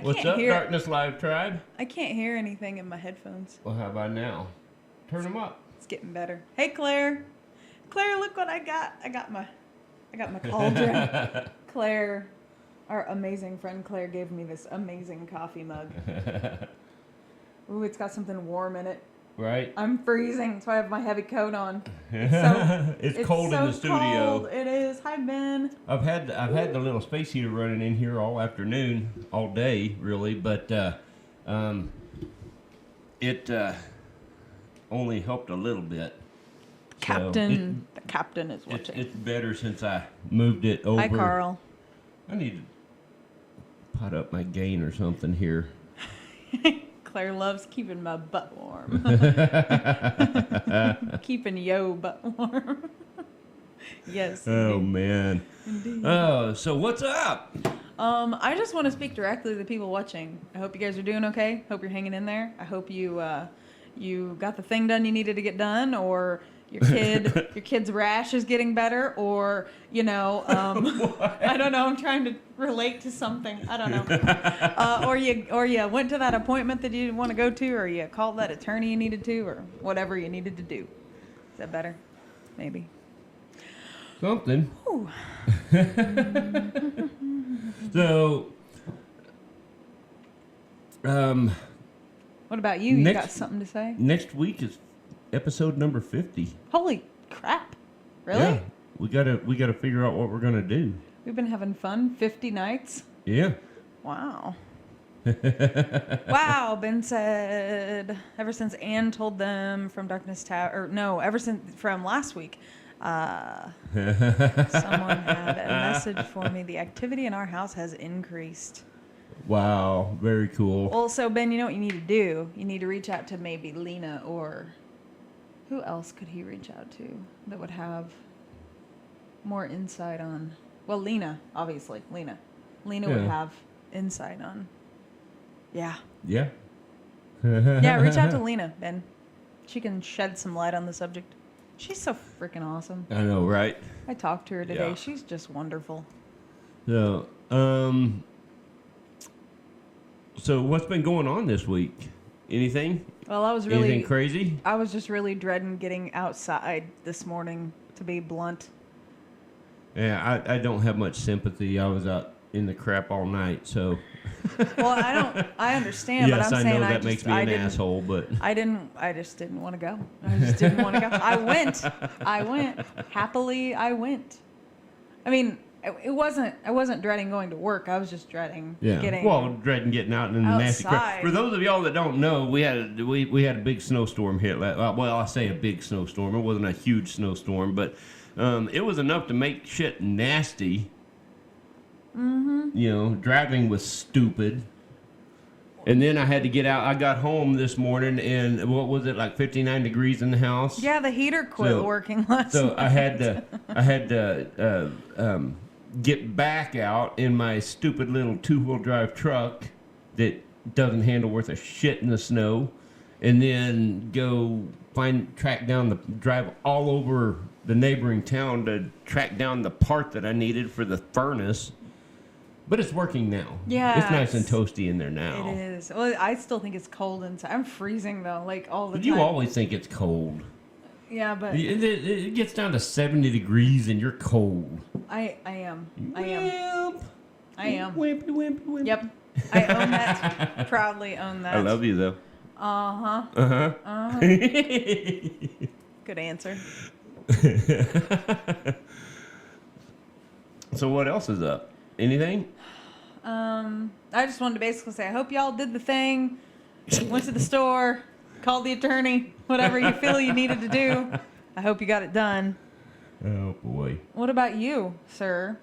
What's up, Darkness Live Tribe? I can't hear anything in my headphones. Well, how about now? Turn them up. It's getting better. Hey, Claire. Claire, look what I got. I got my cauldron. Claire, our amazing friend Claire, gave me this amazing coffee mug. Ooh, it's got something warm in it. Right? I'm freezing, so I have my heavy coat on. It's cold so in the studio. Cold. It is. Hi, Ben. I've had the little space heater running in here all afternoon, all day, really, but it only helped a little bit. Captain, the captain is watching. It's better since I moved it over. Hi, Carl. I need to pot up my gain or something here. Claire loves keeping my butt warm. Keeping yo butt warm. Yes. Oh, indeed. man. Indeed. Oh, so what's up? I just want to speak directly to the people watching. I hope you guys are doing okay. Hope you're hanging in there. I hope you got the thing done you needed to get done, or your kid's rash is getting better, or I don't know. I'm trying to relate to something. I don't know. Or you went to that appointment that you didn't want to go to, or you called that attorney you needed to, or whatever you needed to do. Is that better? Maybe. Something. So, what about you? You got something to say? Next week is episode number 50. Holy crap! Really? Yeah, we gotta figure out what we're gonna do. We've been having fun. 50 nights. Yeah. Wow. Wow, Ben said, ever since Ann told them from Darkness Tower, ever since from last week, someone had a message for me. The activity in our house has increased. Wow, very cool. Well, so Ben, you know what you need to do? You need to reach out to maybe Lena, or who else could he reach out to that would have more insight on? Well, Lena, obviously. Lena would have insight on. Yeah. Yeah. Yeah, reach out to Lena, Ben. She can shed some light on the subject. She's so freaking awesome. I know, right? I talked to her today. Yeah. She's just wonderful. So, so what's been going on this week? Anything? Well, Anything crazy? I was just really dreading getting outside this morning, to be blunt. Yeah, I don't have much sympathy. I was out in the crap all night, so. Well, I understand, yes, but I'm I saying know that makes me an asshole, but. I just didn't want to go. I just didn't want to go. I went. Happily, I went. I mean, I wasn't dreading going to work. I was just dreading getting. Well, dreading getting out in the nasty crap. For those of y'all that don't know, we had a big snowstorm hit. Well, I say a big snowstorm. It wasn't a huge snowstorm, but it was enough to make shit nasty. Mm-hmm. Driving was stupid. And then I had to get out. I got home this morning, and what was it, like 59 degrees in the house? Yeah, the heater quit working last night. So I had to get back out in my stupid little 2-wheel drive truck that doesn't handle worth a shit in the snow, and then go drive all over the neighboring town to track down the part that I needed for the furnace. But it's working now. Yeah. It's nice and toasty in there now. It is. Well, I still think it's cold inside. I'm freezing, though, like all the time. You always think it's cold. Yeah, but... It gets down to 70 degrees and you're cold. I am. I am. Wimpy. Yep. I own that. Proudly own that. I love you, though. Uh-huh. Uh-huh. Uh-huh. Good answer. So what else is up? Anything? I just wanted to basically say, I hope y'all did the thing, went to the store, called the attorney, whatever you feel you needed to do. I hope you got it done. Oh, boy. What about you, sir?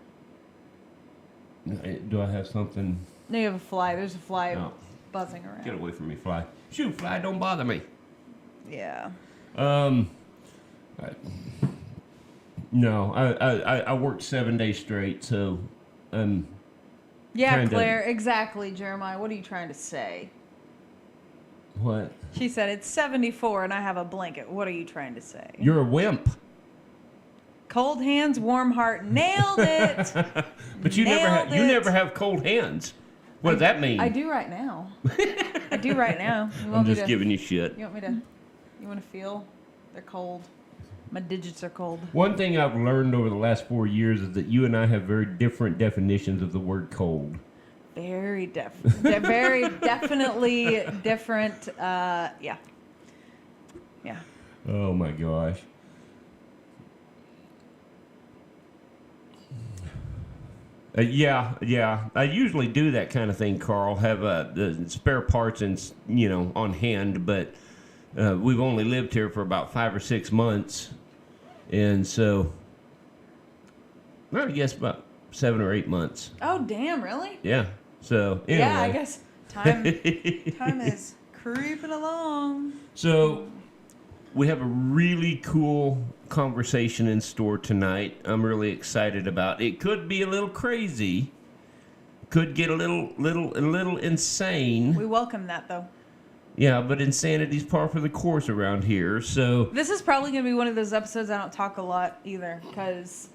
Do I have something? No, you have a fly. There's a fly buzzing around. Get away from me, fly. Shoot, fly, don't bother me. Yeah. No, I worked 7 days straight, so yeah, Claire, exactly, Jeremiah. What are you trying to say? What? She said, it's 74 and I have a blanket. What are you trying to say? You're a wimp. Cold hands, warm heart. Nailed it. But you never have cold hands. What does that mean? I do right now. I do right now. I'm just giving you shit. You want me to? You want to feel? They're cold. My digits are cold. One thing I've learned over the last 4 years is that you and I have very different definitions of the word cold. Very very definitely different. Yeah. Oh my gosh. Yeah. I usually do that kind of thing, Carl. Have the spare parts on hand, but we've only lived here for about 5 or 6 months, and so I guess about 7 or 8 months. Oh damn! Really? Yeah. So anyway. Yeah, I guess time is creeping along. So we have a really cool conversation in store tonight. I'm really excited about. It could be a little crazy. Could get a little insane. We welcome that though. Yeah, but insanity's par for the course around here. So this is probably going to be one of those episodes I don't talk a lot either because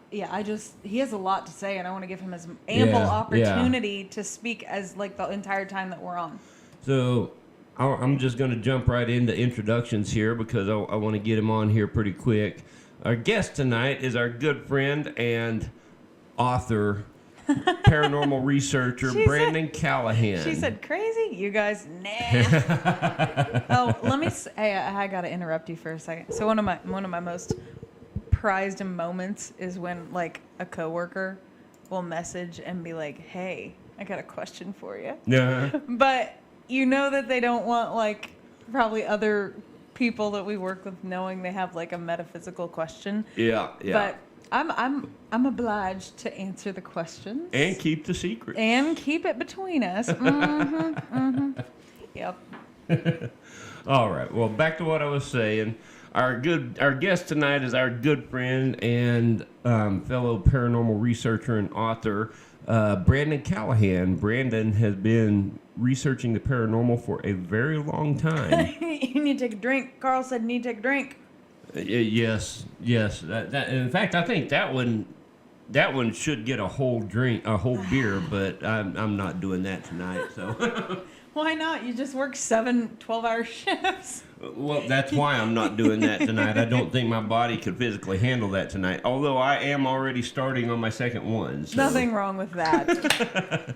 he has a lot to say and I want to give him as ample opportunity to speak as like the entire time that we're on. So I'm just going to jump right into introductions here because I want to get him on here pretty quick. Our guest tonight is our good friend and author, paranormal researcher, Brandon Callahan. She said, crazy? You guys, nah. Oh, let me say, I got to interrupt you for a second. So one of my most prized moments is when like a coworker will message and be like, hey, I got a question for you. Uh-huh. But you know that they don't want like probably other people that we work with knowing they have like a metaphysical question. Yeah. But I'm obliged to answer the questions and keep the secret and keep it between us. Yep. All right. Well, back to what I was saying. Our guest tonight is our good friend and fellow paranormal researcher and author, Brandon Callahan. Brandon has been researching the paranormal for a very long time. You need to take a drink. Carl said you need to take a drink. Yes. That in fact, I think that one should get a whole beer, but I'm not doing that tonight. So. Why not? You just work 7 12-hour shifts. Well, that's why I'm not doing that tonight. I don't think my body could physically handle that tonight. Although I am already starting on my second one. So. Nothing wrong with that.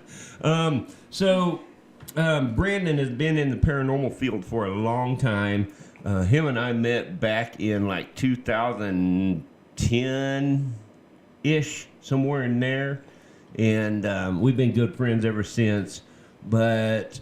Brandon has been in the paranormal field for a long time. Him and I met back in like 2010-ish, somewhere in there. And we've been good friends ever since. But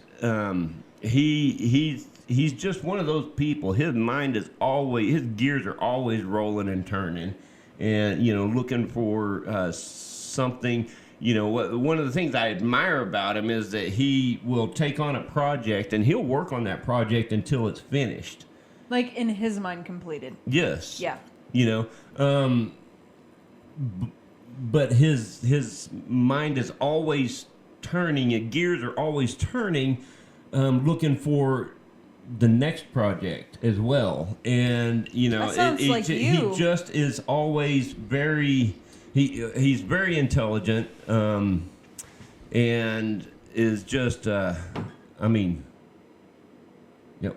he's just one of those people. His gears are always rolling and turning, and looking for something. One of the things I admire about him is that he will take on a project and he'll work on that project until it's finished. Like in his mind, completed. Yes. Yeah. But his mind is always turning, and gears are always turning, looking for the next project as well. And that sounds like you. He just is always he's very intelligent, and is just yeah.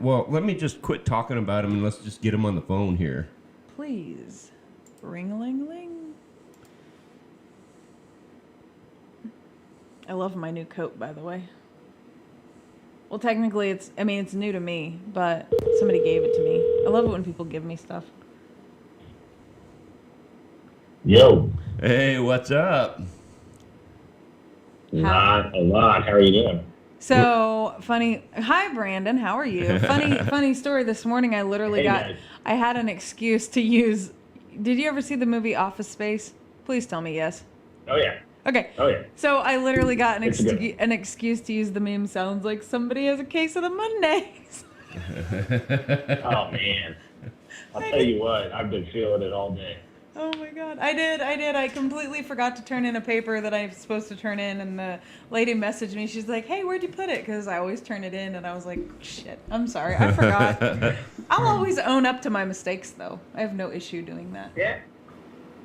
Well, let me just quit talking about him and let's just get him on the phone here. Please. Ring-a-ling-ling. I love my new coat, by the way. Well, technically, it's new to me, but somebody gave it to me. I love it when people give me stuff. Yo. Hey, what's up? Not a lot. How are you doing? So funny. Hi, Brandon. How are you? Funny story. This morning, I literally I had an excuse to use. Did you ever see the movie Office Space? Please tell me yes. Oh yeah. Okay. Oh yeah. So I literally got an excuse to use the meme. Sounds like somebody has a case of the Mondays. Oh man. I'll tell you what. I've been feeling it all day. Oh my God. I did. I completely forgot to turn in a paper that I'm supposed to turn in, and the lady messaged me. She's like, hey, where'd you put it? Because I always turn it in, and I was like, shit, I'm sorry. I forgot. I'll always own up to my mistakes, though. I have no issue doing that. Yeah.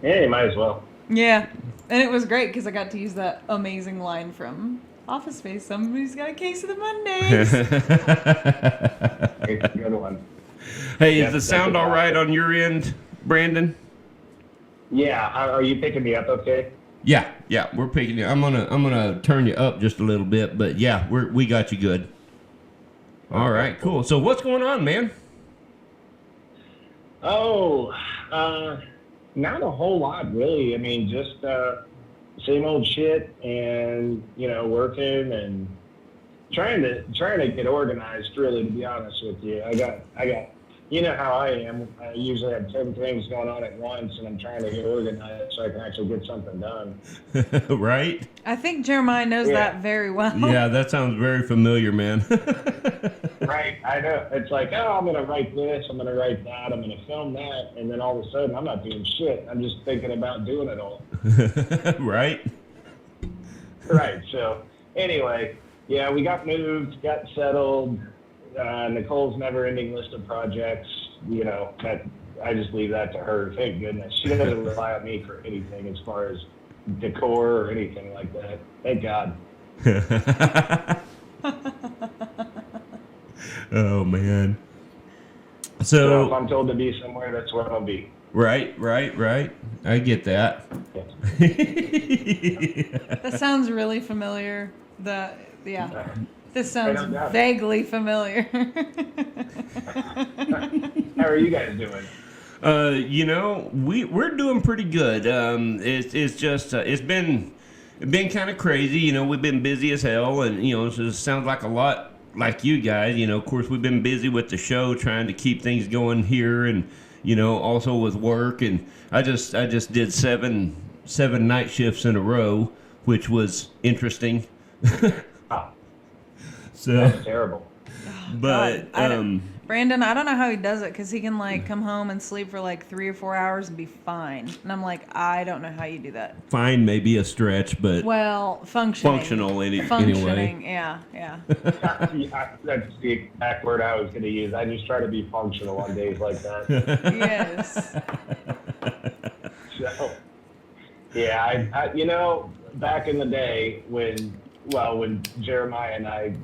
Yeah, you might as well. Yeah. And it was great because I got to use that amazing line from Office Space. Somebody's got a case of the Mondays. It's a good one. Hey, Yep, is the that's sound a all right classic. on your end, Brandon? Yeah, are you picking me up okay? Yeah, we're picking you. I'm gonna turn you up just a little bit, but yeah, we got you good. All right, cool. So what's going on, man? Oh, not a whole lot, really. I mean, just same old shit, and working and trying to get organized. Really, to be honest with you, I got. You know how I am. I usually have 10 things going on at once, and I'm trying to get organized so I can actually get something done. Right? I think Jeremiah knows that very well. Yeah, that sounds very familiar, man. Right, I know. It's like, oh, I'm going to write this, I'm going to write that, I'm going to film that, and then all of a sudden I'm not doing shit. I'm just thinking about doing it all. Right? Right, so anyway, yeah, we got moved, got settled. Nicole's never-ending list of projects, that I just leave that to her. Thank goodness. She doesn't rely on me for anything as far as decor or anything like that. Thank God. Oh, man. So if I'm told to be somewhere, that's where I'll be. Right. I get that. That sounds really familiar. Yeah. This sounds Right vaguely familiar. How are you guys doing? We're doing pretty good. It's just it's been kind of crazy. We've been busy as hell, and it just sounds like a lot like you guys. Of course, we've been busy with the show, trying to keep things going here, and also with work. And I just did seven night shifts in a row, which was interesting. Oh, So, that's terrible. but Brandon, I don't know how he does it because he can come home and sleep for 3 or 4 hours and be fine. And I'm like, I don't know how you do that. fine may be a stretch, but Well, functioning. functional anyway. Functioning, yeah. Yeah, that's the exact word I was going to use. I just try to be functional on days like that. Yes. So, yeah, I back in the day when Jeremiah and I,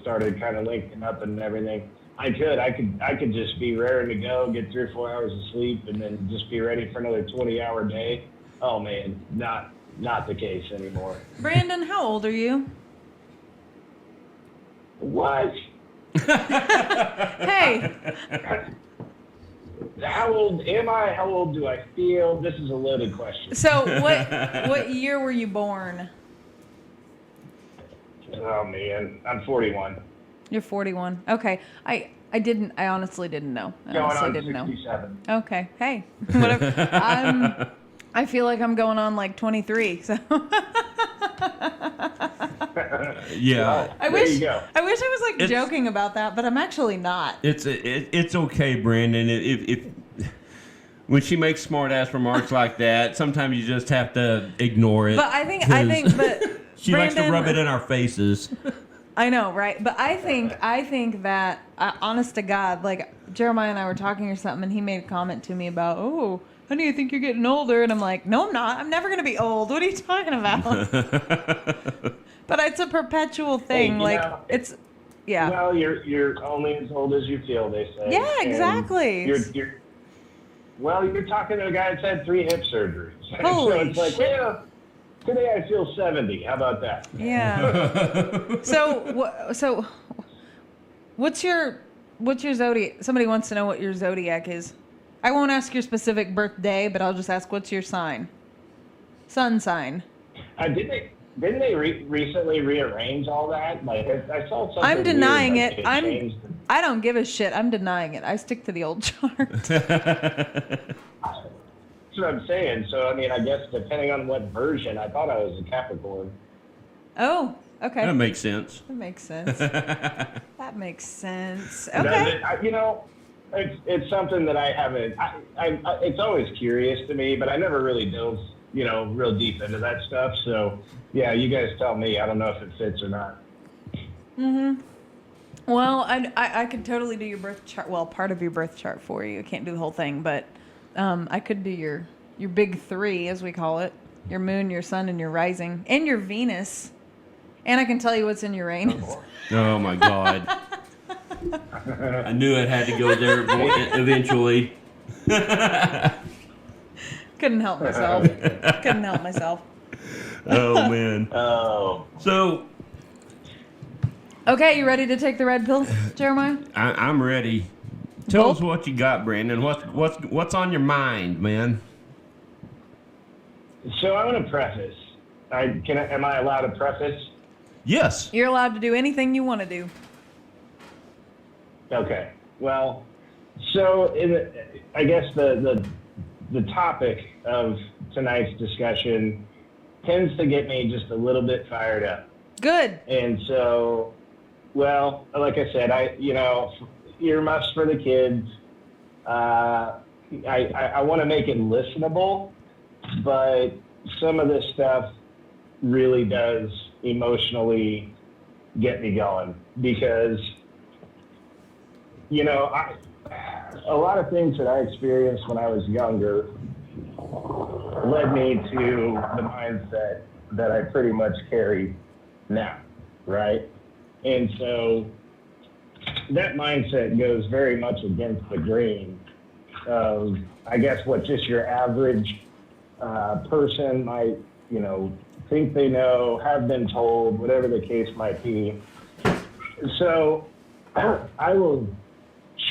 started kind of linking up and everything, I could just be raring to go, get 3 or 4 hours of sleep, and then just be ready for another 20-hour day. Oh man, not the case anymore. Brandon, how old are you? What? Hey. How old am I? How old do I feel? This is a loaded question. So what year were you born? Oh man, I'm 41. You're 41. Okay. I honestly didn't know. Going on 67. Okay. Hey. Whatever. I feel like I'm going on 23. So Yeah. I There wish you go. I was It's- joking about that, but I'm actually not. It's okay, Brandon. If when she makes smart ass remarks like that, sometimes you just have to ignore it. But I think but she likes to Brandon- rub it in our faces. I know, right? But I think that, honest to God, Jeremiah and I were talking or something, and he made a comment to me about, oh, honey, I think you're getting older. And I'm like, no, I'm not. I'm never going to be old. What are you talking about? But it's a perpetual thing. Yeah. Well, you're only as old as you feel, they say. Yeah, And exactly. You're talking to a guy that's had 3 hip surgeries. Holy so it's like, today I feel 70. How about that? Yeah. So what's your zodiac? Somebody wants to know what your zodiac is. I won't ask your specific birthday, but I'll just ask what's your sign. Sun sign. Didn't they recently rearrange all that? I saw something. I'm denying weird, it. they changed it. I don't give a shit. I'm denying it. I stick to the old chart. That's what I'm saying. So, I guess depending on what version, I thought I was a Capricorn. Oh, okay. That makes sense. That makes sense. That makes sense. Does Okay. it? It's something that I haven't. It's always curious to me, but I never really dove, real deep into that stuff. So, yeah, you guys tell me. I don't know if it fits or not. Mm-hmm. Well, I could totally do your birth chart. Well, part of your birth chart for you. I can't do the whole thing, but I could do your big 3, as we call it. your moon, your sun, and your rising, and your Venus. And I can tell you what's in Uranus. Oh my God. I knew it had to go there eventually. Couldn't help myself. Couldn't help myself. Oh man. Oh. So Okay, you ready to take the red pill, Jeremiah? I'm ready. Tell Both? us what you got, Brandon. What's on your mind, man? So I want to preface. Am I allowed to preface? Yes. You're allowed to do anything you want to do. Okay. Well, so I guess the topic of tonight's discussion tends to get me just a little bit fired up. Good. And so, well, like I said, earmuffs for the kids. I want to make it listenable, but some of this stuff really does emotionally get me going because, a lot of things that I experienced when I was younger led me to the mindset that I pretty much carry now, right? And so that mindset goes very much against the grain of, I guess, what just your average person might, think they know, have been told, whatever the case might be. So I will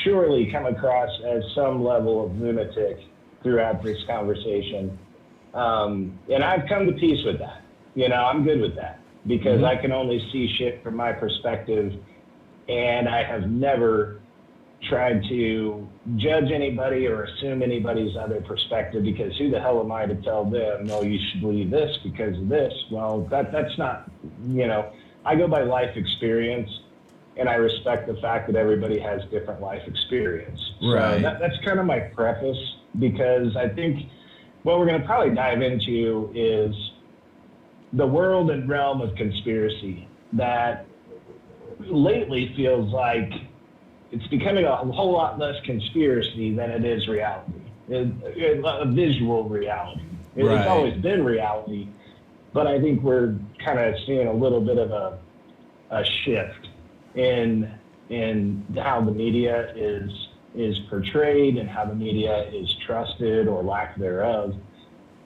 surely come across as some level of lunatic throughout this conversation. And I've come to peace with that. I'm good with that because I can only see shit from my perspective. And I have never tried to judge anybody or assume anybody's other perspective because who the hell am I to tell them, no, you should believe this because of this? Well, that's not, I go by life experience. And I respect the fact that everybody has different life experience. Right. So that's kind of my preface because I think what we're going to probably dive into is the world and realm of conspiracy that lately feels like it's becoming a whole lot less conspiracy than it is reality, a visual reality. Right. It's always been reality, but I think we're kind of seeing a little bit of a shift in how the media is portrayed and how the media is trusted or lack thereof.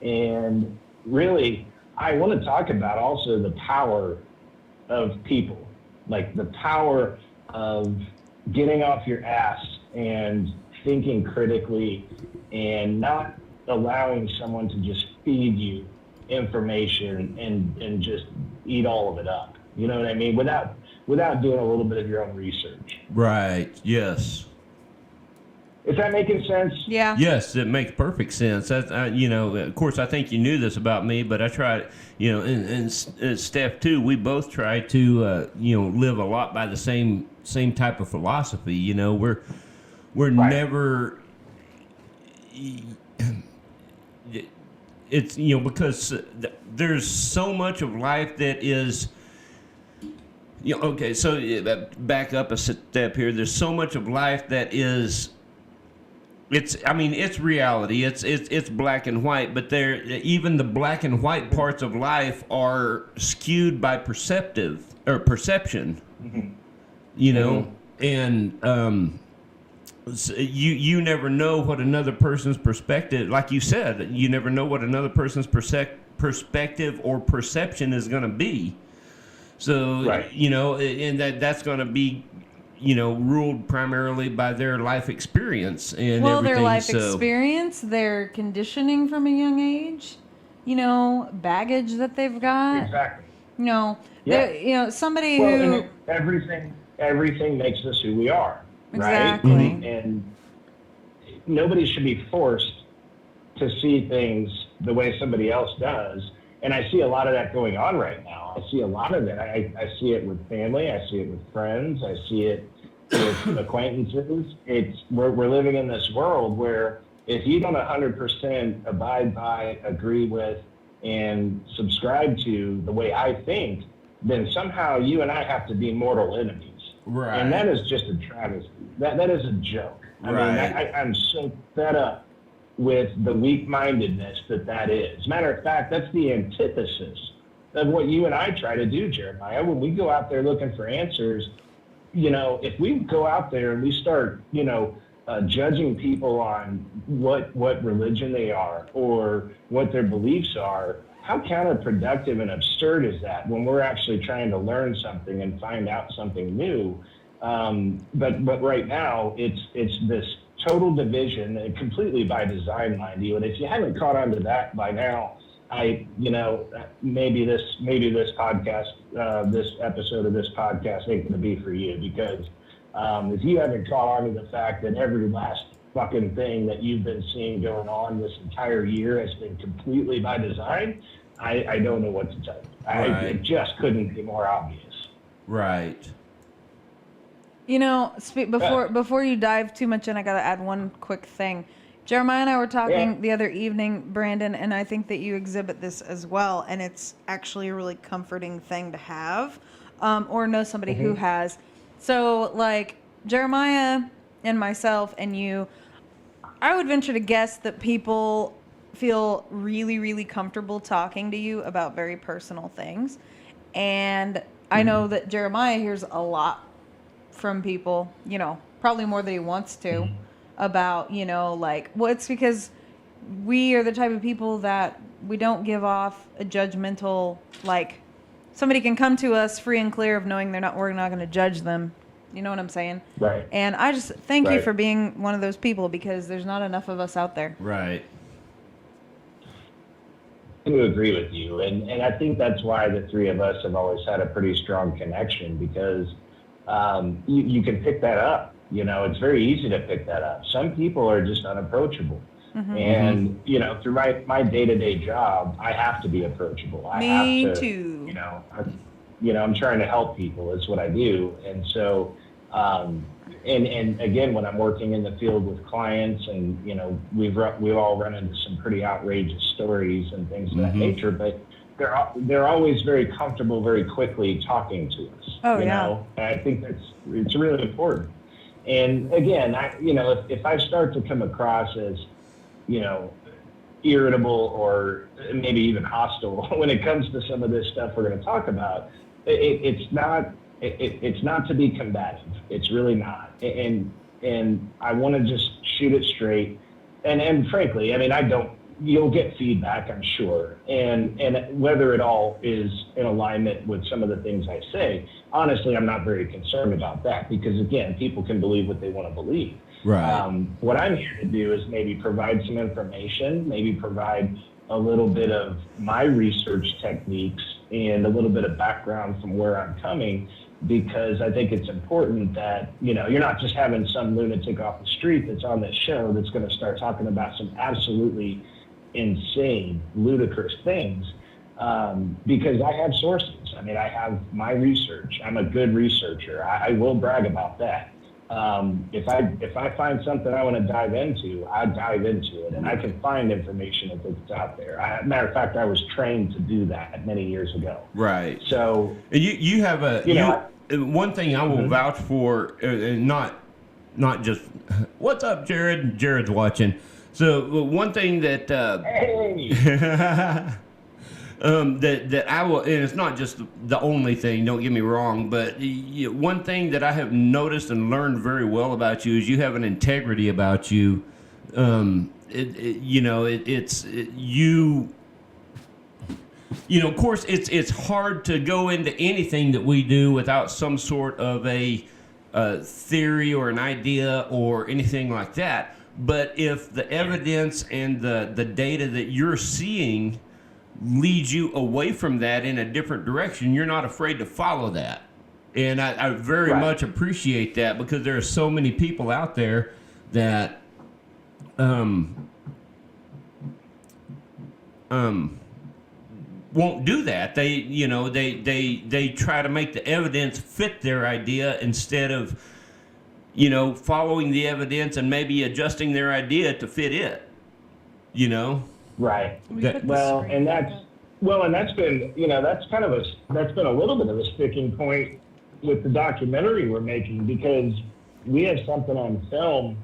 And really, I want to talk about also the power of people, like the power of getting off your ass and thinking critically and not allowing someone to just feed you information and just eat all of it up. You know what I mean? Without doing a little bit of your own research. Right. Yes. Is that making sense? Yeah. Yes, it makes perfect sense. That's, of course, I think you knew this about me, but I tried, and Steph too. We both try to, live a lot by the same type of philosophy. We're right. Never. It's because there's so much of life that is. Okay, so back up a step here. There's so much of life that is. It's reality. It's black and white, but even the black and white parts of life are skewed by perception. Mm-hmm. And so you never know what another person's perspective. Like you said, you never know what another person's perspective or perception is going to be. So right. And that's going to be. Ruled primarily by their life experience and everything. Their life experience, their conditioning from a young age, baggage that they've got. Exactly. Somebody who everything makes us who we are. Exactly. Right? Mm-hmm. And nobody should be forced to see things the way somebody else does. And I see a lot of that going on right now. I see a lot of it. I see it with family. I see it with friends. I see it with acquaintances. We're living in this world where if you don't 100% abide by, agree with, and subscribe to the way I think, then somehow you and I have to be mortal enemies. Right. And that is just a travesty. That is a joke. I mean, I'm so fed up with the weak-mindedness that is. Matter of fact, that's the antithesis of what you and I try to do, Jeremiah. When we go out there looking for answers, if we go out there and we start, judging people on what religion they are or what their beliefs are, how counterproductive and absurd is that when we're actually trying to learn something and find out something new? But right now, it's this total division, and completely by design, mind you. And if you haven't caught on to that by now, maybe this podcast, this episode of this podcast ain't going to be for you, because if you haven't caught on to the fact that every last fucking thing that you've been seeing going on this entire year has been completely by design, I don't know what to tell you. Right. It just couldn't be more obvious. Right. Before you dive too much in, I got to add one quick thing. Jeremiah and I were talking the other evening, Brandon, and I think that you exhibit this as well, and it's actually a really comforting thing to have, or know somebody who has. So, like, Jeremiah and myself and you, I would venture to guess that people feel really, really comfortable talking to you about very personal things. And I know that Jeremiah hears a lot from people, probably more than he wants to, about, it's because we are the type of people that we don't give off a judgmental, somebody can come to us free and clear of knowing we're not going to judge them. You know what I'm saying? Right. And I just thank you for being one of those people, because there's not enough of us out there. Right. I do agree with you. And I think that's why the three of us have always had a pretty strong connection, because you can pick that up. It's very easy to pick that up. Some people are just unapproachable. And, through my day-to-day job, I have to be approachable. Me too. I'm trying to help people. It's what I do. And so, and again, when I'm working in the field with clients, and, we've all run into some pretty outrageous stories and things of that nature, but they're always very comfortable very quickly talking to us. And I think it's really important. And again, if I start to come across as, irritable or maybe even hostile when it comes to some of this stuff we're going to talk about, it's not to be combative. It's really not. And I want to just shoot it straight. And frankly, you'll get feedback, I'm sure. And whether it all is in alignment with some of the things I say, honestly, I'm not very concerned about that, because again, people can believe what they want to believe. Right. What I'm here to do is maybe provide some information, maybe provide a little bit of my research techniques and a little bit of background from where I'm coming, because I think it's important that, you're not just having some lunatic off the street that's on this show that's going to start talking about some absolutely insane, ludicrous things, because I have sources. I have my research. I'm a good researcher. I will brag about that. If I find something I want to dive into, I dive into it, and I can find information if it's out there. Matter of fact, I was trained to do that many years ago. Right. So you have one thing I will vouch for, and not just what's up, Jared. Jared's watching. So one thing that hey. that I will, and it's not just the only thing, don't get me wrong, but one thing that I have noticed and learned very well about you is you have an integrity about you. Of course, it's hard to go into anything that we do without some sort of a theory or an idea or anything like that. But if the evidence and the data that you're seeing leads you away from that in a different direction, you're not afraid to follow that. And I very much appreciate that, because there are so many people out there that won't do that. They try to make the evidence fit their idea instead of following the evidence and maybe adjusting their idea to fit it. Right. And that's been, that's been a little bit of a sticking point with the documentary we're making, because we have something on film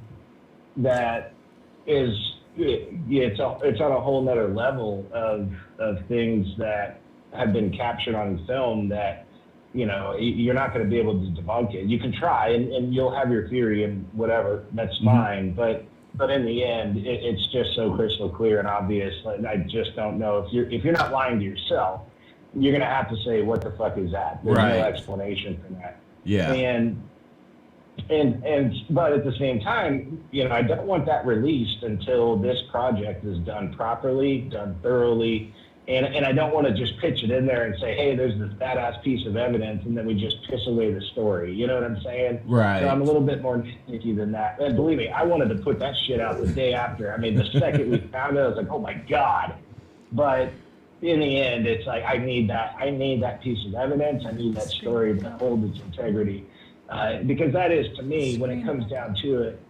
that is, it's on a whole nother level of things that have been captured on film that, you're not going to be able to debunk it. You can try and you'll have your theory and whatever, that's fine. But in the end, it's just so crystal clear and obvious. Like, I just don't know if you're not lying to yourself, you're going to have to say, what the fuck is that? There's no explanation for that. Yeah. But at the same time, I don't want that released until this project is done properly, done thoroughly. And I don't want to just pitch it in there and say, hey, there's this badass piece of evidence, and then we just piss away the story. You know what I'm saying? Right. So I'm a little bit more nitpicky than that. And believe me, I wanted to put that shit out the day after. I mean, the second we found it, I was like, oh my God. But in the end, it's like, I need that piece of evidence. I need that story to hold its integrity. Because that is, to me, when it comes down to it,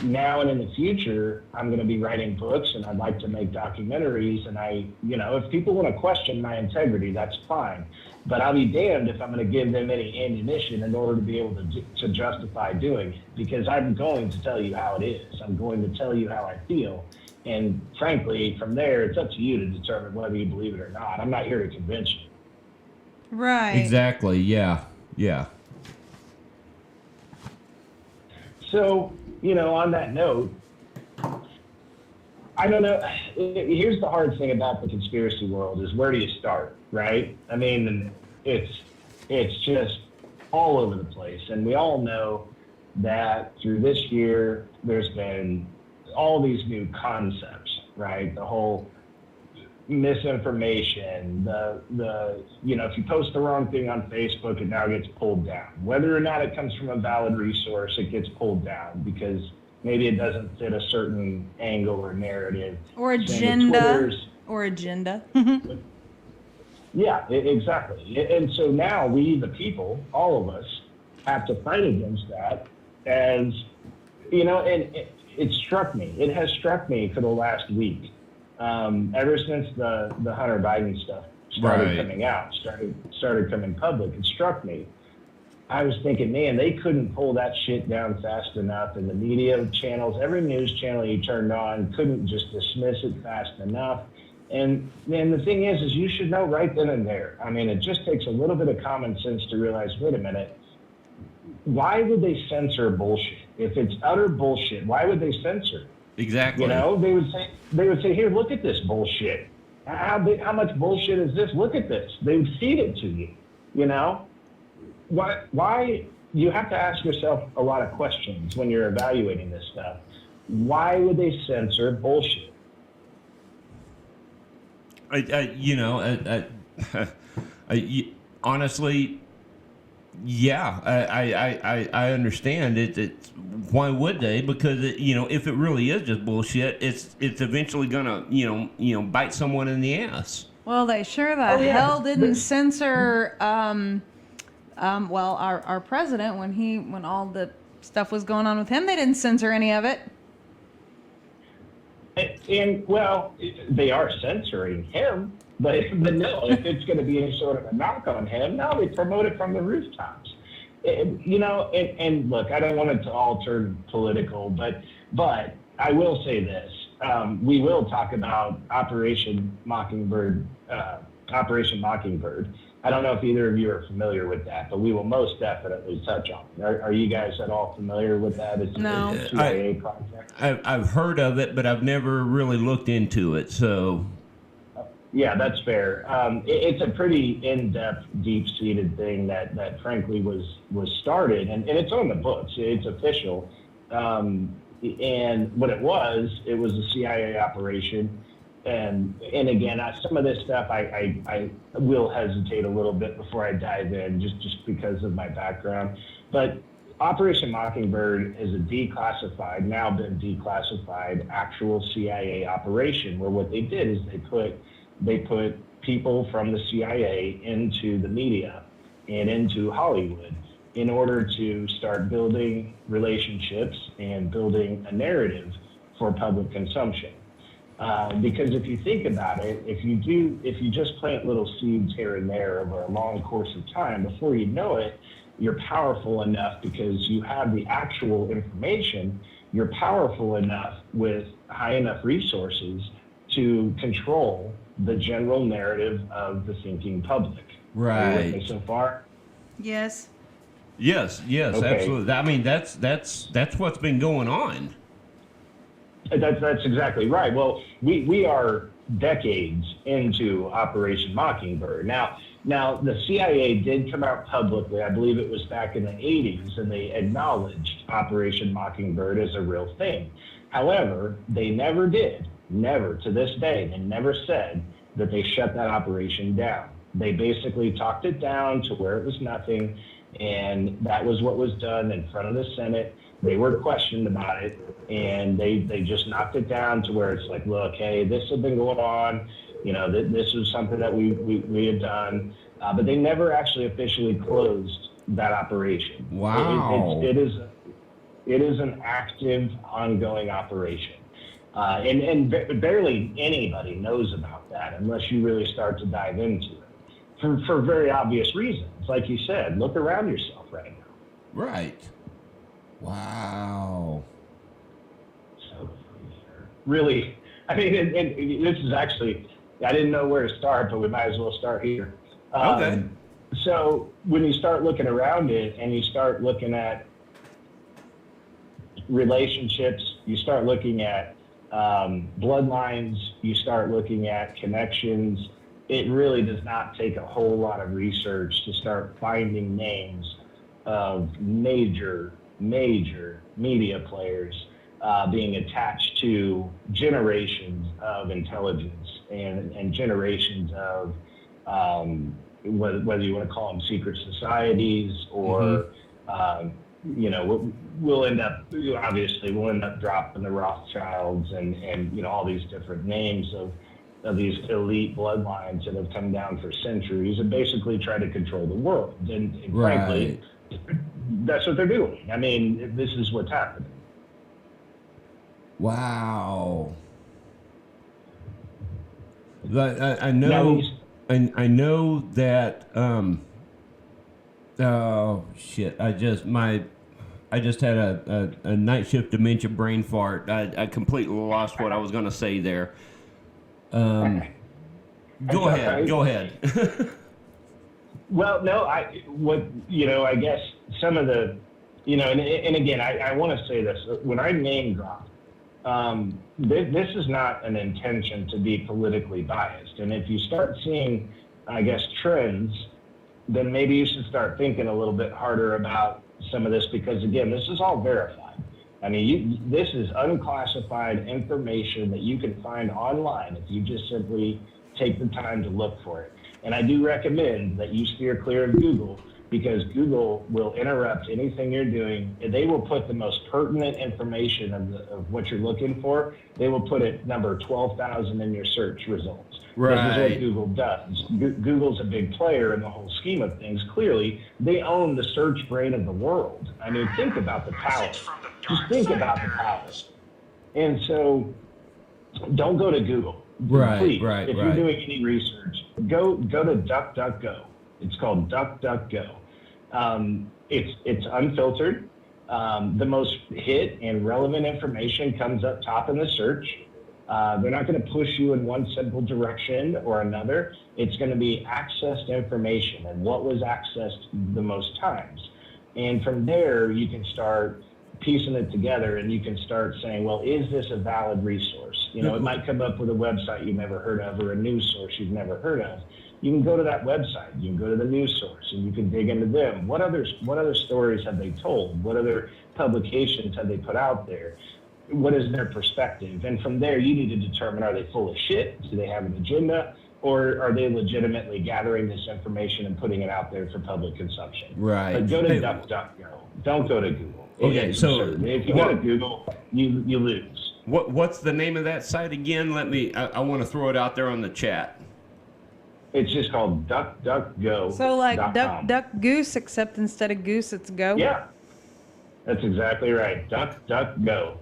now and in the future, I'm going to be writing books and I'd like to make documentaries. And if people want to question my integrity, that's fine. But I'll be damned if I'm going to give them any ammunition in order to be able to justify doing it. Because I'm going to tell you how it is. I'm going to tell you how I feel. And frankly, from there, it's up to you to determine whether you believe it or not. I'm not here to convince you. Right. Exactly. Yeah. Yeah. So, on that note, I don't know. Here's the hard thing about the conspiracy world is, where do you start, right? I mean, it's just all over the place. And we all know that through this year, there's been all these new concepts, right? The whole misinformation, if you post the wrong thing on Facebook, it now gets pulled down. Whether or not it comes from a valid resource, it gets pulled down because maybe it doesn't fit a certain angle or narrative. Or agenda. Yeah, exactly. And so now we, the people, all of us, have to fight against that as, and it struck me. It has struck me for the last week. Ever since the Hunter Biden stuff started coming out, started coming public, it struck me. I was thinking, man, they couldn't pull that shit down fast enough. And the media channels, every news channel you turned on, couldn't just dismiss it fast enough. And man, the thing is you should know right then and there. I mean, it just takes a little bit of common sense to realize, wait a minute, why would they censor bullshit? If it's utter bullshit, why would they censor it? Exactly. They would say, here, look at this bullshit. How much bullshit is this? Look at this. They would feed it to you. Why you have to ask yourself a lot of questions when you're evaluating this stuff. Why would they censor bullshit? Honestly, yeah, I understand it. Why would they? Because if it really is just bullshit, it's eventually gonna bite someone in the ass. Well, they sure the hell didn't censor our president when all the stuff was going on with him. They didn't censor any of it. And they are censoring him, but no, if it's going to be any sort of a knock on him, no, they promote it from the rooftops. And look, I don't want it to all turn political, but I will say this: we will talk about Operation Mockingbird. I don't know if either of you are familiar with that, but we will most definitely touch on it. Are you guys at all familiar with that? It's a CIA project. I've heard of it, but I've never really looked into it. So, yeah, that's fair. It's a pretty in-depth, deep-seated thing that frankly was started, and it's on the books. It's official. And what it was a CIA operation. And again, some of this stuff I will hesitate a little bit before I dive in, just because of my background. But Operation Mockingbird is a now been declassified, actual CIA operation, where what they did is they put people from the CIA into the media and into Hollywood in order to start building relationships and building a narrative for public consumption. Because if you think about it, if you just plant little seeds here and there over a long course of time, before you know it, you're powerful enough because you have the actual information you're powerful enough with high enough resources to control the general narrative of the thinking public. Are you with me Right. so far? Yes. Yes, Okay. absolutely. I mean, that's what's been going on. That's exactly right. Well, we are decades into Operation Mockingbird. Now the CIA did come out publicly. I believe it was back in the 80s, and they acknowledged Operation Mockingbird as a real thing. However, they never did, never to this day, they never said that they shut that operation down. They basically talked it down to where it was nothing, and that was what was done in front of the Senate. They were questioned about it, and they just knocked it down to where it's like, look, hey, this has been going on. You know, this was something that we had done, but they never actually officially closed that operation. Wow. It is an active, ongoing operation. And barely anybody knows about that unless you really start to dive into it for very obvious reasons. Like you said, look around yourself right now. Right. Wow. So, really, I mean, and this is actually, I didn't know where to start, but we might as well start here. Okay. So when you start looking around it and you start looking at relationships, you start looking at bloodlines, you start looking at connections, it really does not take a whole lot of research to start finding names of major media players being attached to generations of intelligence and generations of whether you want to call them secret societies or you know, we'll end up dropping the Rothschilds and you know, all these different names of these elite bloodlines that have come down for centuries and basically try to control the world. And frankly, that's what they're doing. I mean, this is what's happening. Wow. I know. I know that. Oh shit! I just had a night shift dementia brain fart. I completely lost what I was going to say there. Go ahead. Go ahead. Well, no, I guess some of the, you know, and again, I want to say this. When I name drop, this is not an intention to be politically biased. And if you start seeing, I guess, trends, then maybe you should start thinking a little bit harder about some of this, because again, this is all verified. I mean, this is unclassified information that you can find online if you just simply take the time to look for it. And I do recommend that you steer clear of Google, because Google will interrupt anything you're doing. They will put the most pertinent information of what you're looking for. They will put it number 12,000 in your search results. Right. This is what Google does. Google's a big player in the whole scheme of things. Clearly, they own the search brain of the world. I mean, think about the power. Just think about the power. And so, don't go to Google. Right, Please, right, if you're doing any research, go to DuckDuckGo. It's called DuckDuckGo. It's unfiltered. The most hit and relevant information comes up top in the search. They're not going to push you in one simple direction or another. It's going to be accessed information and what was accessed the most times. And from there, you can start piecing it together, and you can start saying, well, is this a valid resource? You know, it might come up with a website you've never heard of or a news source you've never heard of. You can go to that website, you can go to the news source, and you can dig into them. What other stories have they told? What other publications have they put out there? What is their perspective? And from there, you need to determine, are they full of shit? Do they have an agenda? Or are they legitimately gathering this information and putting it out there for public consumption? Right. But go to DuckDuckGo. Don't go to Google. Okay, so if you go to Google, you lose. What's the name of that site again? I want to throw it out there on the chat. It's just called DuckDuckGo. So like duck, duck, goose, except instead of goose, it's go? Yeah, that's exactly right. DuckDuckGo.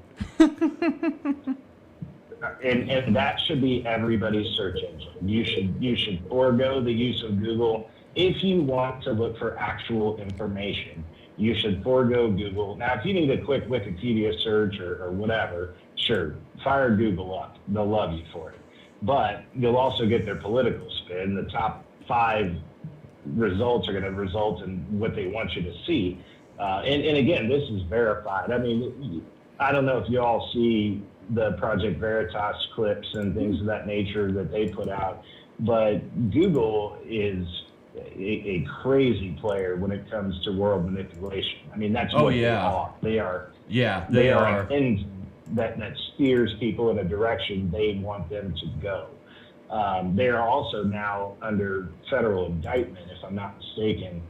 and that should be everybody's search engine. You should forego the use of Google if you want to look for actual information. You should forego Google. Now, if you need a quick Wikipedia search or whatever, sure, fire Google up. They'll love you for it. But you'll also get their political spin. The top 5 results are going to result in what they want you to see. And again, this is verified. I mean, I don't know if you all see the Project Veritas clips and things of that nature that they put out, but Google is a crazy player when it comes to world manipulation. I mean, that's what they are. They are. Yeah, they are. And that steers people in a direction they want them to go. They are also now under federal indictment, if I'm not mistaken.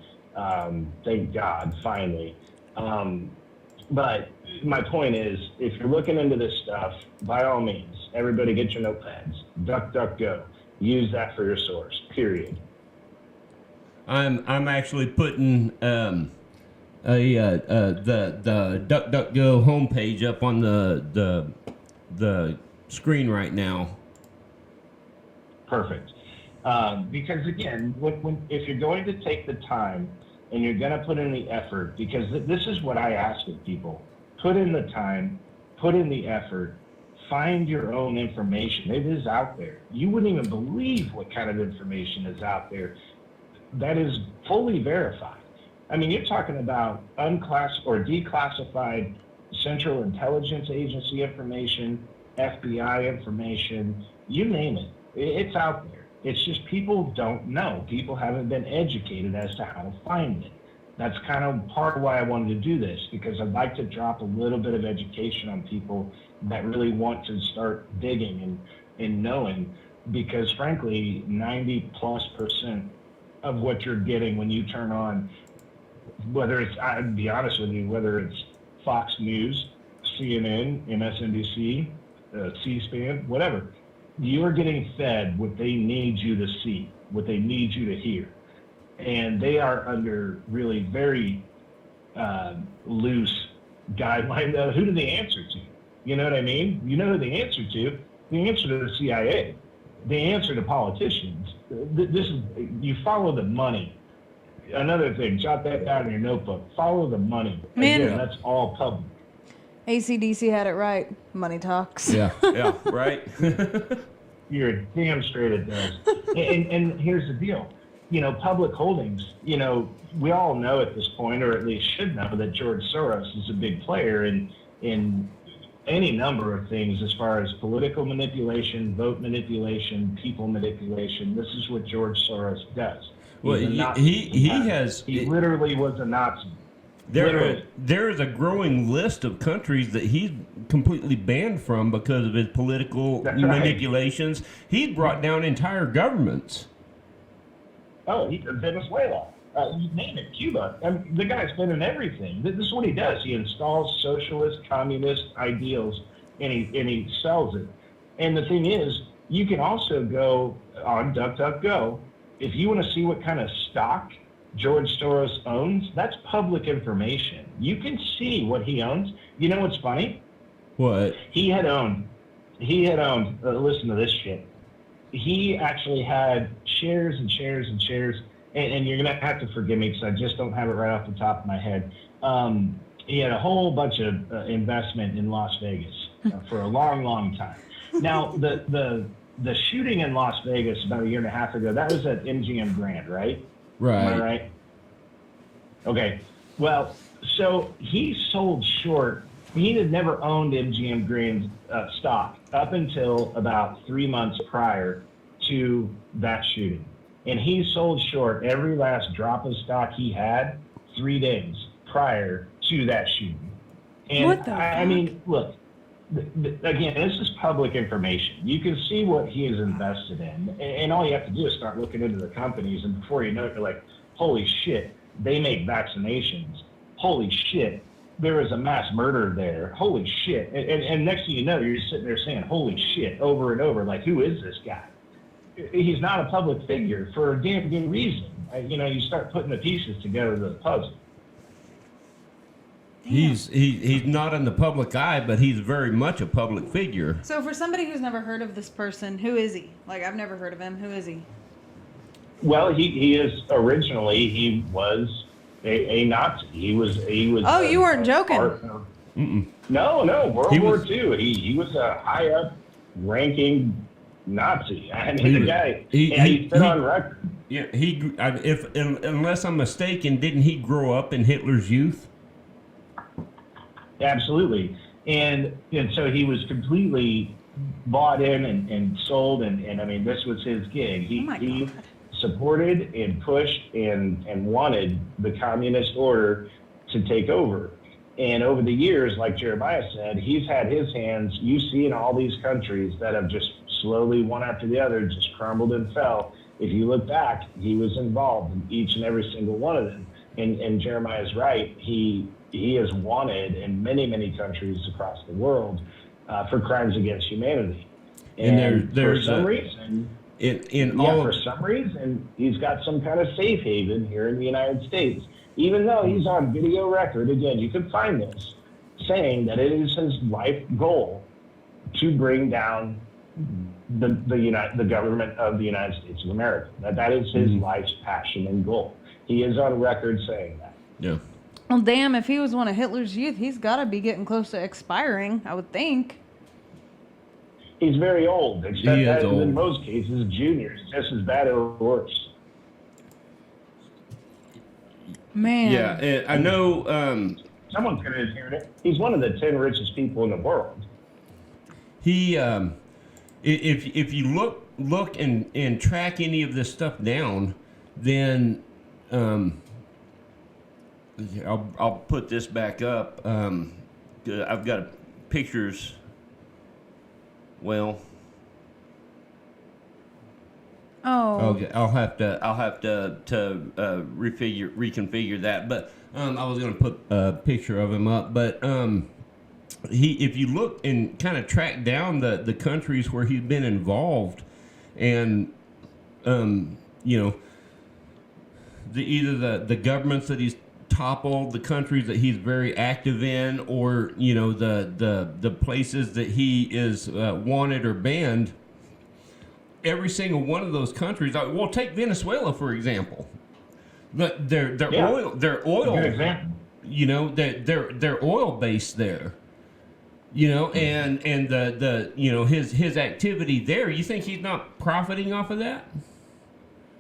Thank God, finally. But my point is, if you're looking into this stuff, by all means, everybody get your notepads. DuckDuckGo. Use that for your source. Period. I'm actually putting the DuckDuckGo homepage up on the screen right now. Perfect. Because again, if you're going to take the time and you're going to put in the effort, because this is what I ask of people: put in the time, put in the effort, find your own information. It is out there. You wouldn't even believe what kind of information is out there that is fully verified. I mean, you're talking about unclassified or declassified Central Intelligence Agency information, FBI information, you name it. It's out there. It's just people don't know. People haven't been educated as to how to find it. That's kind of part of why I wanted to do this, because I'd like to drop a little bit of education on people that really want to start digging and knowing, because frankly, 90+% of what you're getting when you turn on, whether it's, I'd be honest with you, whether it's Fox News, CNN, MSNBC, C-SPAN, whatever, you are getting fed what they need you to see, what they need you to hear. And they are under really very loose guideline. Who do they answer to? You know what I mean? You know who they answer to? They answer to the CIA. They answer to politicians. This is, you follow the money. Another thing, jot that down in your notebook. Follow the money. Man. Again, that's all public. AC/DC had it right. Money talks. Yeah, right. You're damn straight it does. And here's the deal. You know, public holdings, you know, we all know at this point, or at least should know, that George Soros is a big player in any number of things as far as political manipulation, vote manipulation, people manipulation. This is what George Soros does. Well, he literally was a Nazi. There is a growing list of countries that he's completely banned from because of his political manipulations. Right. He's brought down entire governments. Oh, Venezuela. You name it, Cuba. I mean, the guy's been in everything. This is what he does. He installs socialist, communist ideals, and he sells it. And the thing is, you can also go on DuckDuckGo. If you want to see what kind of stock George Soros owns, that's public information. You can see what he owns. You know what's funny? What? He had owned, listen to this shit. He actually had shares and shares and shares, and you're going to have to forgive me because I just don't have it right off the top of my head. He had a whole bunch of investment in Las Vegas for a long, long time. Now, the shooting in Las Vegas about a year and a half ago, that was at MGM Grand, right? Right. Am I right? Okay. Well, so he sold short. He had never owned MGM Grand stock up until about 3 months prior to that shooting. And he sold short every last drop of stock he had 3 days prior to that shooting. And what the I mean, look, again, this is public information. You can see what he has invested in, and all you have to do is start looking into the companies, and before you know it, you're like, holy shit, they make vaccinations. Holy shit, there was a mass murder there. Holy shit. And next thing you know, you're sitting there saying, holy shit, over and over, like, who is this guy? He's not a public figure for a damn good reason. You know, you start putting the pieces together to the puzzle. He's not in the public eye, but he's very much a public figure. So for somebody who's never heard of this person, who is he? Like, I've never heard of him. Who is he? Well, he is originally, he was a Nazi. He was. Oh, you weren't joking. No, World He War was- II. He was a high up ranking Nazi. I mean, He the was- guy. he- He's been he- on record. Yeah, unless I'm mistaken, didn't he grow up in Hitler's youth? Absolutely. And so he was completely bought in and sold. And I mean, this was his gig. Oh my He God. supported and pushed and wanted the communist order to take over. And over the years, like Jeremiah said, he's had his hands, you see in all these countries that have just slowly, one after the other, just crumbled and fell. If you look back, he was involved in each and every single one of them. And Jeremiah's right. He is wanted in many, many countries across the world for crimes against humanity. And there's for some a- reason, all for some reason, he's got some kind of safe haven here in the United States. Even though he's on video record, again, you can find this, saying that it is his life goal to bring down the government of the United States of America. That is his life's passion and goal. He is on record saying that. Yeah. Well, damn, if he was one of Hitler's youth, he's got to be getting close to expiring, I would think. He's very old, except He is that old. in most cases, juniors, just as bad or worse. Man. Yeah, and I know. Someone's going to inherit it. He's one of the 10 richest people in the world. He, if you look and track any of this stuff down, then I'll put this back up. I've got pictures. Well, Oh. okay, I'll have to reconfigure that. But I was going to put a picture of him up. But if you look and kind of track down the countries where he's been involved, and either the governments that he's toppled, the countries that he's very active in, or the places that he is wanted or banned. Every single one of those countries. Well, take Venezuela for example. But their oil, Good example. they're oil based there. And his activity there. You think he's not profiting off of that?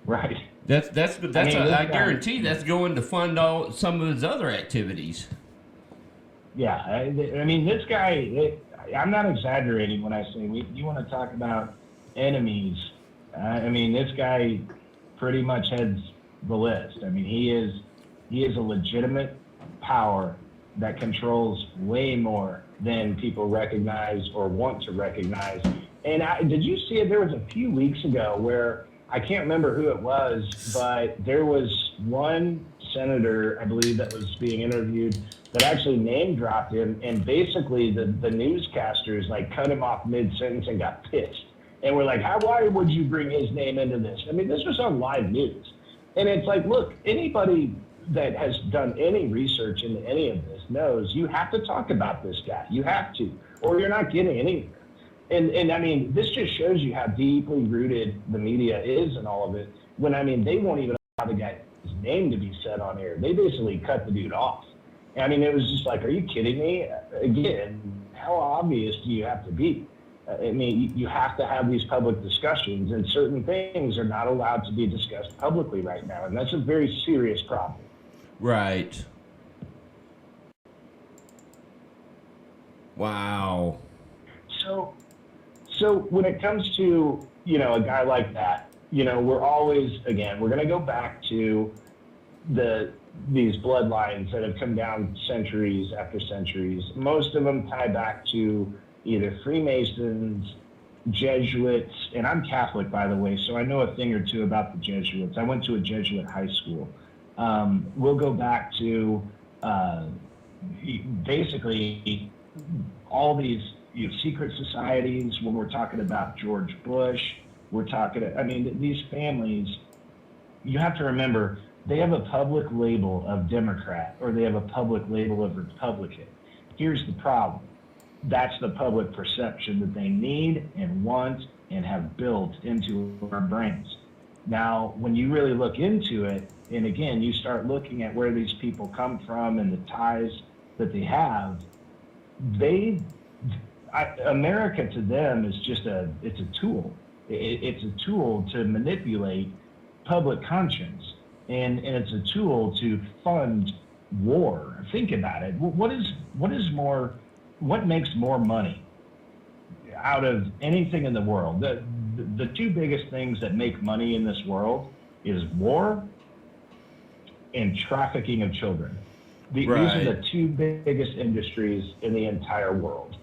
Right. I guarantee that's going to fund some of his other activities. Yeah, I mean, this guy, I'm not exaggerating when I say you want to talk about enemies. I mean, this guy pretty much heads the list. I mean, he is a legitimate power that controls way more than people recognize or want to recognize. And did you see it? There was a few weeks ago where I can't remember who it was, but there was one senator, I believe, that was being interviewed that actually name dropped him, and basically the newscasters cut him off mid-sentence and got pissed. And we're like, why would you bring his name into this? I mean, this was on live news. And it's like, look, anybody that has done any research into any of this knows you have to talk about this guy. You have to, or you're not getting anywhere. And I mean, this just shows you how deeply rooted the media is in all of it. When, I mean, they won't even allow the guy's name to be said on air. They basically cut the dude off. I mean, it was just like, are you kidding me? Again, how obvious do you have to be? I mean, you have to have these public discussions, and certain things are not allowed to be discussed publicly right now. And that's a very serious problem. Right. Wow. So when it comes to, a guy like that, we're always, again, we're going to go back to these bloodlines that have come down centuries after centuries. Most of them tie back to either Freemasons, Jesuits, and I'm Catholic, by the way, so I know a thing or two about the Jesuits. I went to a Jesuit high school. We'll go back to basically all these secret societies. When we're talking about George Bush, we're talking, I mean, these families, you have to remember, they have a public label of Democrat or they have a public label of Republican. Here's the problem. That's the public perception that they need and want and have built into our brains. Now, when you really look into it, and again, you start looking at where these people come from and the ties that they have, America to them is just it's a tool. It's a tool to manipulate public conscience, and it's a tool to fund war. Think about it. What makes more money out of anything in the world? The two biggest things that make money in this world is war and trafficking of children. These are the two biggest industries in the entire world.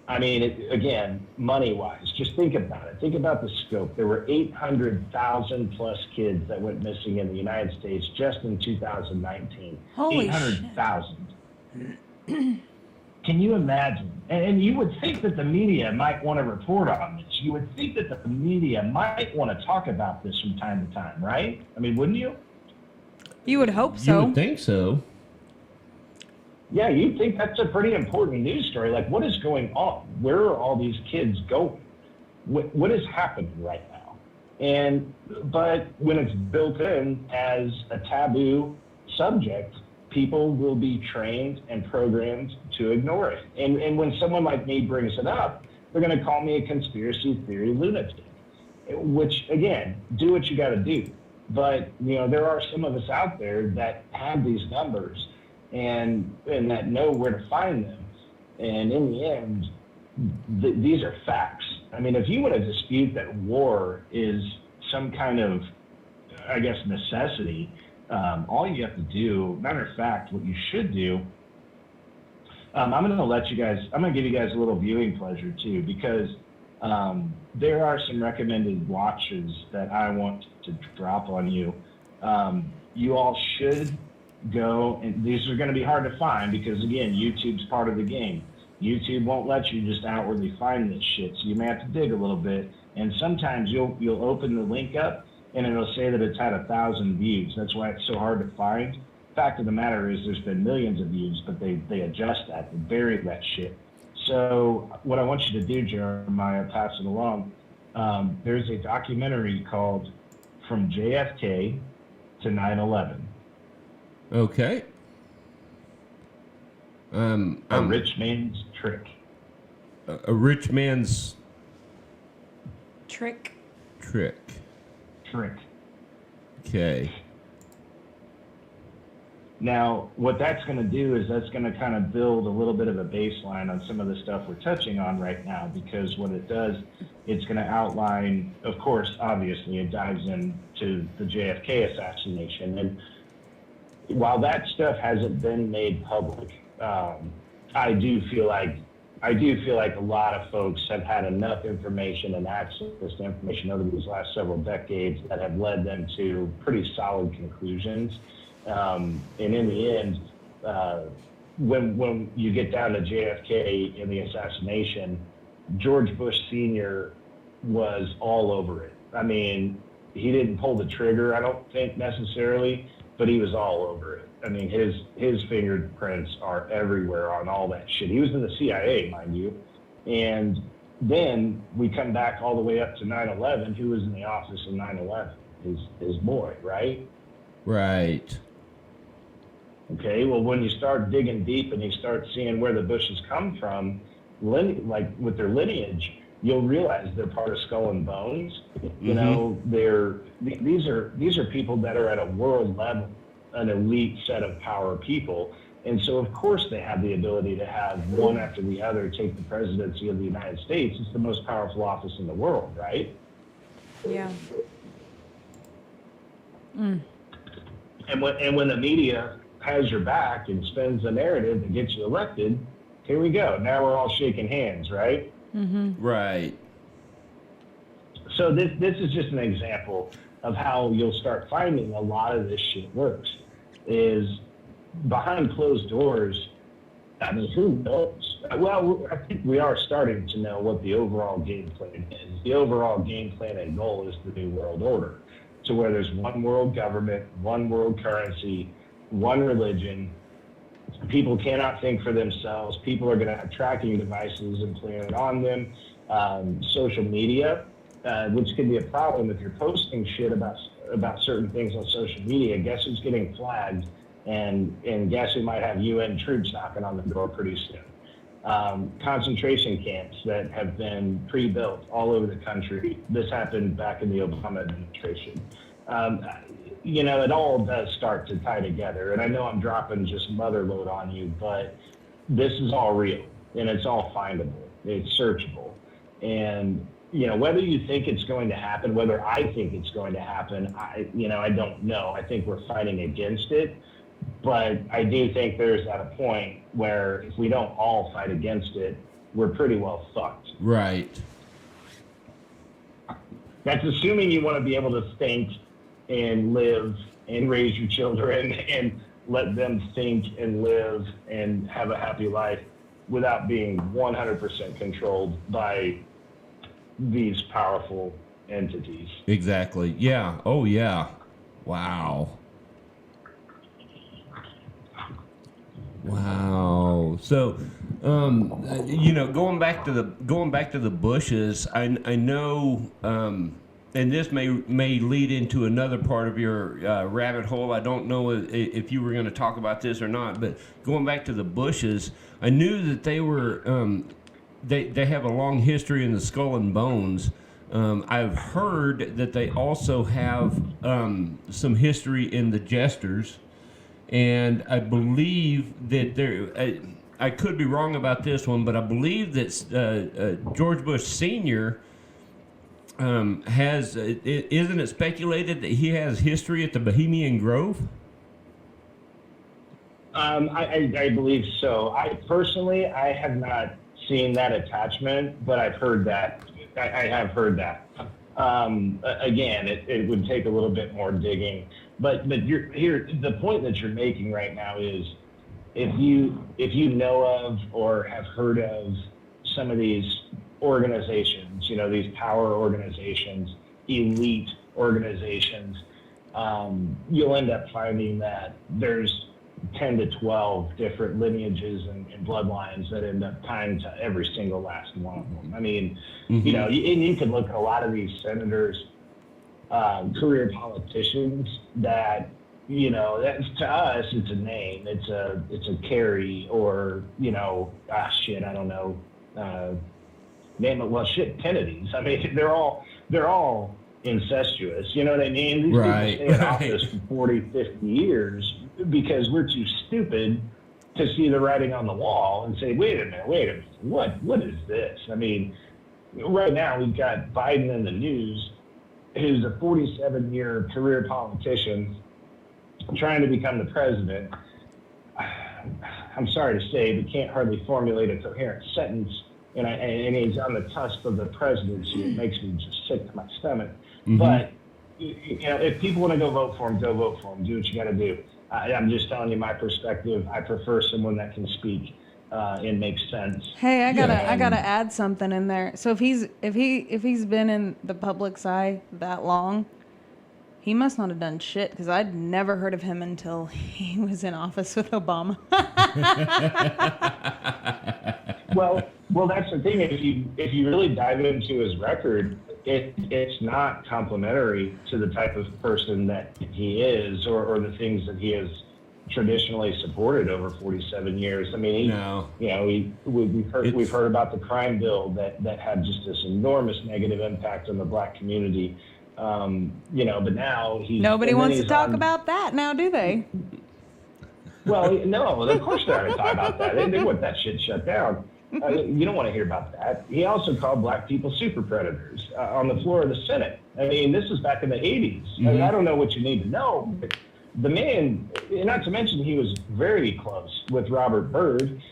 I mean, again, money-wise, just think about it. Think about the scope. There were 800,000 plus kids that went missing in the United States just in 2019. Holy 800,000. Can you imagine? And you would think that the media might want to report on this. You would think that the media might want to talk about this from time to time, right? I mean, wouldn't you? You would hope so. You would think so. Yeah, you'd think that's a pretty important news story. Like, what is going on? Where are all these kids going? What is happening right now? But when it's built in as a taboo subject, people will be trained and programmed to ignore it. And when someone like me brings it up, they're going to call me a conspiracy theory lunatic, which, again, do what you got to do. But, there are some of us out there that have these numbers and that know where to find them. And in the end, these are facts. I mean, if you want to dispute that war is some kind of, I guess, necessity, all you have to do, matter of fact, what you should do, I'm going to give you guys a little viewing pleasure too, because there are some recommended watches that I want to drop on you. You all should go, and these are going to be hard to find because, again, YouTube's part of the game. YouTube won't let you just outwardly find this shit, so you may have to dig a little bit. And sometimes you'll open the link up, and it'll say that it's had 1,000 views. That's why it's so hard to find. Fact of the matter is there's been millions of views, but they adjust that, they bury that shit. So what I want you to do, Jeremiah, pass it along. There's a documentary called From JFK to 9/11. Okay. A rich man's trick. A rich man's Trick. trick. Trick. Okay. Now, what that's going to do is that's going to kind of build a little bit of a baseline on some of the stuff we're touching on right now, because what it does, it's going to outline, of course, obviously, it dives into the JFK assassination. And while that stuff hasn't been made public, I do feel like a lot of folks have had enough information and access to information over these last several decades that have led them to pretty solid conclusions. And in the end, when you get down to JFK and the assassination, George Bush Sr. was all over it. I mean, he didn't pull the trigger, I don't think necessarily, but he was all over it. I mean, his fingerprints are everywhere on all that shit. He was in the CIA, mind you. And then we come back all the way up to 9/11. Who was in the office in 9/11? His boy, right? Right. Okay, well, when you start digging deep and you start seeing where the Bushes come from, like with their lineage, you'll realize they're part of Skull and Bones. You know, these are people that are at a world level, an elite set of power people. And so, of course, they have the ability to have one after the other take the presidency of the United States. It's the most powerful office in the world, right? Yeah. And when the media has your back and spins the narrative that gets you elected, here we go. Now we're all shaking hands, right? Right. So this is just an example of how you'll start finding a lot of this shit works. Is behind closed doors, I mean, who knows? Well, I think we are starting to know what the overall game plan is. The overall game plan and goal is the New World Order, to where there's one world government, one world currency, one religion. People cannot think for themselves. People are going to have tracking devices implanted on them. Social media, which can be a problem if you're posting shit about about certain things on social media, guess who's getting flagged, and guess who might have UN troops knocking on the door pretty soon. Concentration camps that have been pre-built all over the country. This happened back in the Obama administration. It all does start to tie together. And I know I'm dropping just motherload on you, but this is all real and it's all findable. It's searchable. And, whether you think it's going to happen, whether I think it's going to happen, I don't know. I think we're fighting against it. But I do think there's at a point where if we don't all fight against it, we're pretty well fucked. Right. That's assuming you want to be able to think and live and raise your children and let them think and live and have a happy life without being 100% controlled by these powerful entities. Exactly. Yeah. Oh, yeah. Wow. Wow. So, going back to the Bushes, I know, and this may lead into another part of your rabbit hole. I don't know if you were going to talk about this or not, but going back to the Bushes, I knew that they were they have a long history in the Skull and Bones. I've heard that they also have some history in the Jesters. And I believe that I could be wrong about this one, but I believe that George Bush Sr. Has, isn't it speculated that he has history at the Bohemian Grove? I believe so. I have not seen that attachment, but I've heard that. I have heard that. Again, it would take a little bit more digging. But you're here. The point that you're making right now is, if you know of or have heard of some of these organizations, these power organizations, elite organizations, you'll end up finding that there's 10 to 12 different lineages and bloodlines that end up tying to every single last one of them. I mean, and you can look at a lot of these senators. Career politicians that, that's, to us, it's a name, it's a Kerry, or, I don't know, name it, well, shit, Kennedys. I mean, they're all incestuous, you know what I mean? These people stay in office for 40, 50 years because we're too stupid to see the writing on the wall and say, wait a minute, what is this? I mean, right now we've got Biden in the news, who's a 47-year career politician trying to become the president. I'm sorry to say, but can't hardly formulate a coherent sentence, and he's on the cusp of the presidency. It makes me just sick to my stomach. But, if people want to go vote for him, go vote for him. Do what you got to do. I'm just telling you my perspective. I prefer someone that can speak and makes sense. Hey, I gotta add something in there. So if he's been in the public's eye that long, he must not have done shit, because I'd never heard of him until he was in office with Obama. Well, that's the thing. If you really dive into his record, it's not complimentary to the type of person that he is, or the things that he has traditionally supported over 47 years. I mean, we've heard about the crime bill that had just this enormous negative impact on the black community. But now nobody wants to talk about that now, do they? Well, no, of course they're going to talk about that. They want that shit shut down. You don't want to hear about that. He also called black people super predators on the floor of the Senate. I mean, this was back in the 80s. I mean, I don't know what you need to know, but the man, not to mention, he was very close with Robert Byrd,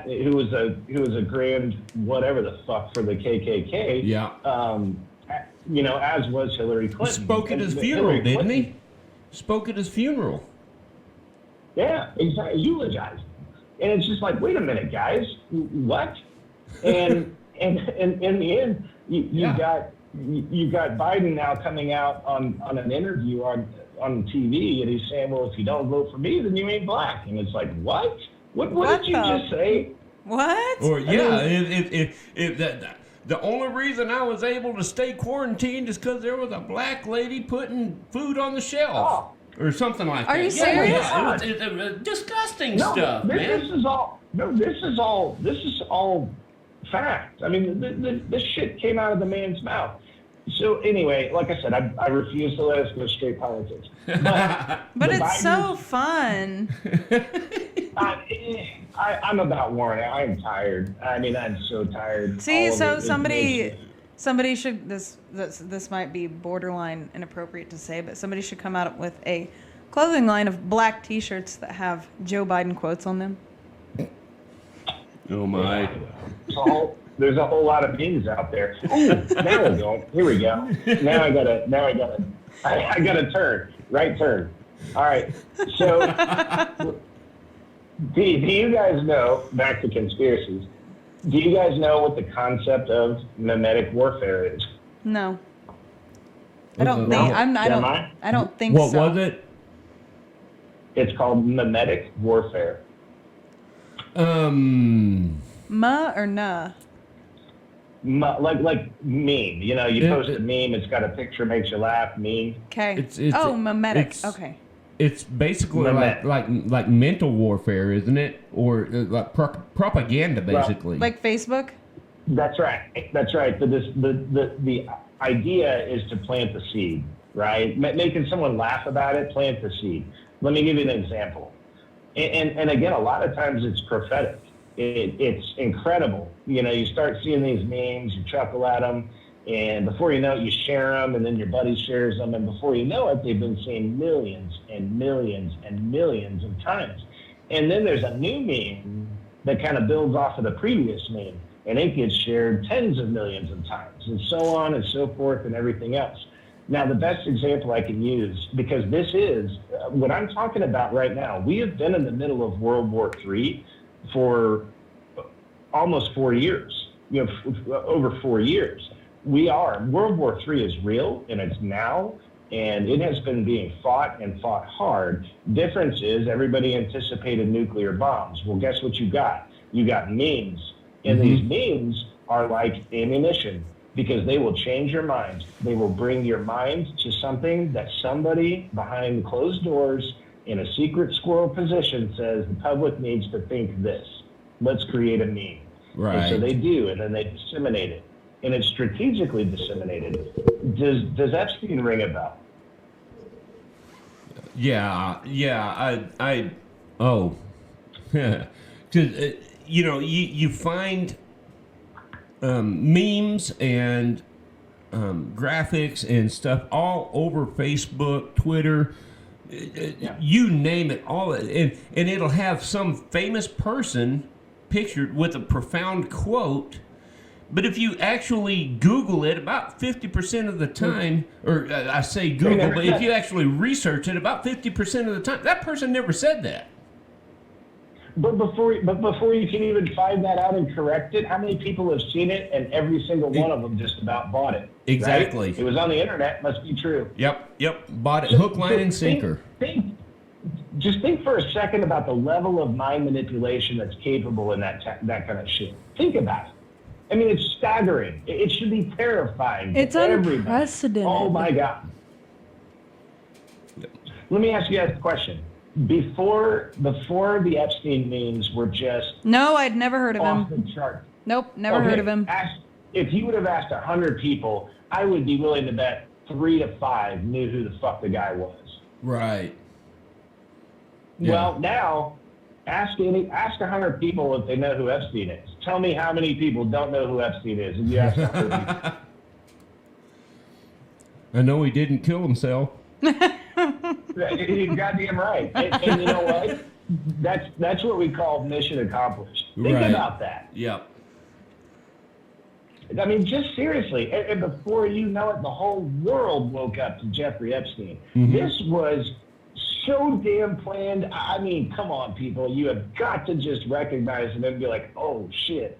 who was a grand whatever the fuck for the KKK. Yeah. As was Hillary Clinton. Spoke at his funeral, didn't he? Spoke at his funeral. Yeah, exactly. Eulogized. And it's just like, wait a minute, guys, what? And in the end, you got Biden now coming out on an interview on TV, and he's saying, well, if you don't vote for me, then you ain't black. And it's like, what? What did you just say? What? Or if The only reason I was able to stay quarantined is because there was a black lady putting food on the shelf. Or something like that. Are you serious? Yeah, it was disgusting No, stuff, man. This is all fact. I mean, this shit came out of the man's mouth. So anyway, like I said, I refuse to let us go straight politics. But it's so fun. I'm about worn out. I'm tired. I mean, I'm so tired. See, so somebody should, this might be borderline inappropriate to say, but somebody should come out with a clothing line of black T-shirts that have Joe Biden quotes on them. Oh my! There's a whole lot of memes out there. Ooh, now we're going. Here we go. Now I gotta turn. Right turn. All right. So, do you guys know? Back to conspiracies. Do you guys know what the concept of mimetic warfare is? No. I don't think. I don't think what so. What was it? It's called mimetic warfare. Ma or nah? Like meme. You know, you post a meme. It's got a picture, makes you laugh. Meme. Okay. Mimetic. Okay. It's basically like mental warfare, isn't it? Or like propaganda, basically. Like Facebook. That's right. That's right. The idea is to plant the seed, right? Making someone laugh about it, plant the seed. Let me give you an example. And again, a lot of times it's prophetic. It's incredible. You know, you start seeing these memes, you chuckle at them, and before you know it, you share them, and then your buddy shares them, and before you know it, they've been seen millions and millions and millions of times. And then there's a new meme that kind of builds off of the previous meme, and it gets shared tens of millions of times, and so on and so forth and everything else. Now, the best example I can use, because this is what I'm talking about right now, we have been in the middle of World War III for almost 4 years, over 4 years. World War III is real, and it's now, and it has been being fought and fought hard. Difference is everybody anticipated nuclear bombs. Well, guess what you got? You got memes, and these memes are like ammunition, because they will change your mind. They will bring your mind to something that somebody behind closed doors in a secret squirrel position says the public needs to think this. Let's create a meme. Right. And so they do, and then they disseminate it. And it's strategically disseminated. Does Epstein ring a bell? Yeah. Because, you find memes and graphics and stuff all over Facebook, Twitter, you name it, all, and it'll have some famous person pictured with a profound quote. But if you actually Google it, about 50% of the time, or I say Google, but if you actually research it, about 50% of the time, that person never said that. But before you can even find that out and correct it, how many people have seen it and every single one of them just about bought it? Exactly. Right? It was on the internet, must be true. Yep. Bought it hook, line, and sinker. Just think for a second about the level of mind manipulation that's capable in that kind of shit. Think about it. I mean, it's staggering. It should be terrifying. It's unprecedented. Oh my God. Let me ask you guys a question. Before the Epstein memes were just no, I'd never heard of off him. the chart. Nope, never heard of him. If you would have asked 100 people, I would be willing to bet 3 to 5 knew who the fuck the guy was. Right. Yeah. Well, now ask 100 people if they know who Epstein is. Tell me how many people don't know who Epstein is. If you ask 100 people. I know he didn't kill himself. You're goddamn right. And you know what? That's what we call mission accomplished. Think about that. Yep. I mean, just seriously. And before you know it, the whole world woke up to Jeffrey Epstein. Mm-hmm. This was so damn planned. I mean, come on, people. You have got to just recognize it and be like, oh, shit.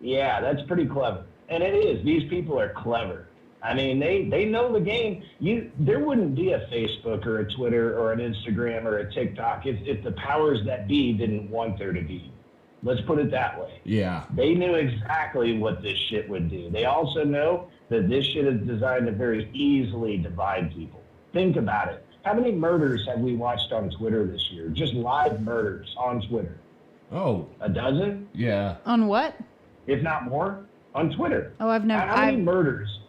Yeah, that's pretty clever. And it is. These people are clever. I mean, they know the game. There wouldn't be a Facebook or a Twitter or an Instagram or a TikTok if the powers that be didn't want there to be. Let's put it that way. Yeah. They knew exactly what this shit would do. They also know that this shit is designed to very easily divide people. Think about it. How many murders have we watched on Twitter this year? Just live murders on Twitter. Oh. A dozen? Yeah. On what? If not more? On Twitter. Oh, I've never. How many murders?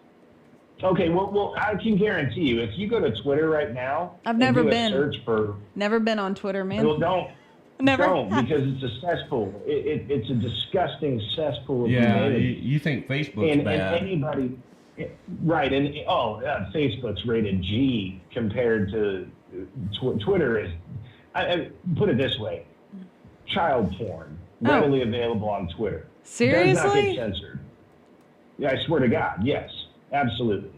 Okay, well, I can guarantee you, if you go to Twitter right now, I've never and do been. a search for. Never been on Twitter, man. Well, don't. Never. Don't, because it's a cesspool. It's a disgusting cesspool of Yeah. humanity. You think Facebook's bad? And anybody, right? And Facebook's rated G compared to Twitter is. I put it this way: child porn readily available on Twitter. Seriously? Does not get censored. Yeah, I swear to God, yes, absolutely.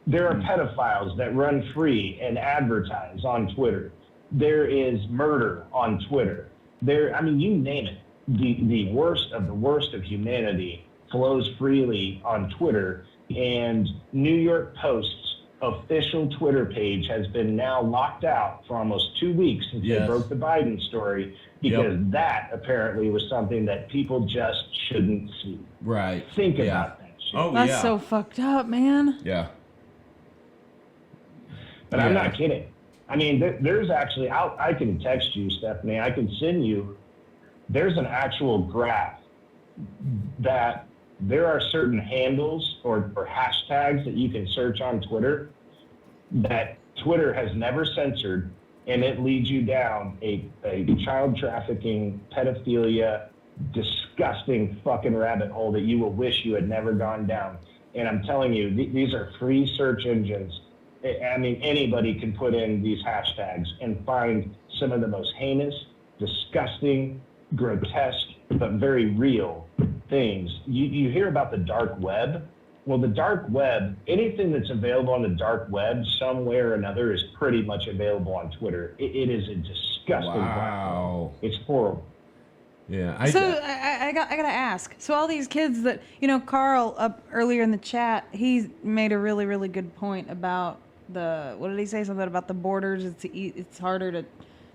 There are pedophiles that run free and advertise on Twitter. There is murder on Twitter. You name it. The worst of the worst of humanity flows freely on Twitter. And New York Post's official Twitter page has been now locked out for almost 2 weeks since they broke the Biden story, because that apparently was something that people just shouldn't see. Right. Think about that shit. Oh, That's so fucked up, man. Yeah. But I'm not kidding. I mean, there's actually, I can text you, Stephanie. I can send you, there's an actual graph that there are certain handles or hashtags that you can search on Twitter that Twitter has never censored, and it leads you down a child trafficking, pedophilia, disgusting fucking rabbit hole that you will wish you had never gone down. And I'm telling you, these are free search engines. I mean, anybody can put in these hashtags and find some of the most heinous, disgusting, grotesque, but very real things. You hear about the dark web. Well, the dark web, anything that's available on the dark web somewhere or another is pretty much available on Twitter. It is a disgusting Wow. platform. It's horrible. Yeah. I gotta ask. So all these kids that, Carl up earlier in the chat, he made a really, really good point about what did he say? Something about the borders. It's harder to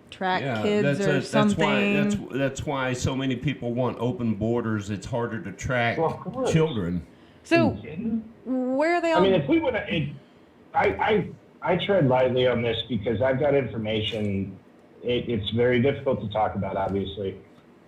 track kids or something. That's why so many people want open borders. It's harder to track children. So where are they all? I mean, if we would have, I tread lightly on this because I've got information. It's very difficult to talk about, obviously.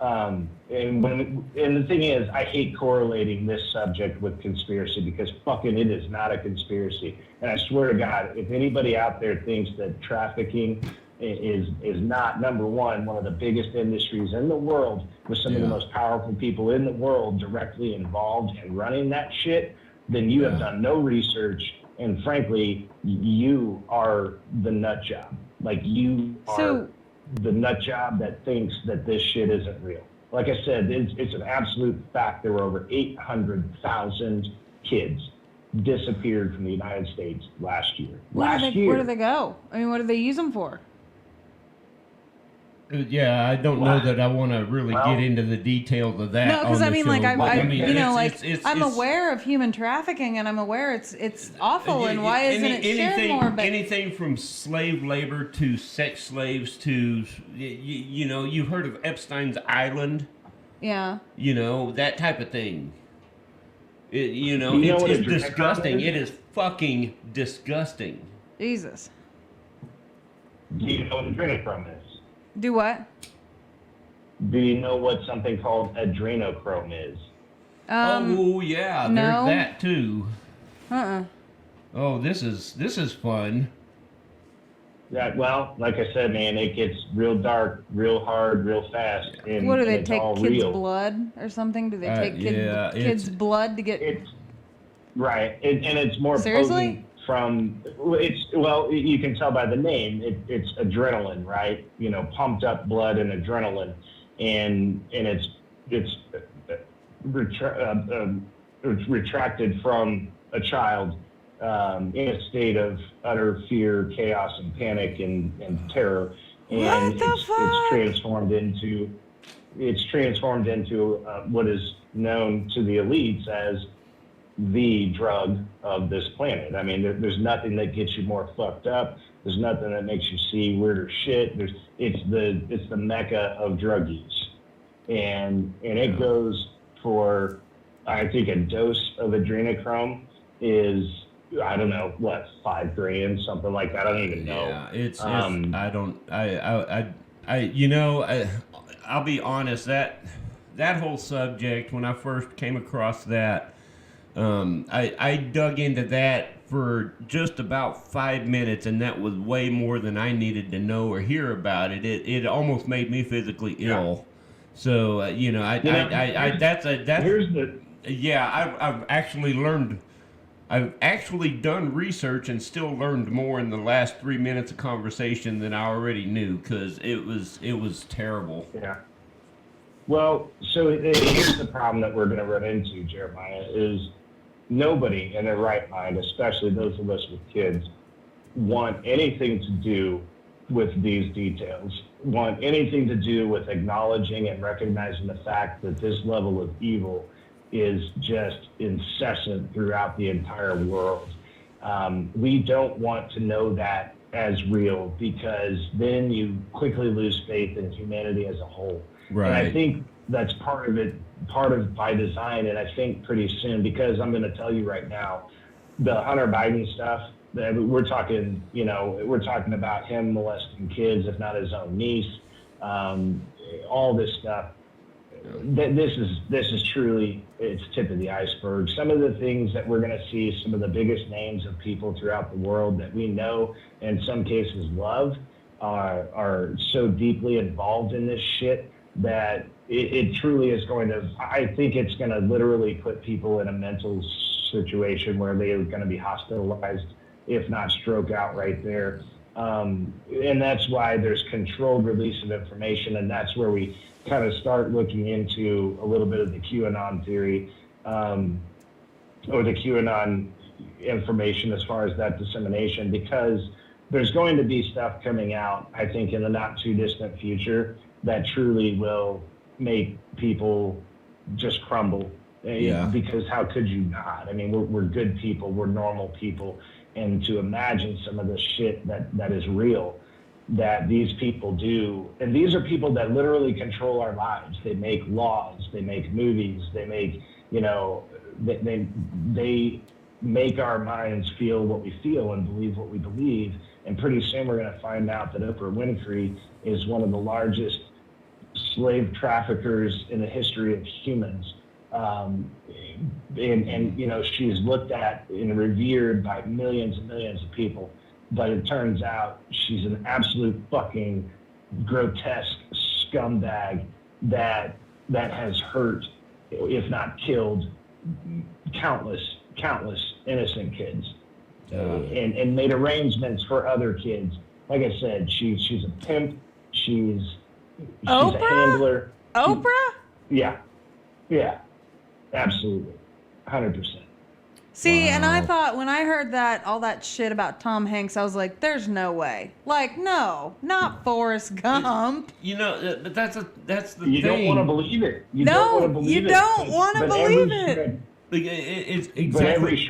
And the thing is, I hate correlating this subject with conspiracy because fucking it is not a conspiracy. And I swear to God, if anybody out there thinks that trafficking is not, number one of the biggest industries in the world with some of the most powerful people in the world directly involved in running that shit, then you have done no research. And frankly, you are the nut job. Like you are the nut job that thinks that this shit isn't real. Like I said, it's an absolute fact. There were over 800,000 kids disappeared from the United States last year. Where do they go? I mean, what do they use them for? Yeah, I don't know that I want to really get into the details of that. No, because I mean, like, I'm it's aware of human trafficking, and I'm aware it's awful. And why isn't it shared more? But anything from slave labor to sex slaves to, you've heard of Epstein's Island. Yeah. That type of thing. It's disgusting. It is fucking disgusting. Jesus. Do you know what adrenochrome is? Do what? Do you know what something called adrenochrome is? Oh yeah, no. There's that too. Oh, this is fun. Yeah, well, like I said, man, it gets real dark, real hard, real fast. And, what do they it's take? all Kids' real. blood or something? Do they take kids' blood to get? It's right, and it's more Seriously? Potent you can tell by the name. It's adrenaline, right? Pumped up blood and adrenaline, and it's retracted from a child in a state of utter fear, chaos, and panic and terror, and it's transformed into what is known to the elites as the drug of this planet. I mean, there's nothing that gets you more fucked up. There's nothing that makes you see weirder shit. It's the mecca of drug use. and it goes for, I think a dose of adrenochrome is, I don't know what, 5 grams, something like that. I don't even know. Yeah, it's I don't I'll be honest, that whole subject, when I first came across that, I dug into that for just about 5 minutes, and that was way more than I needed to know or hear about it. It almost made me physically ill. So that's here's the yeah. I've actually done research and still learned more in the last 3 minutes of conversation than I already knew, because it was terrible. Yeah. Well, so here's the problem that we're going to run into, Jeremiah, is nobody in their right mind, especially those of us with kids, want anything to do with these details, want anything to do with acknowledging and recognizing the fact that this level of evil is just incessant throughout the entire world. We don't want to know that as real, because then you quickly lose faith in humanity as a whole. Right. And I think that's part of by design. And I think pretty soon, because I'm going to tell you right now, the Hunter Biden stuff, we're talking about him molesting kids, if not his own niece, all this stuff. This is truly, it's tip of the iceberg. Some of the things that we're going to see, some of the biggest names of people throughout the world that we know, in some cases love, are so deeply involved in this shit that it truly is going to, I think it's going to literally put people in a mental situation where they are going to be hospitalized, if not stroke out right there. And that's why there's controlled release of information, and that's where we kind of start looking into a little bit of the QAnon theory, or the QAnon information as far as that dissemination, because there's going to be stuff coming out, I think, in the not too distant future that truly will make people just crumble. Yeah. Because how could you not? I mean, we're good people, we're normal people, and to imagine some of the shit that is real that these people do, and these are people that literally control our lives. They make laws, they make movies, they make, they make our minds feel what we feel and believe what we believe. And pretty soon we're going to find out that Oprah Winfrey is one of the largest slave traffickers in the history of humans. And she's looked at and revered by millions and millions of people. But it turns out she's an absolute fucking grotesque scumbag that has hurt, if not killed, countless innocent kids, and made arrangements for other kids. Like I said, she's a pimp. She's Oprah? a handler. Oprah? Yeah, absolutely, 100%. See, Wow. and I thought when I heard all that shit about Tom Hanks, I was like, there's no way. Like, no, not Forrest Gump. But that's the You thing. don't want to believe it. You No, don't want to believe you it. don't want to But believe every it. shred- It's But exactly.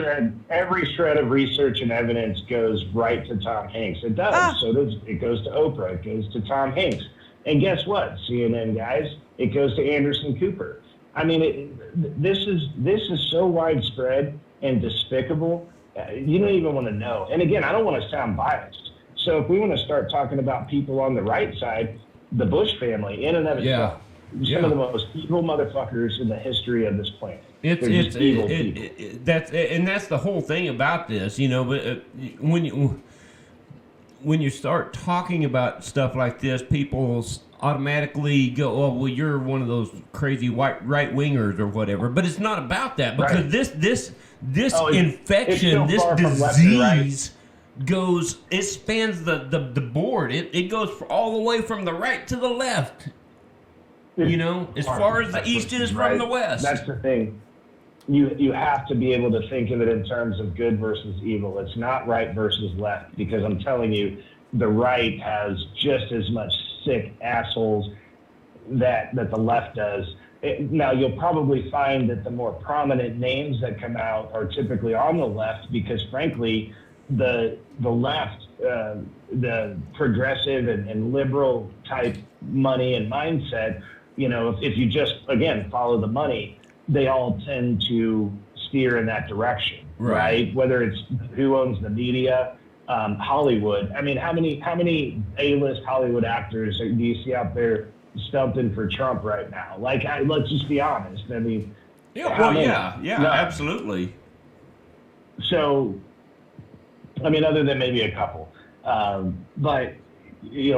every shred of research and evidence goes right to Tom Hanks. It does. It goes to Oprah. It goes to Tom Hanks. And guess what, CNN guys? It goes to Anderson Cooper. I mean, this is so widespread and despicable. You don't even want to know. And again, I don't want to sound biased. So if we want to start talking about people on the right side, the Bush family, in and of itself, some of the most evil motherfuckers in the history of this planet. That's the whole thing about this, But when you start talking about stuff like this, people automatically go, "Oh, well, you're one of those crazy white right wingers or whatever." But it's not about that, because this infection, this disease goes. It spans the board. It goes all the way from the right to the left. As far as the east is from the west. That's the thing. You have to be able to think of it in terms of good versus evil. It's not right versus left, because I'm telling you, the right has just as much sick assholes that the left does. Now, you'll probably find that the more prominent names that come out are typically on the left, because frankly, the left, the progressive and liberal type money and mindset if you just, again, follow the money, they all tend to steer in that direction, right? Whether it's who owns the media, Hollywood. I mean, how many A-list Hollywood actors do you see out there stumping for Trump right now? Like, let's just be honest. I mean, absolutely. So, I mean, other than maybe a couple, but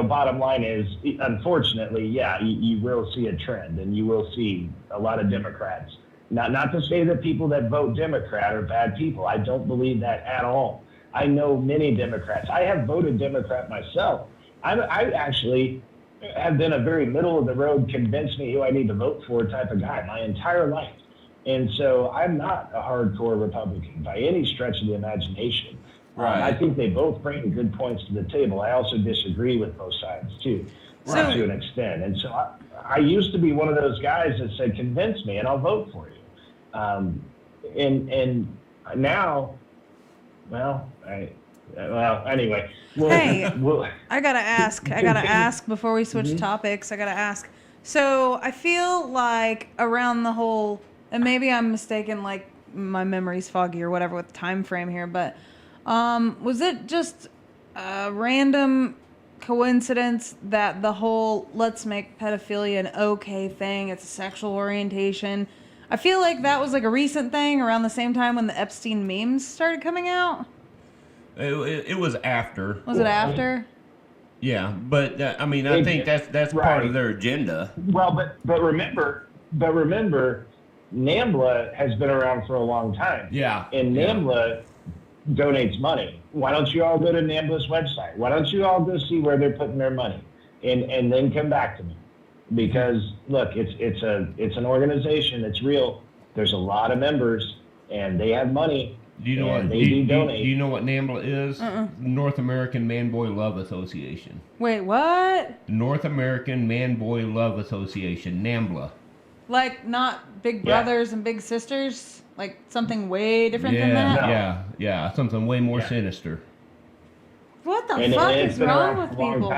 bottom line is, unfortunately, you will see a trend, and you will see a lot of Democrats. Not to say that people that vote Democrat are bad people. I don't believe that at all. I know many Democrats. I have voted Democrat myself. I actually have been a very middle of the road, convince me who I need to vote for type of guy my entire life. And so I'm not a hardcore Republican by any stretch of the imagination. Right. I think they both bring good points to the table. I also disagree with both sides too, to an extent. And so I used to be one of those guys that said, convince me and I'll vote for you. And now, anyway. I gotta ask before we switch topics. I gotta ask. So I feel like around the whole, and maybe I'm mistaken, like my memory's foggy or whatever with the time frame here, but was it just a random coincidence that the whole let's make pedophilia an okay thing, it's a sexual orientation? I feel like that was like a recent thing around the same time when the Epstein memes started coming out. It was after. Was it after? Yeah, but I mean, I think that's part of their agenda. Well, but remember, NAMBLA has been around for a long time. Yeah. And NAMBLA donates money. Why don't you all go to NAMBLA's website? Why don't you all go see where they're putting their money, and then come back to me? Because look, it's an organization that's real. There's a lot of members, and they have money. Do you know what they do donate? Do you know what NAMBLA is? North American Man-Boy Love Association. Wait, what? North American Man-Boy Love Association, NAMBLA. Like not Big Brothers and Big Sisters? Like something way different than that? No. Yeah, something way more sinister. What the fuck is wrong with people?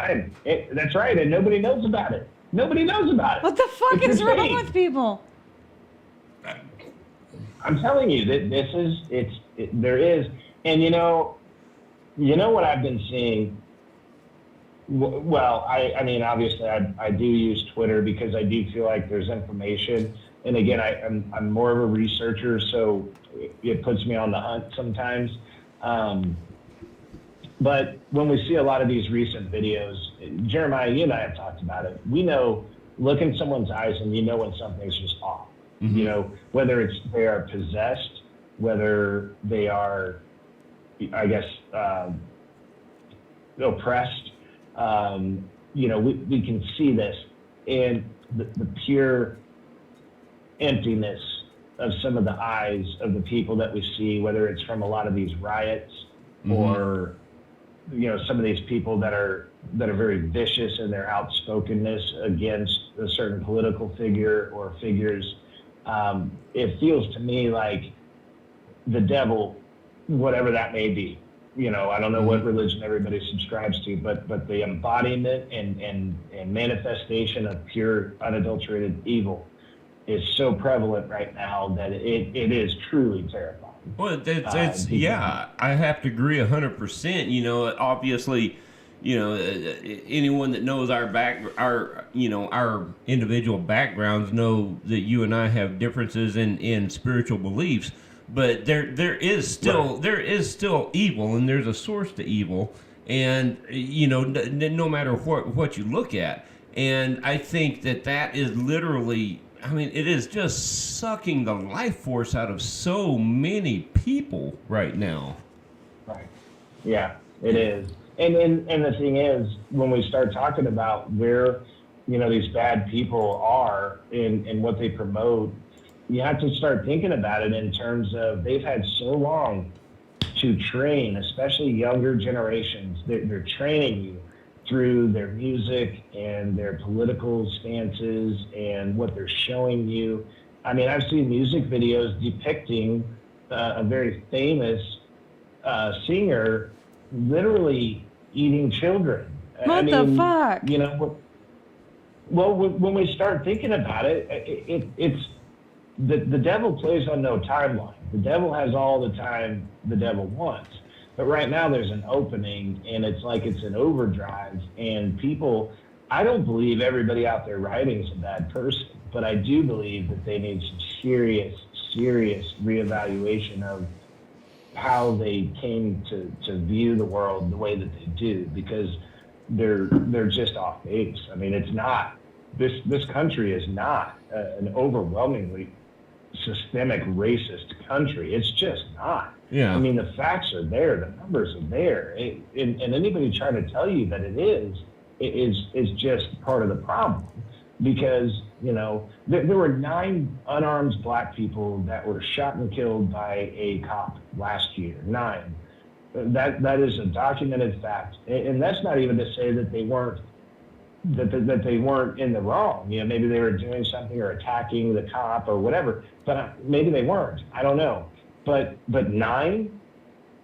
That's right, and nobody knows about it. Nobody knows about it. What the fuck is wrong with people? I'm telling you that there is, and you know what I've been seeing. Well, I mean, obviously, I do use Twitter because I do feel like there's information, and again, I'm more of a researcher, so it puts me on the hunt sometimes. But when we see a lot of these recent videos, Jeremiah, you and I have talked about it. We know, look in someone's eyes, and you know when something's just off. Mm-hmm. Whether it's they are possessed, whether they are, I guess, oppressed. We can see this, and the pure emptiness of some of the eyes of the people that we see, whether it's from a lot of these riots or some of these people that are very vicious in their outspokenness against a certain political figure or figures. It feels to me like the devil, whatever that may be. I don't know what religion everybody subscribes to, but the embodiment and manifestation of pure, unadulterated evil is so prevalent right now that it is truly terrifying. Well, I have to agree 100%. Obviously, anyone that knows our individual backgrounds know that you and I have differences in spiritual beliefs. But there is still evil, and there's a source to evil, and no matter what you look at, and I think that is literally, I mean, it is just sucking the life force out of so many people right now. Right. Yeah, it is, and the thing is, when we start talking about where these bad people are and what they promote, you have to start thinking about it in terms of they've had so long to train, especially younger generations. They're training you through their music and their political stances and what they're showing you. I mean, I've seen music videos depicting a very famous singer literally eating children. What the fuck? Well, when we start thinking about it's the devil plays on no timeline. The devil has all the time the devil wants. But right now there's an opening, and it's like it's an overdrive. And people, I don't believe everybody out there writing is a bad person, but I do believe that they need some serious reevaluation of how they came to view the world the way that they do, because they're just off base. I mean, it's not this country is not an overwhelmingly systemic racist country. It's just not. Yeah. I mean, the facts are there, the numbers are there, and anybody trying to tell you that it is just part of the problem, because there were 9 unarmed black people that were shot and killed by a cop last year. 9. That is a documented fact, and that's not even to say that they weren't that they weren't in the wrong. Maybe they were doing something or attacking the cop or whatever, but maybe they weren't. I don't know. But 9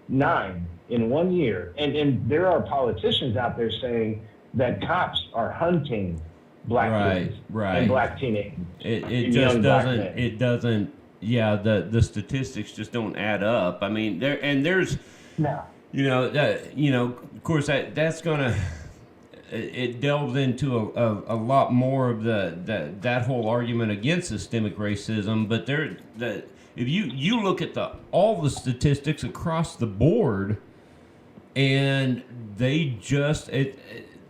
in 1 year, and there are politicians out there saying that cops are hunting black kids and black teenagers. It just doesn't. It doesn't. Yeah, the statistics just don't add up. I mean, there's no. Of course that's gonna. It delves into a lot more of that whole argument against systemic racism. But if you look at all the statistics across the board, and they just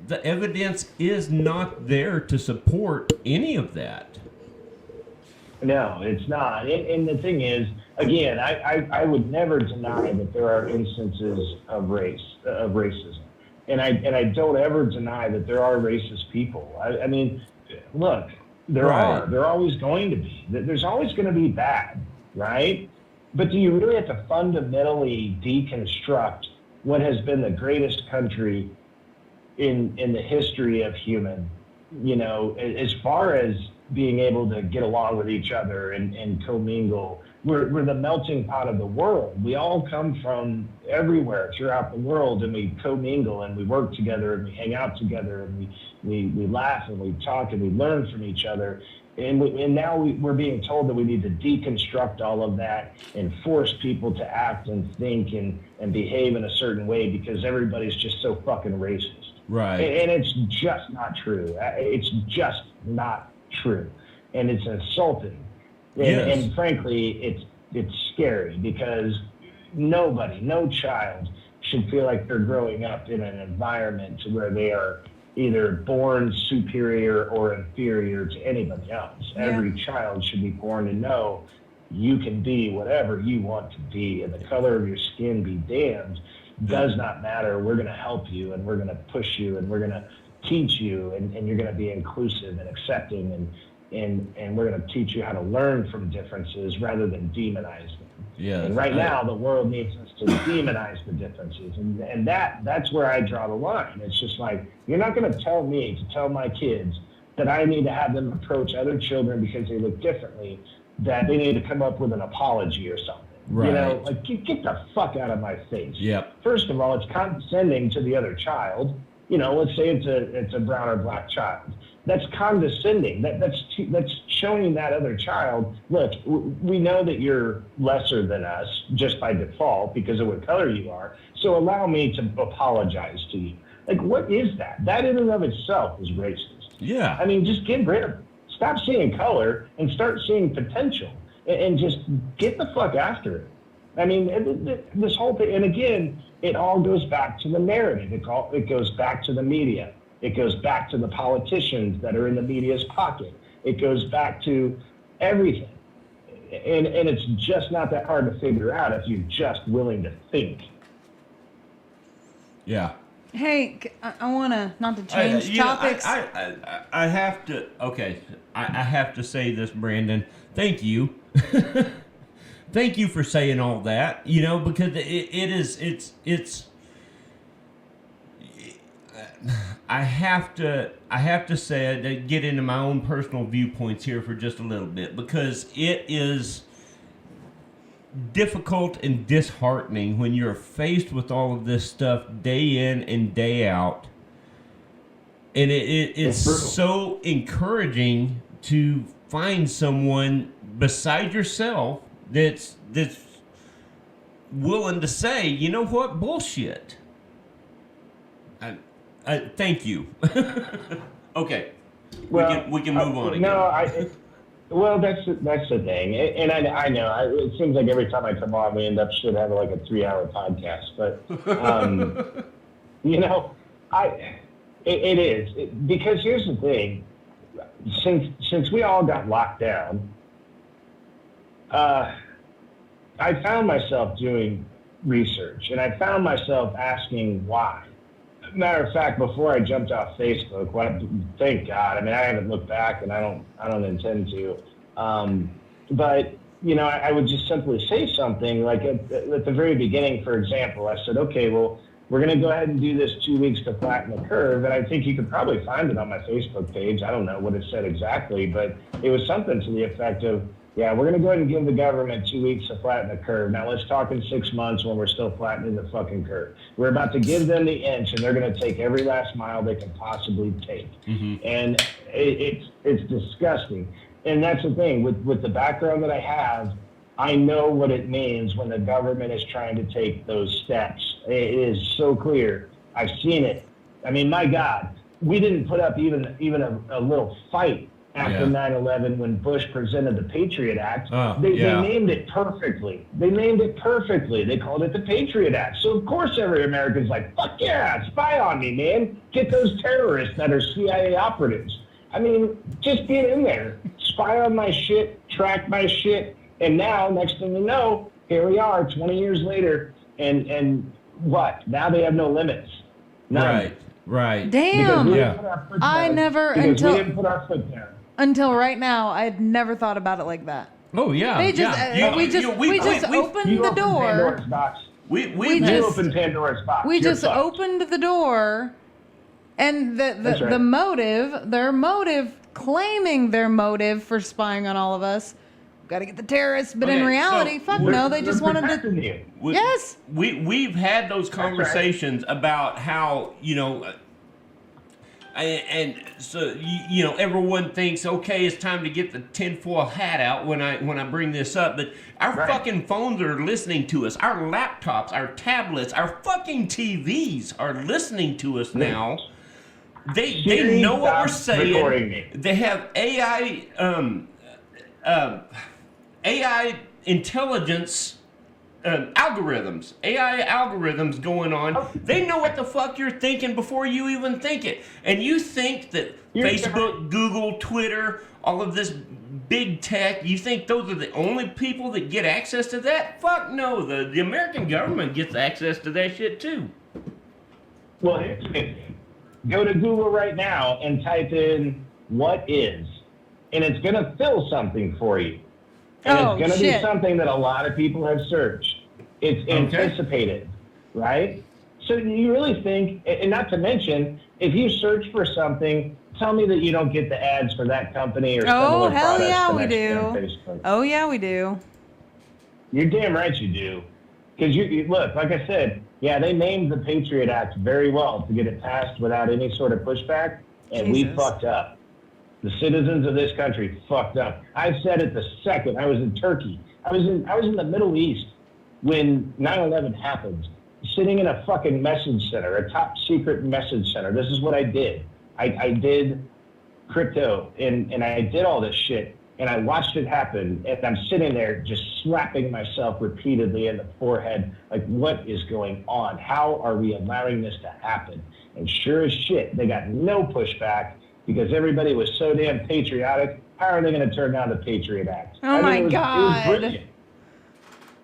the evidence is not there to support any of that. No, it's not. And the thing is, again, I would never deny that there are instances of racism. And I don't ever deny that there are racist people. I mean, look, there are. There are always going to be. There's always going to be bad, right? But do you really have to fundamentally deconstruct what has been the greatest country in the history of human, as far as being able to get along with each other and commingle? We're the melting pot of the world. We all come from everywhere throughout the world, and we commingle and we work together and we hang out together and we laugh and we talk and we learn from each other. And now we're being told that we need to deconstruct all of that and force people to act and think and behave in a certain way because everybody's just so fucking racist. Right. And it's just not true. It's just not true. And it's insulting. And frankly, it's scary, because no child should feel like they're growing up in an environment where they are either born superior or inferior to anybody else. Yeah. Every child should be born to know you can be whatever you want to be, and the color of your skin be damned. Does not matter. We're going to help you, and we're going to push you, and we're going to teach you, and you're going to be inclusive and accepting, and we're going to teach you how to learn from differences rather than demonize them. Yeah. And right now, the world needs us to demonize the differences, and that's where I draw the line. It's just like, you're not going to tell me to tell my kids that I need to have them approach other children because they look differently, that they need to come up with an apology or something. Right. Get the fuck out of my face. Yep. First of all, it's condescending to the other child. Let's say it's a brown or black child. That's condescending. That's showing that other child, look, we know that you're lesser than us just by default because of what color you are. So allow me to apologize to you. Like, what is that? That in and of itself is racist. Yeah. I mean, just get rid of it. Stop seeing color and start seeing potential, and just get the fuck after it. I mean, this whole thing, and again, it all goes back to the narrative. It goes back to the media. It goes back to the politicians that are in the media's pocket. It goes back to everything. And it's just not that hard to figure out if you're just willing to think. Yeah. Hey, I want to, not to change topics. I have to, okay, I have to say this, Brandon. Thank you. Thank you for saying all that, because it's I have to say it, to get into my own personal viewpoints here for just a little bit, because it is difficult and disheartening when you're faced with all of this stuff day in and day out, And it's brutal. so encouraging to find someone beside yourself that's willing to say, you know what, bullshit. Thank you. Okay, Well, we can move on. No, well, that's the thing, and I know it seems like every time I come on, we end up should have like a 3-hour podcast, but you know, it is because here's the thing, since we all got locked down, I found myself doing research, and I found myself asking why. Matter of fact, before I jumped off Facebook, thank God. I mean, I haven't looked back, and I don't intend to. But you know, I would just simply say something like at the very beginning. For example, I said, okay, well, we're going to go ahead and do this 2 weeks to flatten the curve, and I think you could probably find it on my Facebook page. I don't know what it said exactly, but it was something to the effect of, yeah, we're going to go ahead and give the government 2 weeks to flatten the curve. Now let's talk in 6 months when we're still flattening the fucking curve. We're about to give them the inch, and they're going to take every last mile they can possibly take. Mm-hmm. And it's disgusting. And that's the thing. With the background that I have, I know what it means when the government is trying to take those steps. It is so clear. I've seen it. I mean, my God, we didn't put up even a little fight after 9/11 when Bush presented the Patriot Act. They named it perfectly. They called it the Patriot Act. So of course every American's like, fuck yeah, spy on me, man. Get those terrorists that are CIA operatives. I mean, just get in there, spy on my shit, track my shit, and now next thing you know, here we are 20 years later, and what? Now they have no limits. None. Right. Damn. We didn't put our foot down. Until right now, I had never thought about it like that. Oh yeah. We just opened the door. We opened Pandora's box. We just opened the door, and the motive, their motive, claiming their motive for spying on all of us. Got to get the terrorists, but in reality, they just wanted to. Yes. We've had those conversations about how, you know. And so everyone thinks, okay, it's time to get the tinfoil hat out when I bring this up. But our fucking phones are listening to us. Our laptops, our tablets, our fucking TVs are listening to us now. They know what we're saying. They have AI intelligence. AI algorithms going on. They know what the fuck you're thinking before you even think it. And you think that Facebook, Google, Twitter, all of this big tech, you think those are the only people that get access to that? Fuck no. The American government gets access to that shit too. Well, go to Google right now and type in "what is," and it's going to fill something for you. And it's going to be something that a lot of people have searched. It's anticipated, right? So you really think, and not to mention, if you search for something, tell me that you don't get the ads for that company or similar products. Oh, hell yeah, we do. Oh, yeah, we do. You're damn right you do. Because you look, like I said, yeah, they named the Patriot Act very well to get it passed without any sort of pushback, and we fucked up. The citizens of this country fucked up. I said it the second I was in Turkey. I was in the Middle East when 9/11 happened, sitting in a fucking message center, a top secret message center. This is what I did. I did crypto and I did all this shit, and I watched it happen, and I'm sitting there just slapping myself repeatedly in the forehead, like, what is going on? How are we allowing this to happen? And sure as shit, they got no pushback, because everybody was so damn patriotic. How are they going to turn down the Patriot Act? Oh, my God. It was brilliant.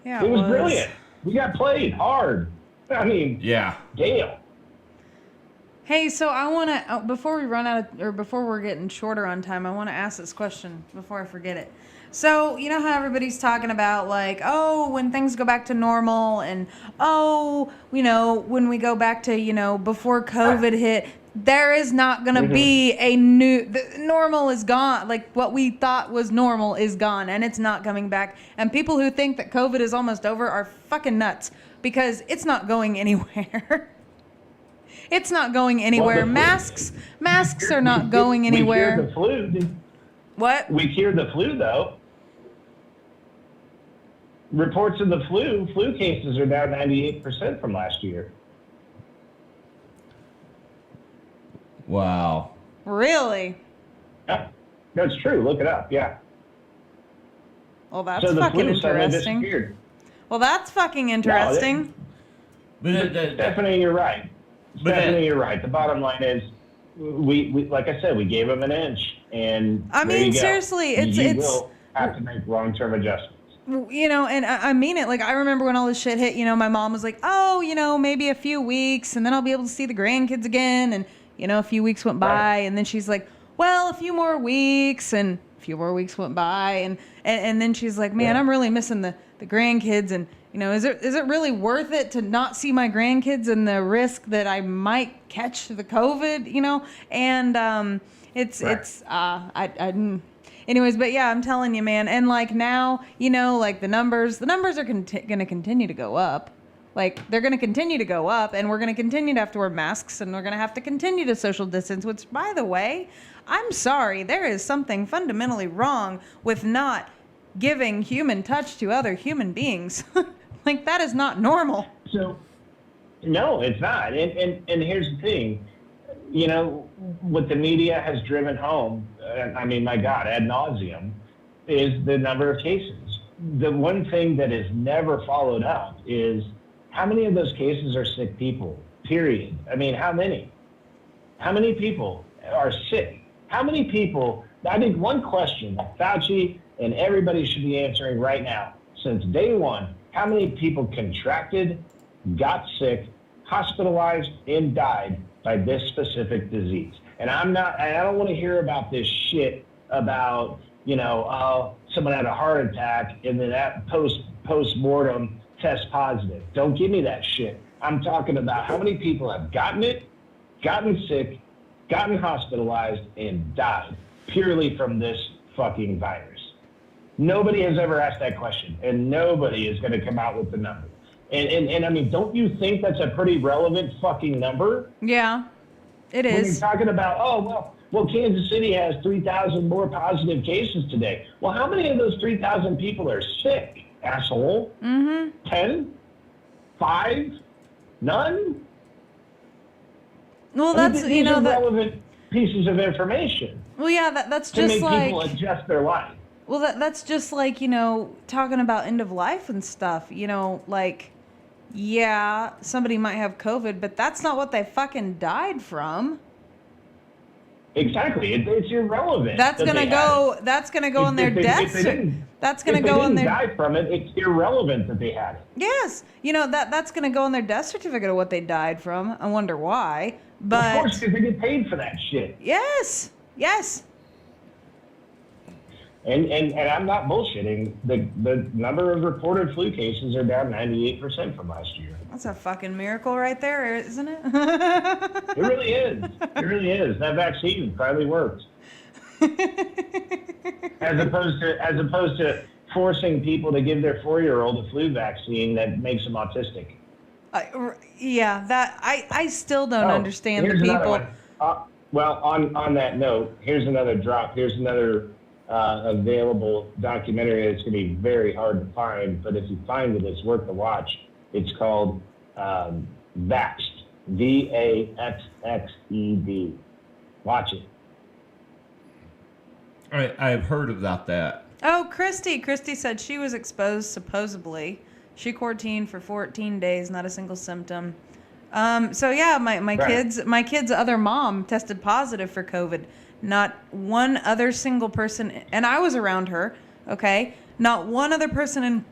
Yeah, it was brilliant. We got played hard. I mean, damn. Hey, so I want to, before we run out of, or before we're getting shorter on time, I want to ask this question before I forget it. So, you know how everybody's talking about, like, oh, when things go back to normal, and, oh, you know, when we go back to, you know, before COVID hit, there is not going to be a normal is gone. Like, what we thought was normal is gone, and it's not coming back. And people who think that COVID is almost over are fucking nuts, because it's not going anywhere. It's not going anywhere. Masks are not going anywhere. We cured the flu. What? We cured the flu, though. Reports of the flu cases are down 98% from last year. Wow. Really? Yeah, that's true. Look it up. Yeah. Well, that's So the fucking flu suddenly interesting. disappeared. Well, that's fucking interesting. Stephanie, you're right. You're right. The bottom line is, we like I said, we gave them an inch, and I there you mean, go. seriously, you will have to make long-term adjustments. You know, and I mean it. Like, I remember when all this shit hit, you know, my mom was like, oh, you know, maybe a few weeks, and then I'll be able to see the grandkids again. And, you know, a few weeks went by, Right. and then she's like, well, a few more weeks, and a few more weeks went by, and then she's like, man, Yeah. I'm really missing the grandkids, and, you know, is it really worth it to not see my grandkids and the risk that I might catch the COVID, you know? And anyways, but yeah, I'm telling you, man. And like now, you know, like the numbers are going to continue to go up. Like, they're going to continue to go up, and we're going to continue to have to wear masks, and we're going to have to continue to social distance, which, by the way, I'm sorry, there is something fundamentally wrong with not giving human touch to other human beings. Like, that is not normal. So, no, it's not. And here's the thing. You know, what the media has driven home, I mean, my God, ad nauseum, is the number of cases. The one thing that is never followed up is how many of those cases are sick people, period. I mean, how many? How many people are sick? How many people, I think one question that Fauci and everybody should be answering right now, since day one, how many people contracted, got sick, hospitalized, and died by this specific disease? And I don't want to hear about this shit about, you know, someone had a heart attack and then that post-mortem test positive. Don't give me that shit. I'm talking about how many people have gotten it, gotten sick, gotten hospitalized, and died purely from this fucking virus. Nobody has ever asked that question, and nobody is going to come out with the number. And I mean, don't you think that's a pretty relevant fucking number? Yeah, it When you're is. talking about, well, Kansas City has 3,000 more positive cases today. Well, how many of those 3,000 people are sick, asshole? 10? 5? None? Well, I mean, that's, these you know, are that. relevant pieces of information Well, yeah, that's to just make like. people adjust their life. Well, that's just like, you know, talking about end of life and stuff. You know, like, yeah, somebody might have COVID, but that's not what they fucking died from. Exactly. It's irrelevant. That's gonna go. That's gonna go on their death. That's gonna go on their. If they didn't die from it, it's irrelevant that they had it. Yes, you know that's gonna go on their death certificate of what they died from. I wonder why, but Of course, because they get paid for that shit. yes. And I'm not bullshitting. The number of reported flu cases are down 98% from last year. That's a fucking miracle right there, isn't it? It really is. It really is. That vaccine finally works. As opposed to forcing people to give their 4-year-old a flu vaccine that makes them autistic. Yeah, that I still don't understand the Here's another people. one. Well, on that note, here's another drop. Here's another available documentary that's going to be very hard to find, but if you find it, it's worth the watch. It's called Vaxxed, VAXXED. Watch it. I've heard about that. Oh, Christy said she was exposed supposedly. She quarantined for 14 days, not a single symptom. So yeah, my Right. kid's other mom tested positive for COVID. Not one other single person, and I was around her, okay? Not one other person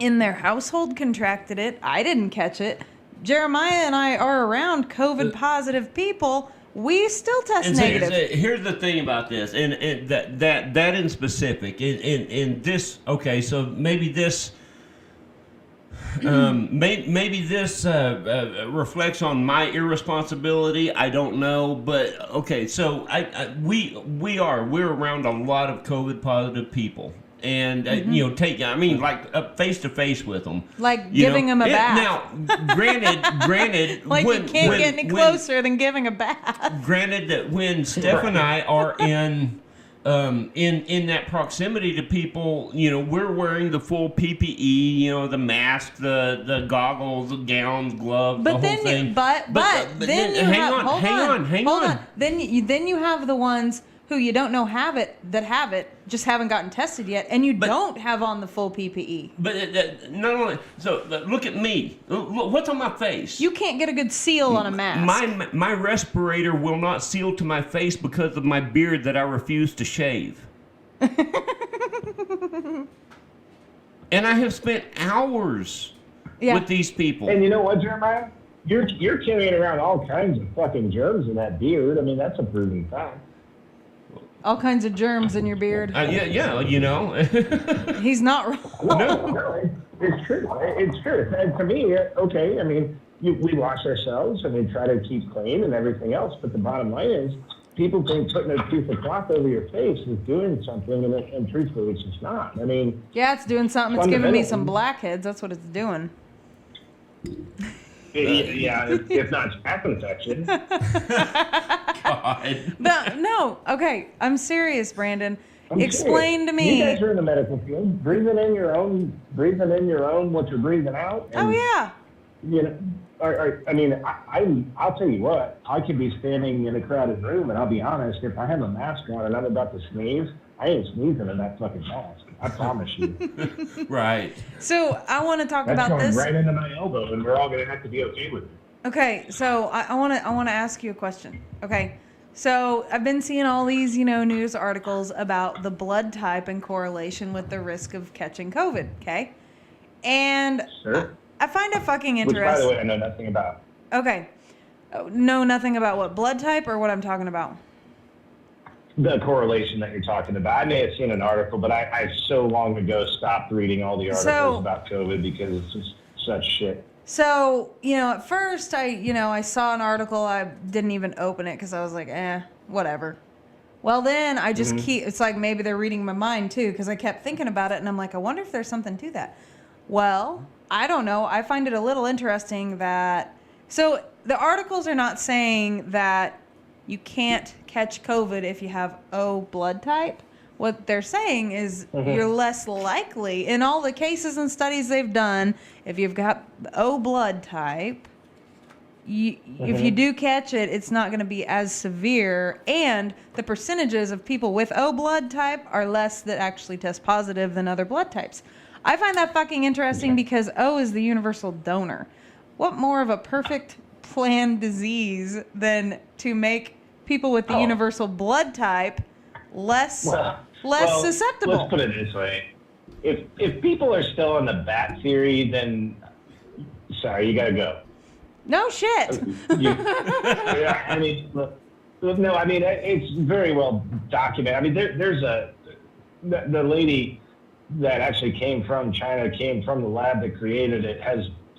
in their household contracted it. I didn't catch it. Jeremiah and I are around COVID positive people. We still test negative. Here's the thing about this, and that in specific, in this. Okay, so maybe this. Maybe this reflects on my irresponsibility. I don't know, but okay. So we're around a lot of COVID positive people, and take. I mean, like up face to face with them, like giving them a bath. Now, granted, like you can't get any closer than giving a bath. Granted that when Steph and I are in that proximity to people, we're wearing the full PPE, the mask, the goggles, the gowns, gloves, the whole thing. But then you hang have on. Then you have the ones who you don't know have it, just haven't gotten tested yet, and you don't have on the full PPE. But not only so, look at me. Look, what's on my face? You can't get a good seal on a mask. My respirator will not seal to my face because of my beard that I refuse to shave. And I have spent hours with these people. And you know what, Jeremiah? You're carrying around all kinds of fucking germs in that beard. I mean, that's a proven fact. All kinds of germs in your beard. Yeah. He's not wrong. No, it's true. It's true. And to me, okay, I mean, we wash ourselves and we try to keep clean and everything else, but the bottom line is people think putting a piece of cloth over your face is doing something, and truthfully, it's just not. I mean... Yeah, it's doing something. It's giving me some blackheads. That's what it's doing. Yeah, if not staph infection. God. No, okay, I'm serious, Brandon. Explain to me. You guys are in the medical field, breathing in your own what you're breathing out. And, I'll tell you what. I could be standing in a crowded room, and I'll be honest. If I have a mask on and I'm about to sneeze, I ain't sneezing in that fucking mask. I promise you. Right. So I want to talk That's about going this. right into my elbow, and we're all going to have to be okay with it. Okay, so I want to ask you a question. Okay, so I've been seeing all these news articles about the blood type and correlation with the risk of catching COVID. Okay, and sure. I find it fucking interesting. Which, by the way, I know nothing about. Okay, know nothing about what blood type or what I'm talking about. The correlation that you're talking about. I may have seen an article, but I so long ago stopped reading all the articles about COVID because it's just such shit. So, at first I saw an article, I didn't even open it because I was like, whatever. Well, then I just it's like maybe they're reading my mind too, because I kept thinking about it and I'm like, I wonder if there's something to that. Well, I don't know. I find it a little interesting that, so the articles are not saying that you can't catch COVID if you have O blood type. What they're saying is you're less likely, in all the cases and studies they've done, if you've got the O blood type, if you do catch it, it's not going to be as severe, and the percentages of people with O blood type are less that actually test positive than other blood types. I find that fucking interesting because O is the universal donor. What more of a perfect planned disease than to make people with the universal blood type less susceptible? Let's put it this way. If people are still on the bat theory, then sorry, you gotta go. No shit. Yeah, I mean, no, I mean it's very well documented. I mean, there's the lady that actually came from China, came from the lab that created it,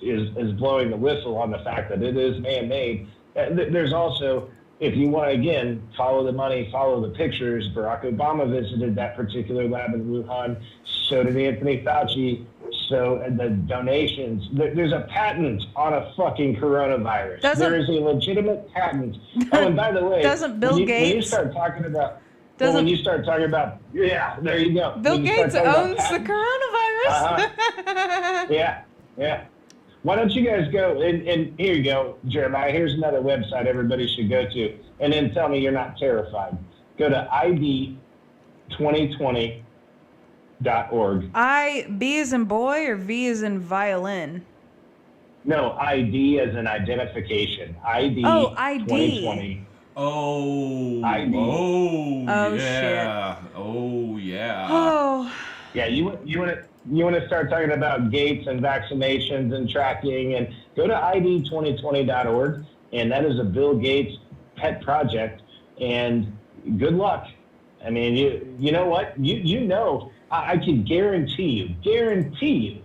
is blowing the whistle on the fact that it is man-made. There's also, if you want to, again, follow the money, follow the pictures, Barack Obama visited that particular lab in Wuhan, so did Anthony Fauci, and the donations. There's a patent on a fucking coronavirus. There is a legitimate patent. Oh, and by the way, doesn't Bill Gates... When you start talking about... yeah, there you go. Bill Gates owns the coronavirus. Yeah. Why don't you guys go, and here you go, Jeremiah, here's another website everybody should go to, and then tell me you're not terrified. Go to ID2020.org. B as in boy or V as in violin? No, ID as in identification. ID 2020. Oh, ID. yeah. Shit. Oh, yeah. Oh. Yeah, you want to start talking about Gates and vaccinations and tracking, and go to ID2020.org, and that is a Bill Gates pet project, and good luck. I mean, you know what? I can guarantee you,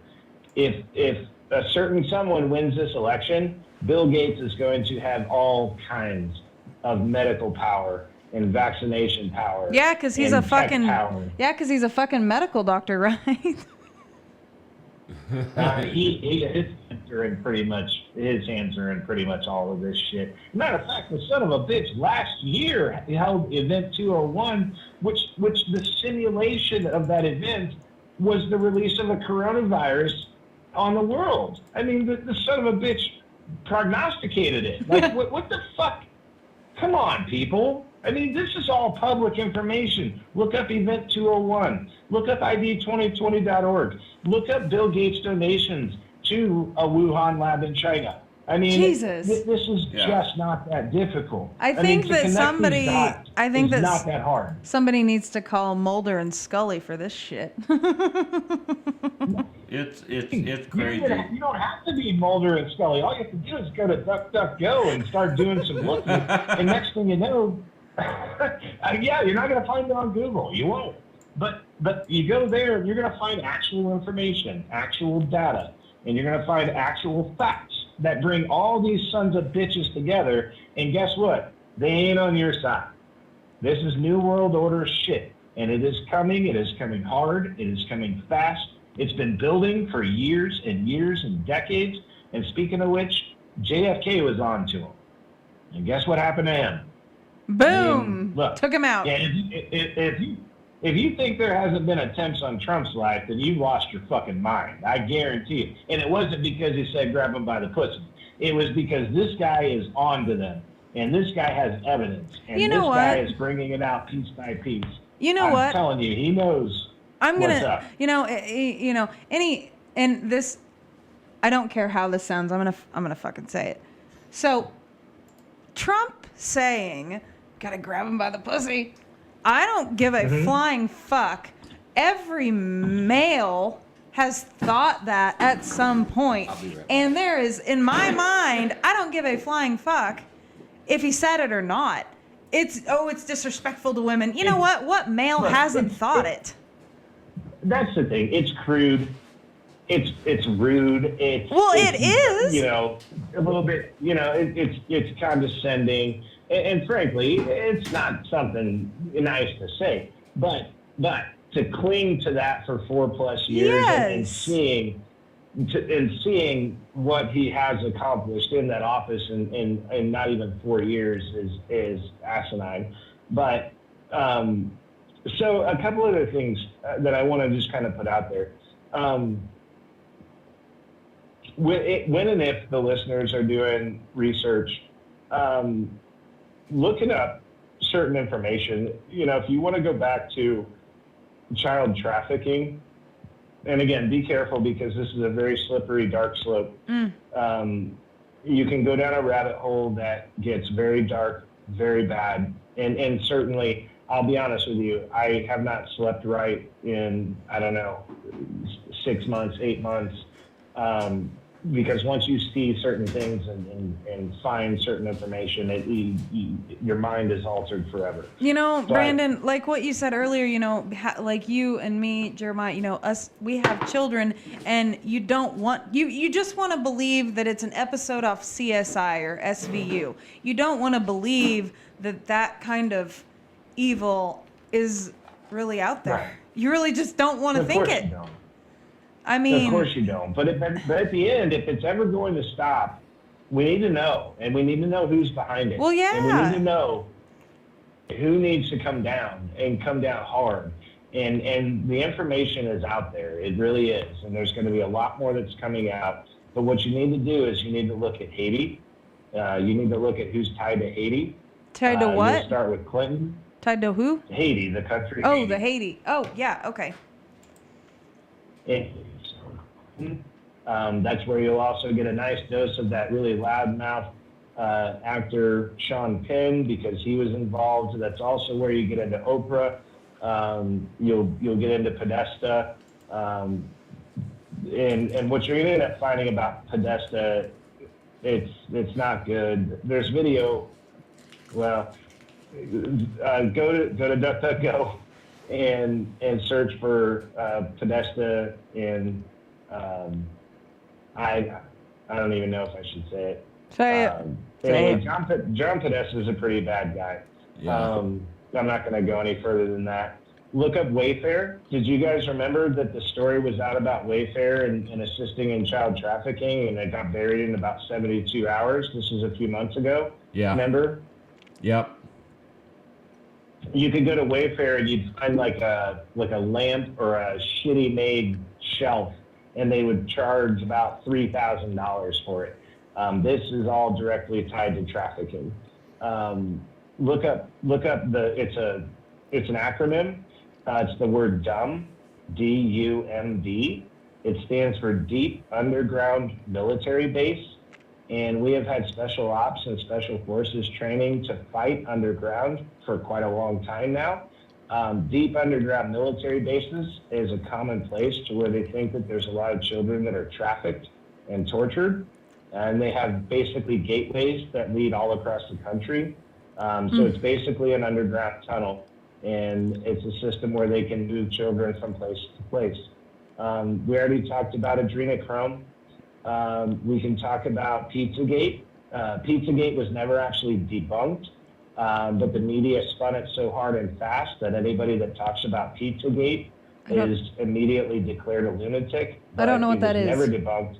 if a certain someone wins this election, Bill Gates is going to have all kinds of medical power and vaccination power. Yeah, because he's a and tech fucking power. he's a fucking medical doctor, right? His hands are in pretty much all of this shit. Matter of fact, the son of a bitch last year held Event 201, which the simulation of that event was the release of a coronavirus on the world. I mean, the son of a bitch prognosticated it. Like, what the fuck? Come on, people. I mean, this is all public information. Look up Event 201. Look up ID2020.org. Look up Bill Gates donations to a Wuhan lab in China. I mean, Jesus. This is just not that difficult. I think mean, that somebody, not that hard. Somebody needs to call Mulder and Scully for this shit. It's crazy. You don't have to be Mulder and Scully. All you have to do is go to DuckDuckGo and start doing some looking. And next thing you know, yeah, you're not going to find it on Google. You won't. But you go there, you're going to find actual information, actual data, and you're going to find actual facts that bring all these sons of bitches together. And guess what? They ain't on your side. This is New World Order shit. And it is coming. It is coming hard. It is coming fast. It's been building for years and years and decades. And speaking of which, JFK was on to him. And guess what happened to him? Boom! I mean, look, Took him out. Yeah, if you think there hasn't been attempts on Trump's life, then you've lost your fucking mind. I guarantee you. And it wasn't because he said grab him by the pussy. It was because this guy is on to them. And this guy has evidence. And this guy is bringing it out piece by piece. You know I'm telling you, he knows what's up. And this, I don't care how this sounds. I'm gonna fucking say it. So, Trump saying, "Gotta grab him by the pussy." I don't give a flying fuck. Every male has thought that at some point. And there is, in my mind, I don't give a flying fuck if he said it or not. It's disrespectful to women. You know what? What male hasn't thought it? That's the thing. It's crude. It's rude. It is. You know, a little bit. You know, it's condescending, and frankly, it's not something nice to say. But to cling to that for 4+ years and seeing what he has accomplished in that office in not even 4 years is asinine. But so a couple other things that I want to just kind of put out there. When and if the listeners are doing research, looking up certain information, you know, if you want to go back to child trafficking, and again, be careful because this is a very slippery, dark slope. You can go down a rabbit hole that gets very dark, very bad. And certainly, I'll be honest with you, I have not slept right in, 6 months, 8 months. Because once you see certain things and find certain information, your mind is altered forever. You know, Brandon, like what you said earlier, you know, like you and me, Jeremiah, you know, us, we have children, and you don't want, you just want to believe that it's an episode off CSI or SVU. You don't want to believe that kind of evil is really out there. Right. You really just don't want to think it. I mean, of course you don't. But at the end, if it's ever going to stop, we need to know, and we need to know who's behind it. Well, yeah. And we need to know who needs to come down and come down hard. And the information is out there. It really is. And there's going to be a lot more that's coming out. But what you need to do is you need to look at Haiti. You need to look at who's tied to Haiti. Tied to what? You'll start with Clinton. Tied to who? Haiti, the country. Oh, Haiti. the Haiti. Oh, yeah. Okay. That's where you'll also get a nice dose of that really loudmouth actor Sean Penn, because he was involved. That's also where you get into Oprah. You'll get into Podesta, and what you're going to end up finding about Podesta, it's not good. There's video. Well, go to DuckDuckGo and search for Podesta in. I don't even know if I should say it. Say it. Anyway, John Podesta is a pretty bad guy. Yeah. I'm not going to go any further than that. Look up Wayfair. Did you guys remember that the story was out about Wayfair and assisting in child trafficking, and it got buried in about 72 hours? This was a few months ago. Yeah. Remember? Yep. You could go to Wayfair and you'd find like a lamp or a shitty made shelf, and they would charge about $3,000 for it. This is all directly tied to trafficking. Look up it's an acronym. It's the word DUMB, DUMB. It stands for Deep Underground Military Base. And we have had special ops and special forces training to fight underground for quite a long time now. Deep underground military bases is a common place to where they think that there's a lot of children that are trafficked and tortured. And they have basically gateways that lead all across the country. So it's basically an underground tunnel, and it's a system where they can move children from place to place. We already talked about adrenochrome. We can talk about Pizzagate. Pizzagate was never actually debunked, but the media spun it so hard and fast that anybody that talks about Pizzagate is immediately declared a lunatic. I don't know what that is. Never debunked.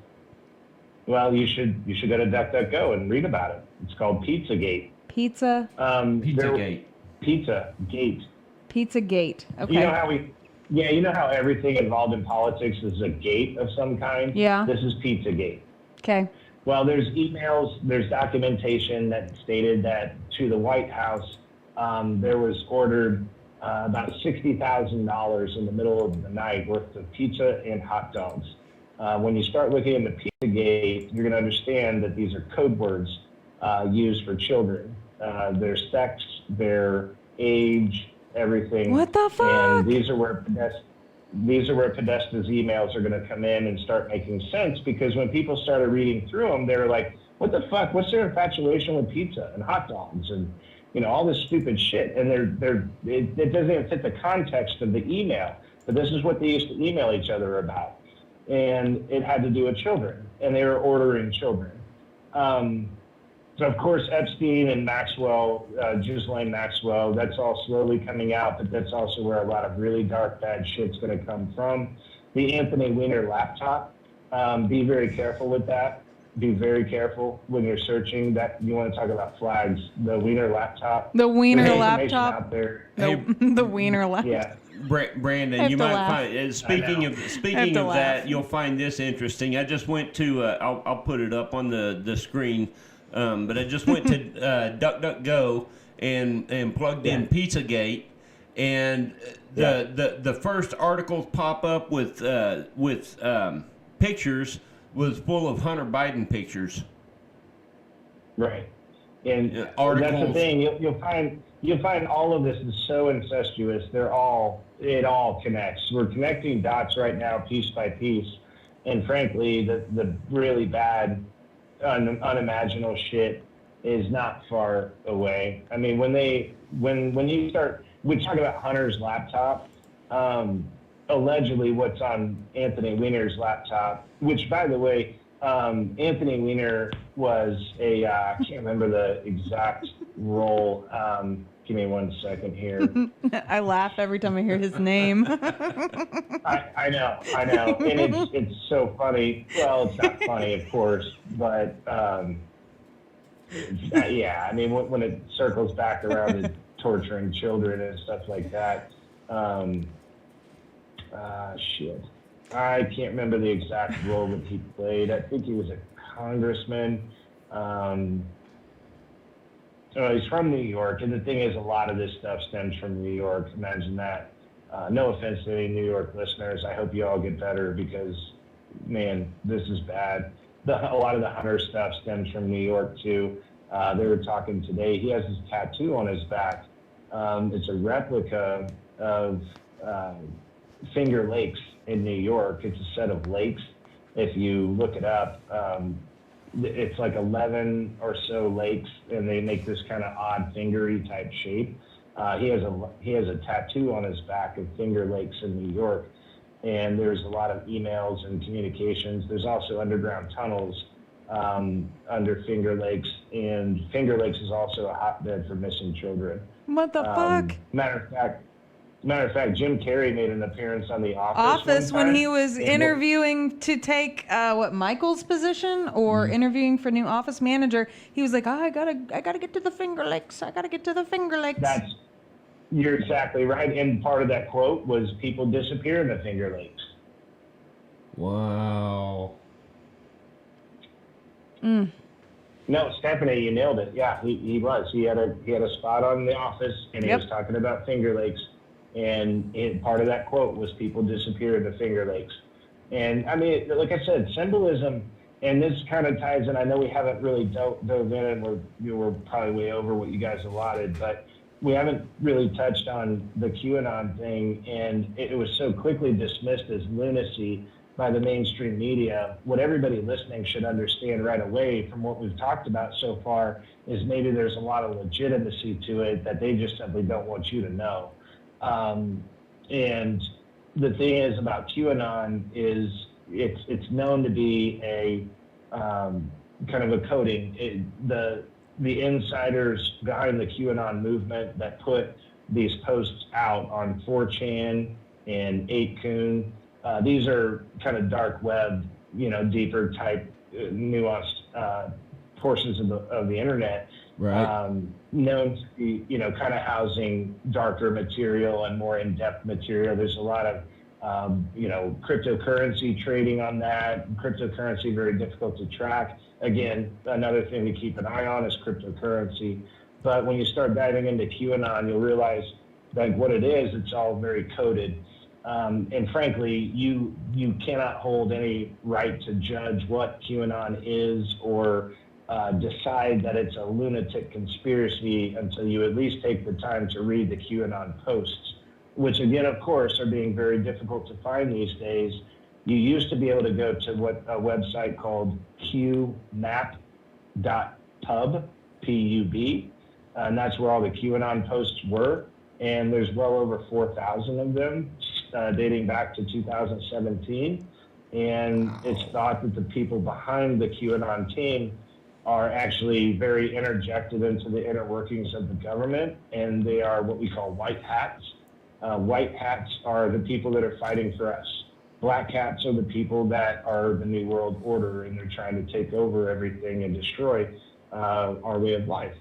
Well, you should go to DuckDuckGo and read about it. It's called Pizzagate. Pizza? Pizzagate. Pizzagate. Pizzagate. Okay. You know how everything involved in politics is a gate of some kind? Yeah. This is Pizzagate. Okay. Well, there's emails, there's documentation that stated that to the White House, there was ordered about $60,000 in the middle of the night worth of pizza and hot dogs. When you start looking into Pizzagate, you're going to understand that these are code words used for children. Their sex, their age, everything. What the fuck? And these are where Podesta's emails are going to come in and start making sense, because when people started reading through them, they were like, what the fuck? What's their infatuation with pizza and hot dogs and, all this stupid shit? And it doesn't even fit the context of the email, but this is what they used to email each other about. And it had to do with children, and they were ordering children. So, of course, Epstein and Maxwell, Ghislaine Maxwell, that's all slowly coming out, but that's also where a lot of really dark, bad shit's going to come from. The Anthony Weiner laptop, be very careful with that. Be very careful when you're searching that. You want to talk about flags. The Weiner laptop. The Weiner There's laptop. out there. The Weiner laptop. Yeah. Brandon, you might laugh. find. Speaking of laugh. that, you'll find this interesting. I just went to. I'll put it up on the screen. But I just went to DuckDuckGo and plugged in Pizzagate, and the first articles pop up with pictures was full of Hunter Biden pictures. Right. And articles. That's the thing. You'll find all of this is so incestuous. It all connects. We're connecting dots right now, piece by piece. And frankly, the really bad, unimaginable shit is not far away. I mean, when you start, we talk about Hunter's laptop. Allegedly, what's on Anthony Weiner's laptop, which, by the way, Anthony Weiner was I can't remember the exact role. Give me 1 second here. I laugh every time I hear his name. I know. And it's so funny. Well, it's not funny, of course, but yeah, I mean, when it circles back around to torturing children and stuff like that, shit. I can't remember the exact role that he played. I think he was a congressman. He's from New York, and the thing is, a lot of this stuff stems from New York. Imagine that. No offense to any New York listeners. I hope you all get better because, man, this is bad. A lot of the Hunter stuff stems from New York, too. They were talking today. He has his tattoo on his back. It's a replica of Finger Lakes in New York. It's a set of lakes. If you look it up, it's like 11 or so lakes, and they make this kind of odd fingery type shape. He has a tattoo on his back of Finger Lakes in New York, and there's a lot of emails and communications. There's also underground tunnels under Finger Lakes, and Finger Lakes is also a hotbed for missing children. What the fuck? Matter of fact, Jim Carrey made an appearance on The Office one when time, he was and interviewing to take Michael's position or interviewing for new office manager. He was like, oh, I gotta get to the Finger Lakes. I gotta get to the Finger Lakes. You're exactly right. And part of that quote was people disappear in the Finger Lakes. Wow. No, Stephanie, you nailed it. Yeah, he was. He had a spot on The Office, and he was talking about Finger Lakes. And part of that quote was people disappear in the Finger Lakes. And I mean, like I said, symbolism, and this kind of ties in. I know we haven't really dove in, and we're probably way over what you guys allotted, but we haven't really touched on the QAnon thing, and it was so quickly dismissed as lunacy by the mainstream media. What everybody listening should understand right away from what we've talked about so far is maybe there's a lot of legitimacy to it that they just simply don't want you to know. And the thing is about QAnon is it's known to be a kind of a coding. The insiders behind the QAnon movement that put these posts out on 4chan and 8kun, these are kind of dark web, deeper type, nuanced portions of the internet, right? Known to be, kind of housing darker material and more in-depth material. There's a lot of, cryptocurrency trading on that. Cryptocurrency, very difficult to track. Again, another thing to keep an eye on is cryptocurrency. But when you start diving into QAnon, you'll realize like what it is, it's all very coded. And frankly, you cannot hold any right to judge what QAnon is or decide that it's a lunatic conspiracy until you at least take the time to read the QAnon posts, which again, of course, are being very difficult to find these days. You used to be able to go to a website called qmap.pub, P-U-B, and that's where all the QAnon posts were. And there's well over 4,000 of them dating back to 2017. And it's thought that the people behind the QAnon team are actually very interjected into the inner workings of the government, and they are what we call white hats. White hats are the people that are fighting for us. Black hats are the people that are the New World Order, and they're trying to take over everything and destroy our way of life.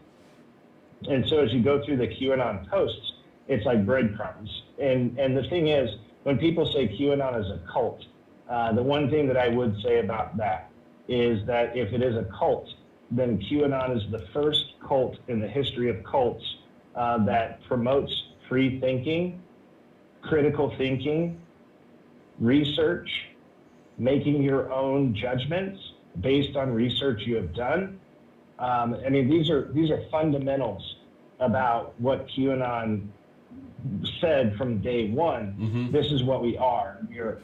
And so as you go through the QAnon posts, it's like breadcrumbs. And the thing is, when people say QAnon is a cult, the one thing that I would say about that is that if it is a cult, then QAnon is the first cult in the history of cults that promotes free thinking, critical thinking, research, making your own judgments based on research you have done. I mean, these are fundamentals about what QAnon said from day one. Mm-hmm. This is what we are.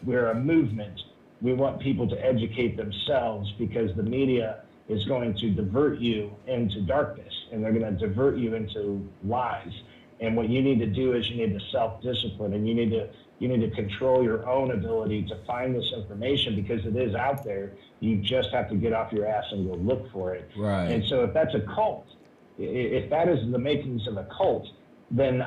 We're a movement. We want people to educate themselves because the media is going to divert you into darkness, and they're going to divert you into lies. And what you need to do is you need to self-discipline, and you need to control your own ability to find this information because it is out there. You just have to get off your ass and go look for it. Right. And so if that's a cult, if that is the makings of a cult, then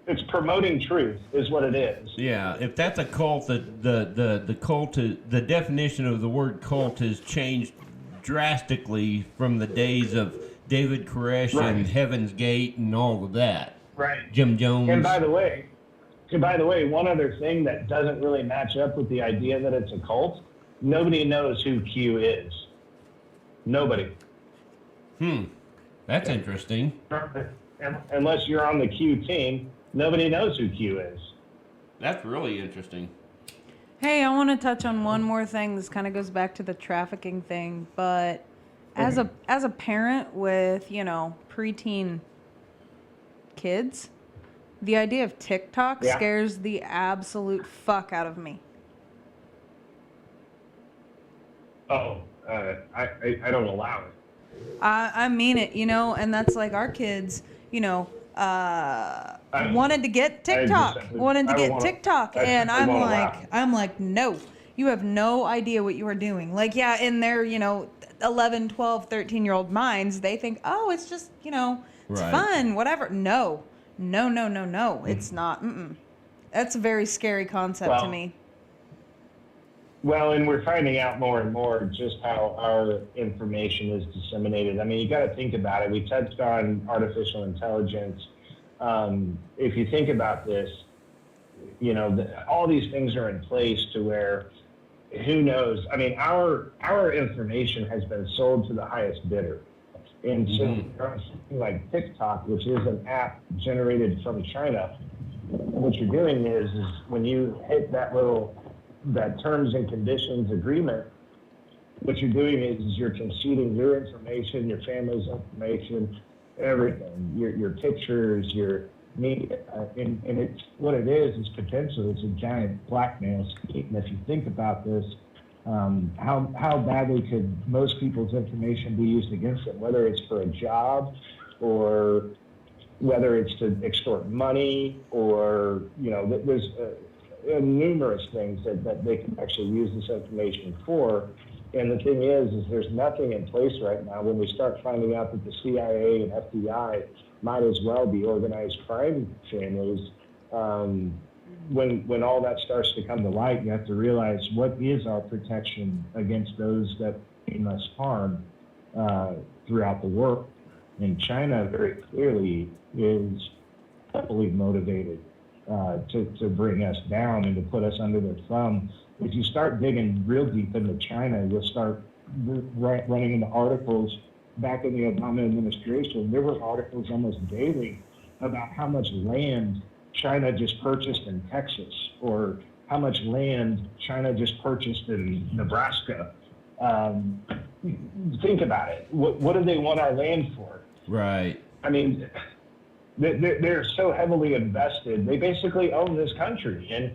it's promoting truth is what it is. Yeah, if that's a cult, the cult is, the definition of the word cult has changed drastically from the days of David Koresh and Heaven's Gate and all of that. Right. Jim Jones. And by the way, one other thing that doesn't really match up with the idea that it's a cult, nobody knows who Q is. Nobody. That's interesting. Unless you're on the Q team, nobody knows who Q is. That's really interesting. Hey, I want to touch on one more thing. This kind of goes back to the trafficking thing, but as a parent with, preteen kids, the idea of TikTok scares the absolute fuck out of me. Oh, I don't allow it. I mean it, and that's like our kids, wanted to get TikTok, and I'm like, no, you have no idea what you are doing. Like, yeah, in their, 11, 12, 13-year-old minds, they think, oh, it's just, it's fun, whatever. No, it's not. That's a very scary concept to me. Well, and we're finding out more and more just how our information is disseminated. I mean, you got to think about it. We touched on artificial intelligence. If you think about this, all these things are in place to where, who knows? I mean, our information has been sold to the highest bidder. And so something like TikTok, which is an app generated from China, what you're doing is when you hit that terms and conditions agreement, what you're doing is you're conceding your information, your family's information, everything, your pictures, your media, and it's what it is potentially it's a giant blackmail scheme. And if you think about this, how badly could most people's information be used against them, whether it's for a job or whether it's to extort money or, there's numerous things that they can actually use this information for. And the thing is there's nothing in place right now. When we start finding out that the CIA and FBI might as well be organized crime families, when all that starts to come to light, you have to realize what is our protection against those that mean us harm throughout the world. And China very clearly is heavily motivated to bring us down and to put us under their thumb. If you start digging real deep into China, you'll start running into articles. Back in the Obama administration, there were articles almost daily about how much land China just purchased in Texas or how much land China just purchased in Nebraska. Think about it. What do they want our land for? Right. I mean, they're so heavily invested. They basically own this country. And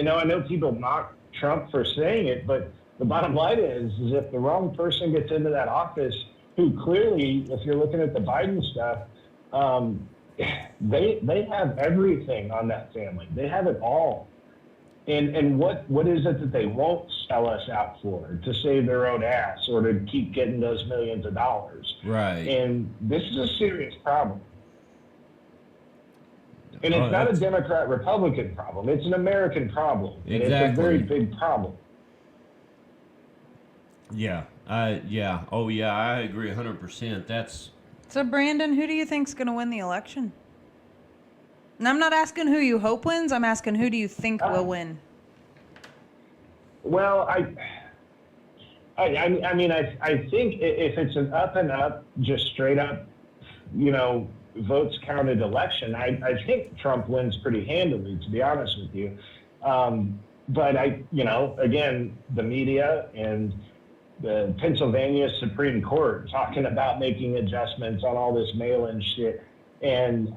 I know people mock Trump for saying it, but the bottom line is if the wrong person gets into that office, who clearly, if you're looking at the Biden stuff, they have everything on that family. They have it all. And what is it that they won't sell us out for? To save their own ass or to keep getting those millions of dollars. Right. And this is a serious problem. And it's not a Democrat-Republican problem. It's an American problem. And it's a very big problem. Yeah. Oh, yeah, I agree 100%. So, Brandon, who do you think's going to win the election? And I'm not asking who you hope wins. I'm asking who do you think will win? Well, I think if it's an up and up, just straight up, votes counted election, I think Trump wins pretty handily, to be honest with you. But again, the media and the Pennsylvania Supreme Court talking about making adjustments on all this mail-in shit. And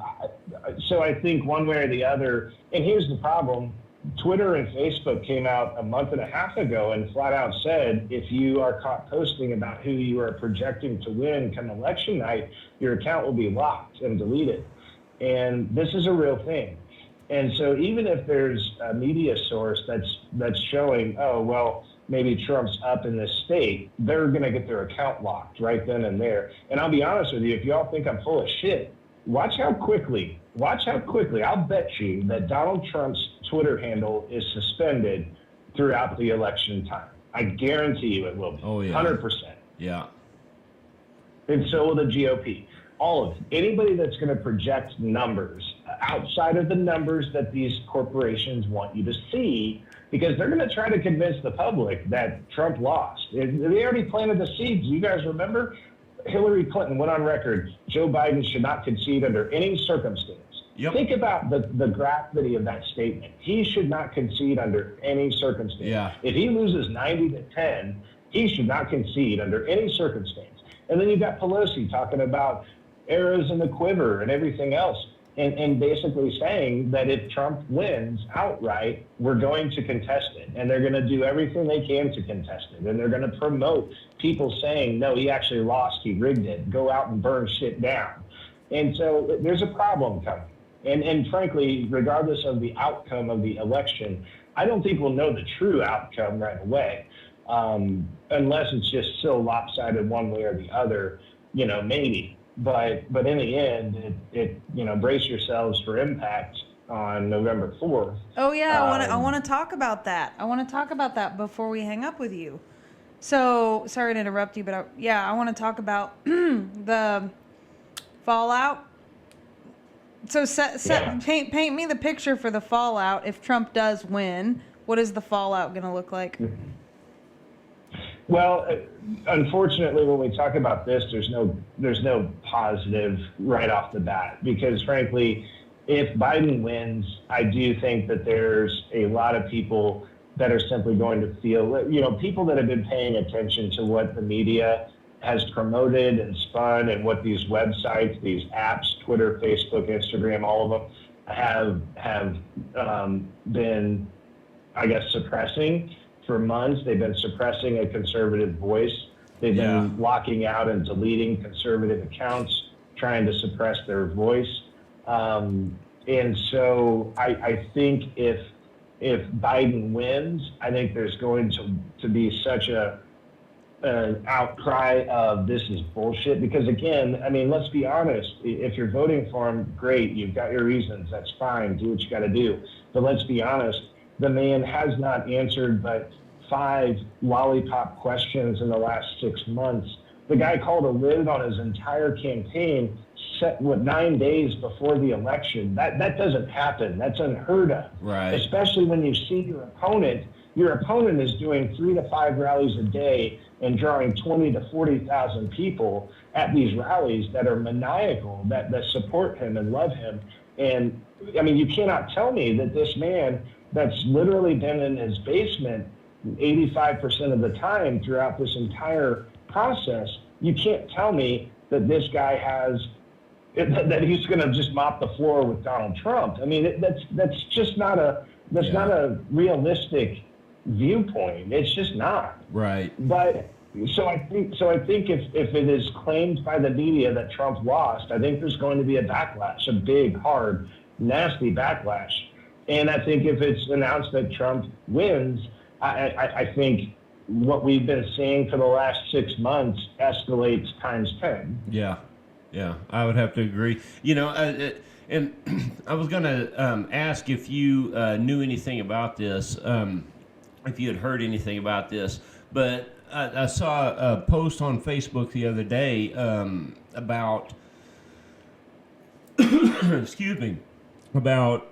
so I think one way or the other, and here's the problem, Twitter and Facebook came out a month and a half ago and flat out said, if you are caught posting about who you are projecting to win come election night, your account will be locked and deleted. And this is a real thing. And so even if there's a media source that's showing, oh, well, maybe Trump's up in this state, they're going to get their account locked right then and there. And I'll be honest with you, if y'all think I'm full of shit, watch how quickly, I'll bet you that Donald Trump's Twitter handle is suspended throughout the election time. I guarantee you it will be. Oh, yeah. 100%. Yeah. And so will the GOP. All of it. Anybody that's going to project numbers outside of the numbers that these corporations want you to see, because they're going to try to convince the public that Trump lost. They already planted the seeds. You guys remember? Hillary Clinton went on record, Joe Biden should not concede under any circumstance. Yep. Think about the gravity of that statement. He should not concede under any circumstance. Yeah. If he loses 90-10, he should not concede under any circumstance. And then you've got Pelosi talking about arrows in the quiver and everything else, and basically saying that if Trump wins outright, we're going to contest it. And they're going to do everything they can to contest it. And they're going to promote people saying, no, he actually lost, he rigged it, go out and burn shit down. And so there's a problem coming. And frankly, regardless of the outcome of the election, I don't think we'll know the true outcome right away, unless it's just so lopsided one way or the other, maybe. But in the end, brace yourselves for impact on November 4th. Oh yeah, I want to talk about that. I want to talk about that before we hang up with you. So sorry to interrupt you, but I want to talk about the fallout. So paint me the picture for the fallout if Trump does win. What is the fallout going to look like? Well, unfortunately, when we talk about this, there's no positive right off the bat, because frankly, if Biden wins, I do think that there's a lot of people that are simply going to feel, people that have been paying attention to what the media has promoted and spun, and what these websites, these apps, Twitter, Facebook, Instagram, all of them have been, I guess, suppressing for months. They've been suppressing a conservative voice. They've been locking out and deleting conservative accounts, trying to suppress their voice. And so I think if Biden wins, I think there's going to be such an outcry of this is bullshit. Because again, I mean, let's be honest. If you're voting for him, great. You've got your reasons. That's fine. Do what you got to do. But let's be honest. The man has not answered but 5 lollipop questions in the last 6 months. The guy called a lid on his entire campaign 9 days before the election. That doesn't happen. That's unheard of. Right. Especially when you see your opponent. Your opponent is doing 3 to 5 rallies a day and drawing 20 to 40,000 people at these rallies that are maniacal, that support him and love him. And I mean, you cannot tell me that this man that's literally been in his basement 85% of the time throughout this entire process, you can't tell me that this guy that he's going to just mop the floor with Donald Trump. I mean, that's just not not a realistic viewpoint. It's just not. Right. But so I think if it is claimed by the media that Trump lost, I think there's going to be a backlash, a big, hard, nasty backlash. And I think if it's announced that Trump wins, I think what we've been seeing for the last 6 months escalates times 10. Yeah, I would have to agree. And I was going to ask if you knew anything about this, if you had heard anything about this. But I saw a post on Facebook the other day about, excuse me, about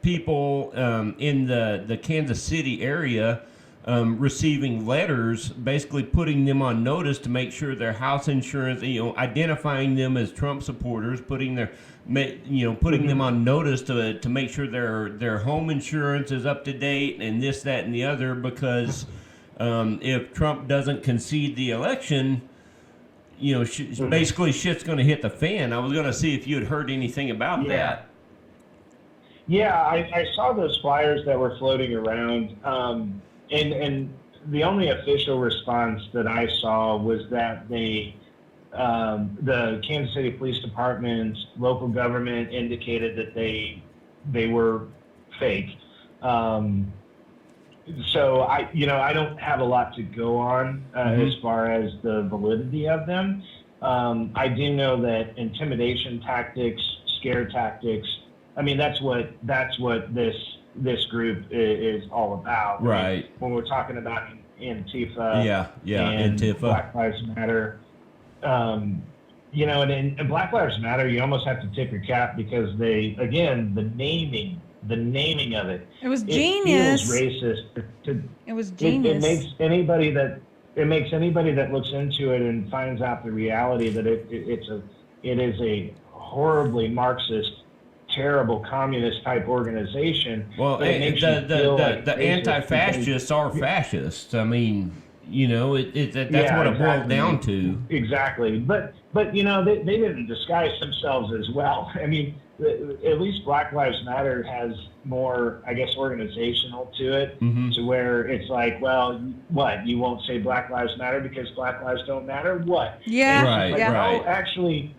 people in the Kansas City area receiving letters, basically putting them on notice to make sure their house insurance, identifying them as Trump supporters, putting them on notice to make sure their home insurance is up to date and this, that, and the other, because if Trump doesn't concede the election, basically shit's going to hit the fan. I was going to see if you had heard anything about that. Yeah, I saw those flyers that were floating around, and the only official response that I saw was that the Kansas City Police Department, local government indicated that they were fake. So I don't have a lot to go on as far as the validity of them. I do know that intimidation tactics, scare tactics. I mean, that's what this group is all about. Right. I mean, when we're talking about Antifa, and Antifa, Black Lives Matter, and in Black Lives Matter, you almost have to tip your cap, because the naming of it. It was genius. It feels racist. It was genius. It makes anybody that looks into it and finds out the reality that it is a horribly Marxist, terrible communist type organization. Well, the anti-fascists are fascists. I mean, that's what it boils down to. Exactly. But they didn't disguise themselves as well. I mean, at least Black Lives Matter has more, I guess, organizational to it, to where it's like, well, what? You won't say Black Lives Matter because Black lives don't matter? What? Yeah. Right. Like, right. Oh, actually,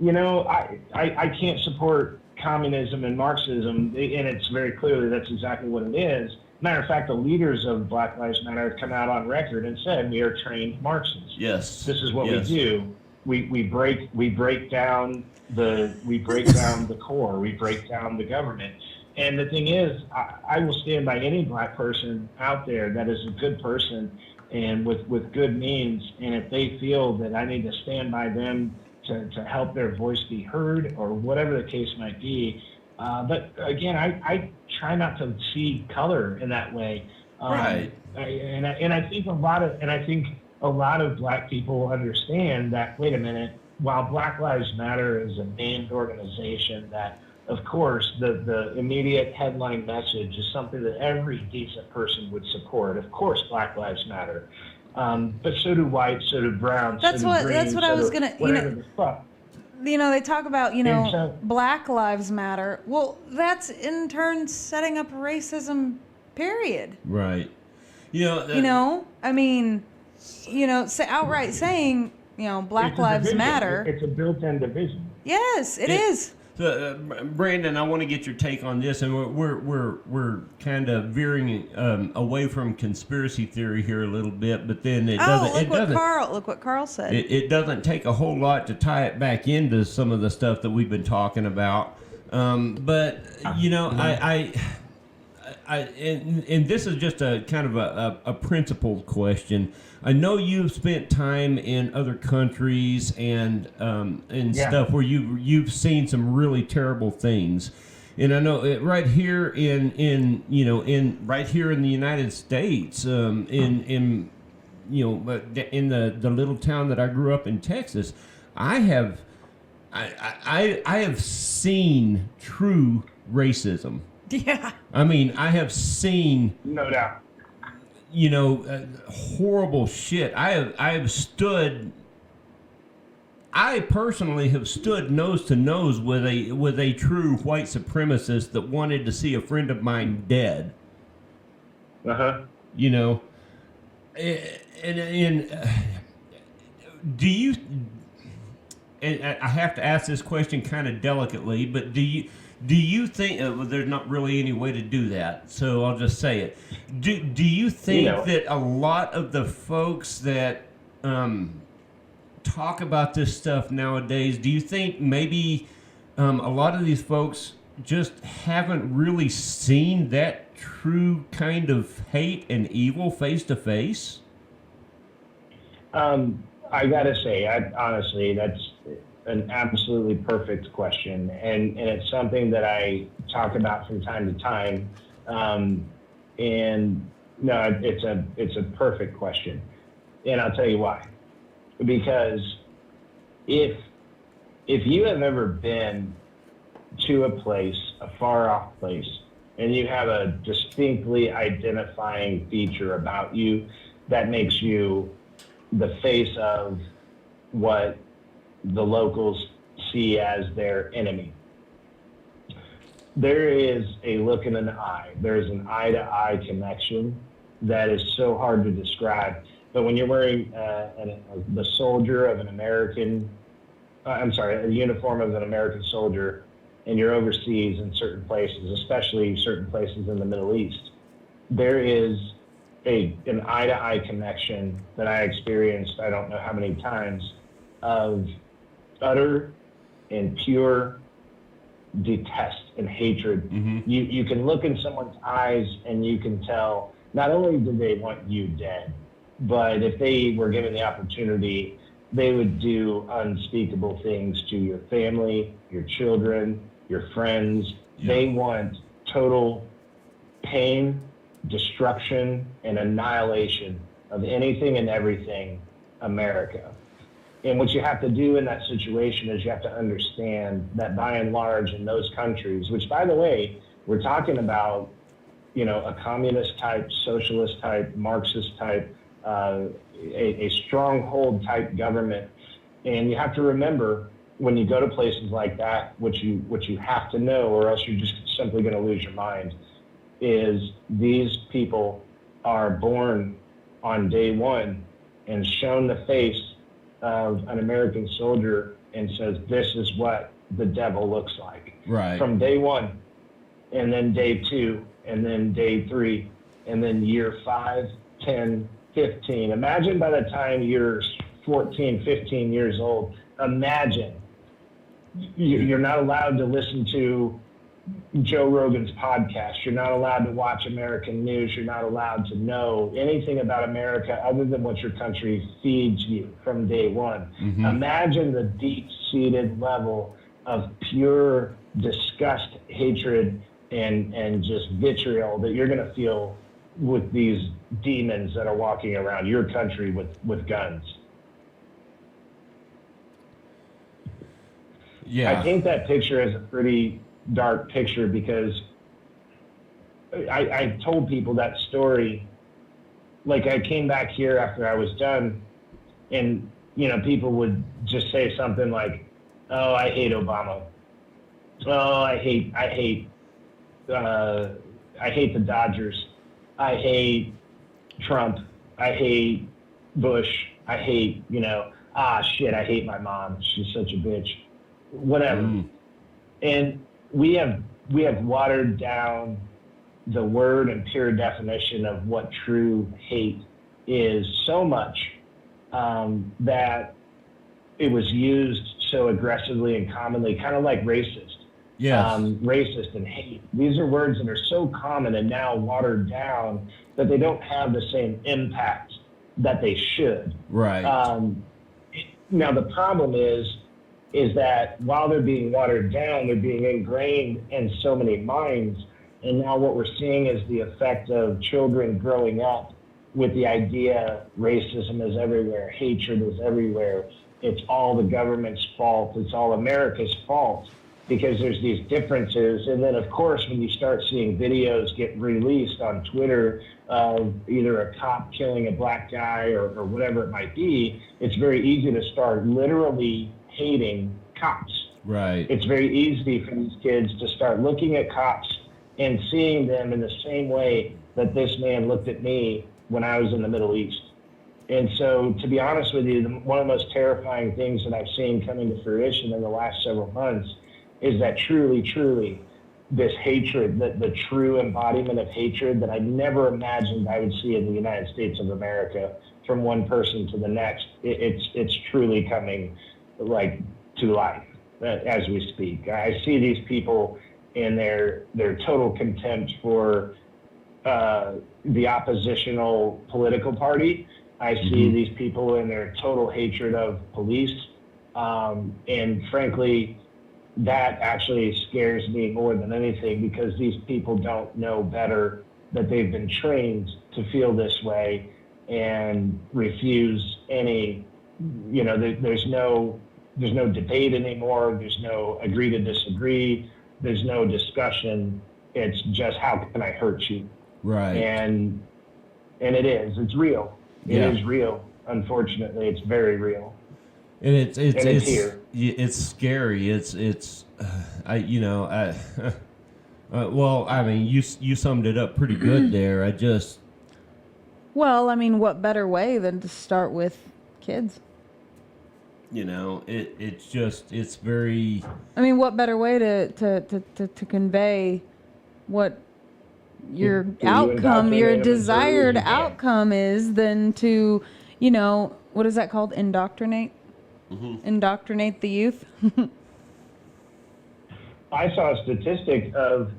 I can't support communism and Marxism, and it's very clearly that's exactly what it is. Matter of fact, the leaders of Black Lives Matter have come out on record and said we are trained Marxists. Yes. This is what Yes. we do. We break down the core. We break down the government. And the thing is, I will stand by any black person out there that is a good person and with good means. And if they feel that I need to stand by them to help their voice be heard or whatever the case might be. But again, I try not to see color in that way. Right. I think a lot of black people understand that, wait a minute, while Black Lives Matter is a named organization that, of course, the immediate headline message is something that every decent person would support. Of course, Black Lives Matter. But so do white, so do brown, That's so do green. That's what I was gonna. The fuck. They talk about so, Black Lives Matter. Well, that's in turn setting up racism. Period. Right. I mean, outright saying Black it's a Lives division. Matter. It's a built-in division. Yes, it is. So, Brandon, I want to get your take on this, and we're kind of veering away from conspiracy theory here a little bit, but then it doesn't. Look what Carl said. It doesn't take a whole lot to tie it back into some of the stuff that we've been talking about. But and this is just a kind of a principled question. I know you've spent time in other countries and stuff where you've seen some really terrible things, and I know right here in right here in the United States, in the little town that I grew up in, Texas, I have seen true racism. Yeah. I mean, I have seen, No doubt. horrible shit. I personally have stood nose to nose with a true white supremacist that wanted to see a friend of mine dead. And do you? And I have to ask this question kind of delicately, but do you think there's not really any way to do that? So I'll just say it. Do you think that a lot of the folks that talk about this stuff nowadays, do you think maybe a lot of these folks just haven't really seen that true kind of hate and evil face to face? I gotta say, honestly, that's an absolutely perfect question, and it's something that I talk about from time to time. And no, it's a perfect question, and I'll tell you why. Because if you have ever been to a place, a far off place, and you have a distinctly identifying feature about you that makes you the face of what the locals see as their enemy. There is a look in an eye. There's an eye-to-eye connection that is so hard to describe. But when you're wearing the soldier of an American, a uniform of an American soldier, and you're overseas in certain places, especially certain places in the Middle East, there is an eye-to-eye connection that I experienced, I don't know how many times, of utter and pure detest and hatred. Mm-hmm. You can look in someone's eyes and you can tell not only do they want you dead, but if they were given the opportunity, they would do unspeakable things to your family, your children, your friends. Yeah. They want total pain, destruction, and annihilation of anything and everything America. And what you have to do in that situation is you have to understand that by and large in those countries, which by the way, we're talking about, a communist type, socialist type, Marxist type, a stronghold type government. And you have to remember when you go to places like that, what you have to know, or else you're just simply going to lose your mind, is these people are born on day one and shown the face of an American soldier and says, this is what the devil looks like. Right. From day one, and then day 2, and then day 3, and then year 5, 10, 15. Imagine by the time you're 14, 15 years old, imagine you're not allowed to listen to Joe Rogan's podcast. You're not allowed to watch American news. You're not allowed to know anything about America other than what your country feeds you from day one. Mm-hmm. Imagine the deep-seated level of pure disgust, hatred, and just vitriol that you're going to feel with these demons that are walking around your country with guns. Yeah. I paint that picture as a pretty dark picture because I told people that story. Like, I came back here after I was done, and people would just say something like, "Oh, I hate Obama. Oh, I hate the Dodgers. I hate Trump. I hate Bush. I hate shit. I hate my mom. She's such a bitch. Whatever." And we have watered down the word and pure definition of what true hate is so much that it was used so aggressively and commonly, kind of like racist. Yes. Racist and hate. These are words that are so common and now watered down that they don't have the same impact that they should. Right. Now the problem is that while they're being watered down, they're being ingrained in so many minds. And now what we're seeing is the effect of children growing up with the idea racism is everywhere, hatred is everywhere. It's all the government's fault. It's all America's fault because there's these differences. And then, of course, when you start seeing videos get released on Twitter of either a cop killing a black guy or whatever it might be, it's very easy to start literally hating cops. Right. It's very easy for these kids to start looking at cops and seeing them in the same way that this man looked at me when I was in the Middle East. And so, to be honest with you, one of the most terrifying things that I've seen coming to fruition in the last several months is that truly, this hatred, the true embodiment of hatred that I never imagined I would see in the United States of America from one person to the next. It's truly coming like to life as we speak. I see these people in their total contempt for the oppositional political party. I see these people in their total hatred of police. And frankly, that actually scares me more than anything because these people don't know better, that they've been trained to feel this way and refuse any, there's no debate anymore. There's no agree to disagree. There's no discussion. It's just, how can I hurt you? Right. And it's real. It Yeah. is real. Unfortunately, it's very real. And it's here. It's scary. Well, I mean, you summed it up pretty good there. Well, I mean, what better way than to start with kids? It's very. I mean, what better way to convey what your outcome, your desired outcome is than to, what is that called? Indoctrinate? Mm-hmm. Indoctrinate the youth? I saw a statistic of,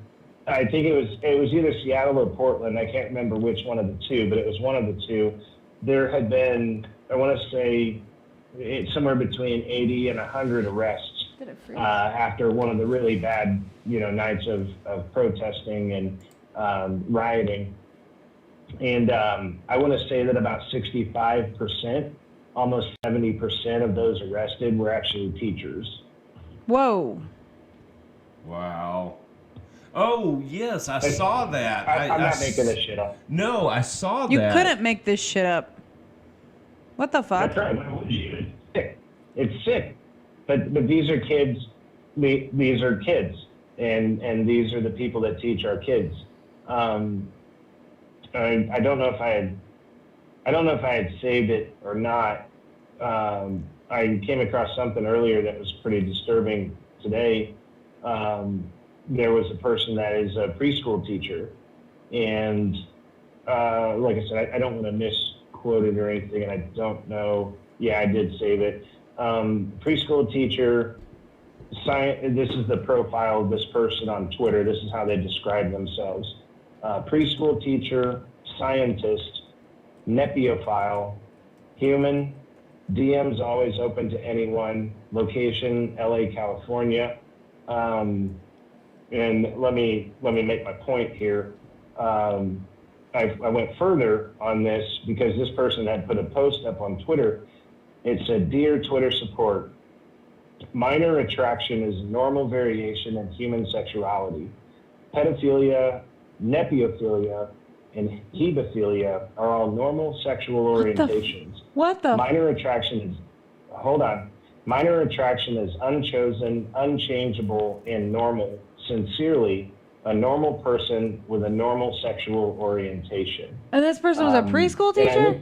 I think it was either Seattle or Portland. I can't remember which one of the two, but it was one of the two. There had been, I want to say, somewhere between 80 and 100 arrests after one of the really bad, nights of protesting and rioting. And I want to say that about 65%, almost 70% of those arrested were actually teachers. Whoa. Wow. Oh, yes, I saw that. I'm not making this shit up. No, I saw that. You couldn't make this shit up. What the fuck? That's right. Why would you? It's sick. It's sick. But these are kids. These are kids, and these are the people that teach our kids. I don't know if I had saved it or not, I came across something earlier that was pretty disturbing today. There was a person that is a preschool teacher, and like I said, I don't want to misquote it or anything, and I don't know. Yeah, I did save it. Preschool teacher, this is the profile of this person on Twitter. This is how they describe themselves. Preschool teacher, scientist, nepiophile, human, DMs always open to anyone, location, LA, California. And let me make my point here. I went further on this because this person had put a post up on Twitter. It said, "Dear Twitter support, minor attraction is normal variation in human sexuality. Pedophilia, nepiophilia, and hebephilia are all normal sexual orientations. What the? Minor attraction is, hold on. Minor attraction is unchosen, unchangeable, and normal. Sincerely, a normal person with a normal sexual orientation." And this person was a preschool teacher?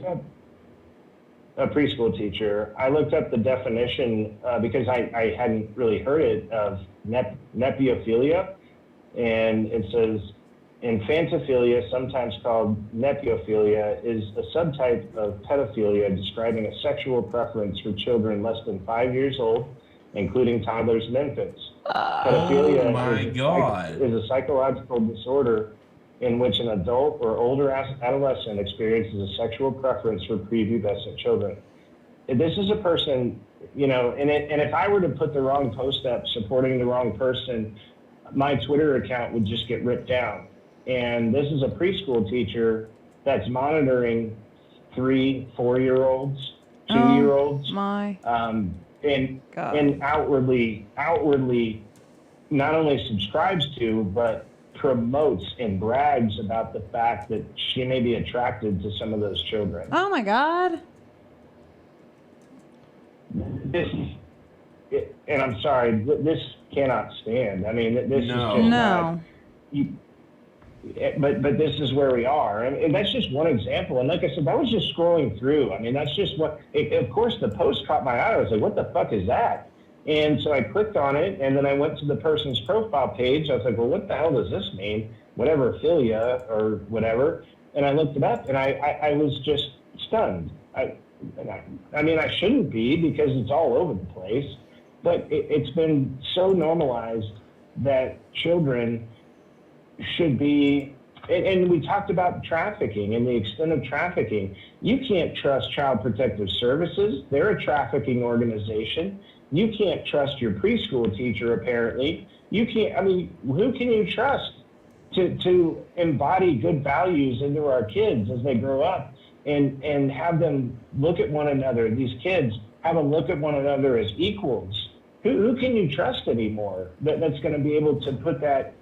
A preschool teacher. I looked up the definition because I hadn't really heard it of nepiophilia, and it says infantophilia, sometimes called nepiophilia, is a subtype of pedophilia describing a sexual preference for children less than 5 years old, including toddlers and infants. Pedophilia is a psychological disorder in which an adult or older adolescent experiences a sexual preference for prepubescent children. This is a person, and if I were to put the wrong post up supporting the wrong person, my Twitter account would just get ripped down. And this is a preschool teacher that's monitoring 3, 4-year-olds, 2-year-olds, and outwardly not only subscribes to, but promotes and brags about the fact that she may be attracted to some of those children. Oh my God. And I'm sorry, this cannot stand. I mean, this is just no. But this is where we are. And that's just one example. And like I said, I was just scrolling through. I mean, that's just of course, the post caught my eye. I was like, what the fuck is that? And so I clicked on it, and then I went to the person's profile page. I was like, well, what the hell does this mean? Whatever, philia or whatever. And I looked it up, and I was just stunned. I mean, I shouldn't be because it's all over the place. But it's been so normalized that children should be, and we talked about trafficking and the extent of trafficking. You can't trust Child Protective Services. They're a trafficking organization. You can't trust your preschool teacher, apparently. You can't, I mean, who can you trust to embody good values into our kids as they grow up and have them look at one another, these kids, have them look at one another as equals? Who can you trust anymore that's going to be able to put that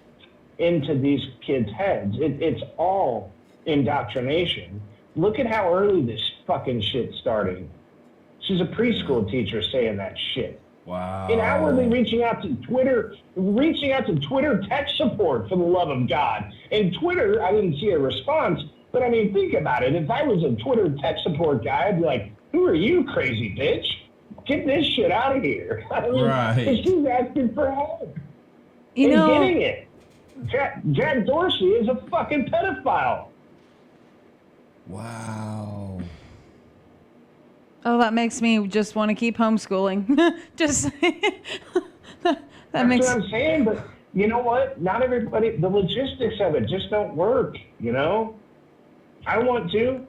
into these kids' heads? It's all indoctrination. Look at how early this fucking shit's starting. She's a preschool teacher saying that shit. Wow. And outwardly reaching out to Twitter tech support, for the love of God. And Twitter, I didn't see a response, but I mean, think about it. If I was a Twitter tech support guy, I'd be like, who are you, crazy bitch? Get this shit out of here. I mean, right. She's asking for help. Getting it. Jack Dorsey is a fucking pedophile. Wow. Oh, that makes me just want to keep homeschooling. Just That's what I'm saying, but you know what? Not everybody, the logistics of it just don't work, I want to,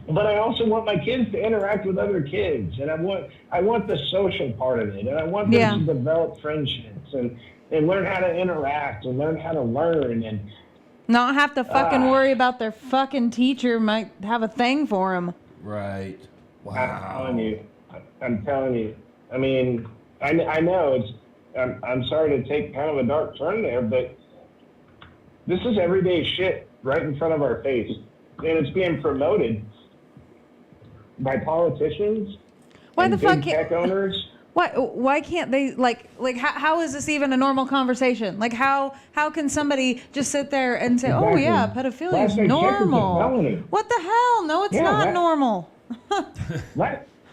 but I also want my kids to interact with other kids, and I want the social part of it, and I want them to develop friendships and learn how to interact and learn how to learn and not have to fucking worry about their fucking teacher might have a thing for them. Right. Wow. I'm telling you. I mean, I know I'm sorry to take kind of a dark turn there, but this is everyday shit right in front of our face, and it's being promoted by politicians. Why and the fuck big tech owners? Why can't they like how is this even a normal conversation? Like how can somebody just sit there and say, Exactly. "Oh yeah, pedophilia is normal"? What the hell? No, it's not normal.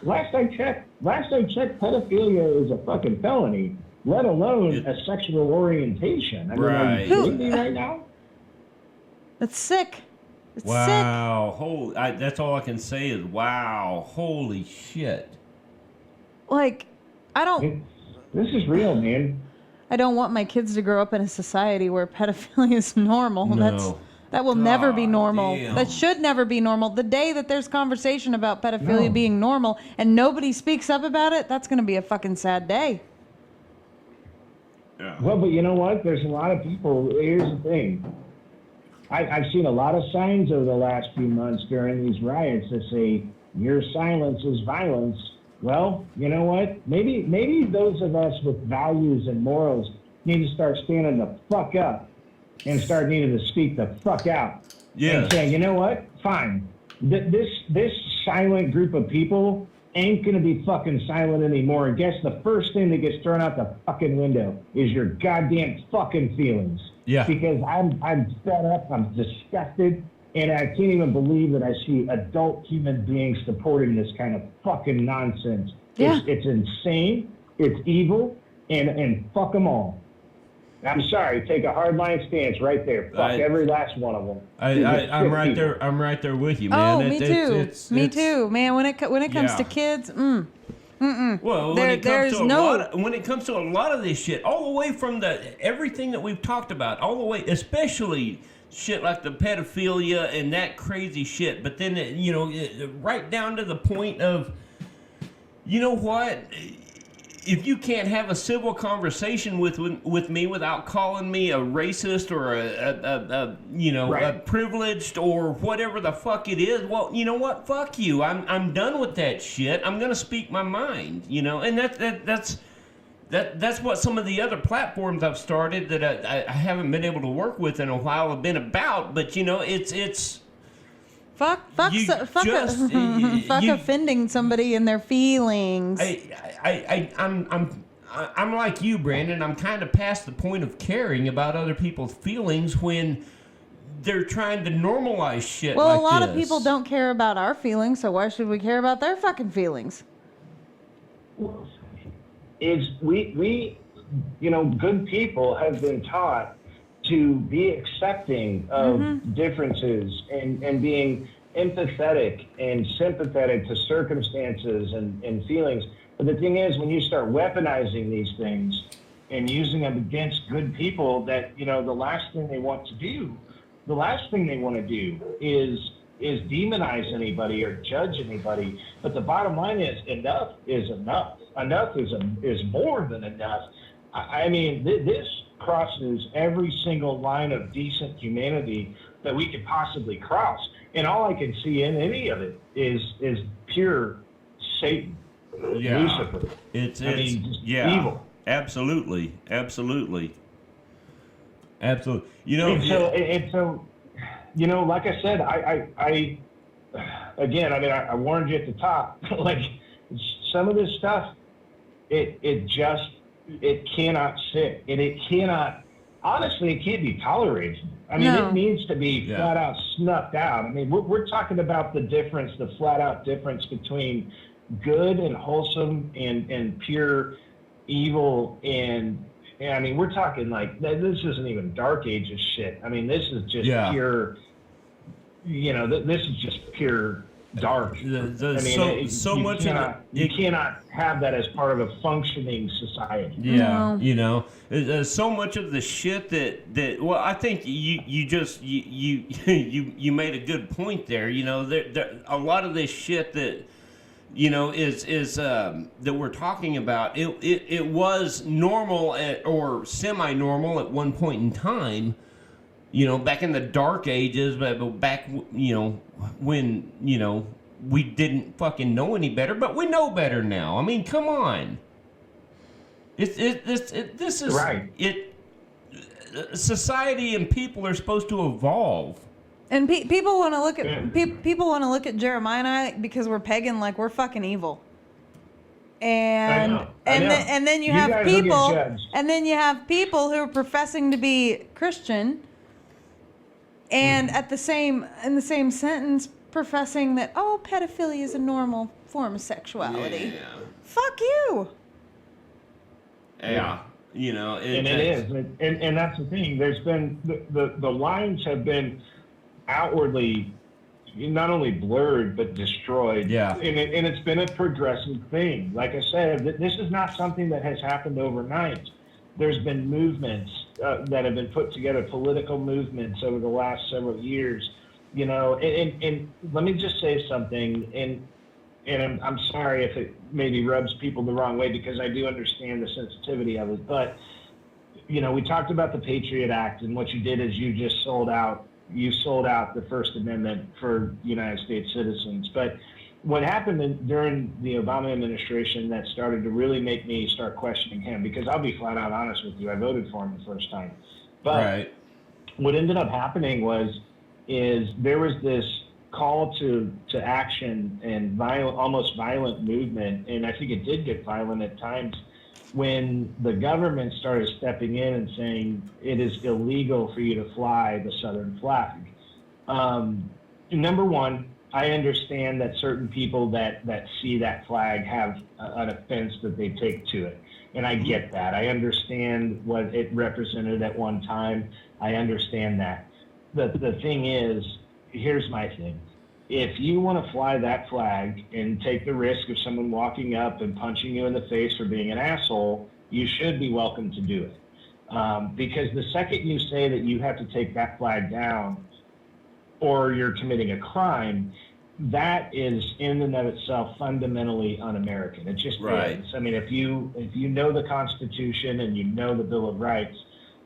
last I checked, pedophilia is a fucking felony, let alone a sexual orientation. I mean, are you kidding me right now? That's sick. It's wow. Holy, that's all I can say is wow. Holy shit. Like, This is real, man. I don't want my kids to grow up in a society where pedophilia is normal. No. That will never be normal. Damn. That should never be normal. The day that there's conversation about pedophilia being normal and nobody speaks up about it, that's going to be a fucking sad day. Yeah. Well, but you know what? There's a lot of people. Here's the thing. I've seen a lot of signs over the last few months during these riots that say, your silence is violence. Well, you know what? Maybe those of us with values and morals need to start standing the fuck up and start needing to speak the fuck out. Yeah. And say, you know what? Fine. This silent group of people ain't gonna be fucking silent anymore. And guess the first thing that gets thrown out the fucking window is your goddamn fucking feelings. Yeah. Because I'm fed up, I'm disgusted, and I can't even believe that I see adult human beings supporting this kind of fucking nonsense. Yeah. It's insane, it's evil, and fuck them all. I'm sorry, take a hardline stance right there. Fuck every last one of them. I'm right there. I'm right there with you, man. Oh, me too. Me too, man. When it comes to kids, Well, when it comes to a lot of this shit, all the way from everything that we've talked about, all the way, especially shit like the pedophilia and that crazy shit, but then right down to the point of, you know what? If you can't have a civil conversation with me without calling me a racist or a privileged or whatever the fuck it is, well, you know what? Fuck you. I'm done with that shit. I'm gonna speak my mind. And that's what some of the other platforms I've started that I haven't been able to work with in a while have been about. But it's. Fuck offending somebody in their feelings. I'm like you, Brandon. I'm kind of past the point of caring about other people's feelings when they're trying to normalize shit. Well, like a lot this. of people don't care about our feelings, so why should we care about their fucking feelings? We good people have been taught to be accepting of differences and being empathetic and sympathetic to circumstances and feelings. But the thing is, when you start weaponizing these things and using them against good people, that, the last thing they want to do is demonize anybody or judge anybody. But the bottom line is, enough is enough. Enough is more than enough. I mean, this crosses every single line of decent humanity that we could possibly cross. And all I can see in any of it is pure Satan, Lucifer. It's evil. Absolutely. So, like I said, I warned you at the top. Like, some of this stuff, it cannot sit, and it cannot. Honestly, it can't be tolerated. I mean, It needs to be flat out snuffed out. I mean, we're talking about the flat out difference between good and wholesome and pure evil. And I mean, we're talking like, this isn't even Dark Ages shit. I mean, this is just pure, this is just pure dark. You cannot have that as part of a functioning society. So much of the shit that well, I think you made a good point there. There a lot of this shit that is that we're talking about. It was normal or semi-normal at one point in time. Back in the Dark Ages, but back, when, we didn't fucking know any better, but we know better now. I mean, come on. This is right. Society and people are supposed to evolve. And people want to look at people want to look at Jeremiah and I because we're pagan, like we're fucking evil. And then you have people who are professing to be Christian. And in the same sentence, professing that, oh, pedophilia is a normal form of sexuality. Yeah. Fuck you. Yeah. You know, and it is, and that's the thing. There's been the lines have been outwardly not only blurred but destroyed. Yeah. And it's been a progressive thing. Like I said, this is not something that has happened overnight. There's been movements that have been put together, political movements over the last several years. You know, and let me just say something, and I'm sorry if it maybe rubs people the wrong way, because I do understand the sensitivity of it. But, you know, we talked about the Patriot Act, and what you did is you just sold out the First Amendment for United States citizens. But what happened during the Obama administration that started to really make me start questioning him, because I'll be flat out honest with you, I voted for him the first time. But what ended up happening is there was this call to action and almost violent movement, and I think it did get violent at times, when the government started stepping in and saying it is illegal for you to fly the Southern flag. Number one, I understand that certain people that see that flag have an offense that they take to it, and I get that. I understand what it represented at one time. I understand that. The thing is, here's my thing. If you want to fly that flag and take the risk of someone walking up and punching you in the face for being an asshole, you should be welcome to do it. Because the second you say that you have to take that flag down or you're committing a crime, that is in and of itself fundamentally un-American. It just is. I mean, if you know the Constitution and you know the Bill of Rights,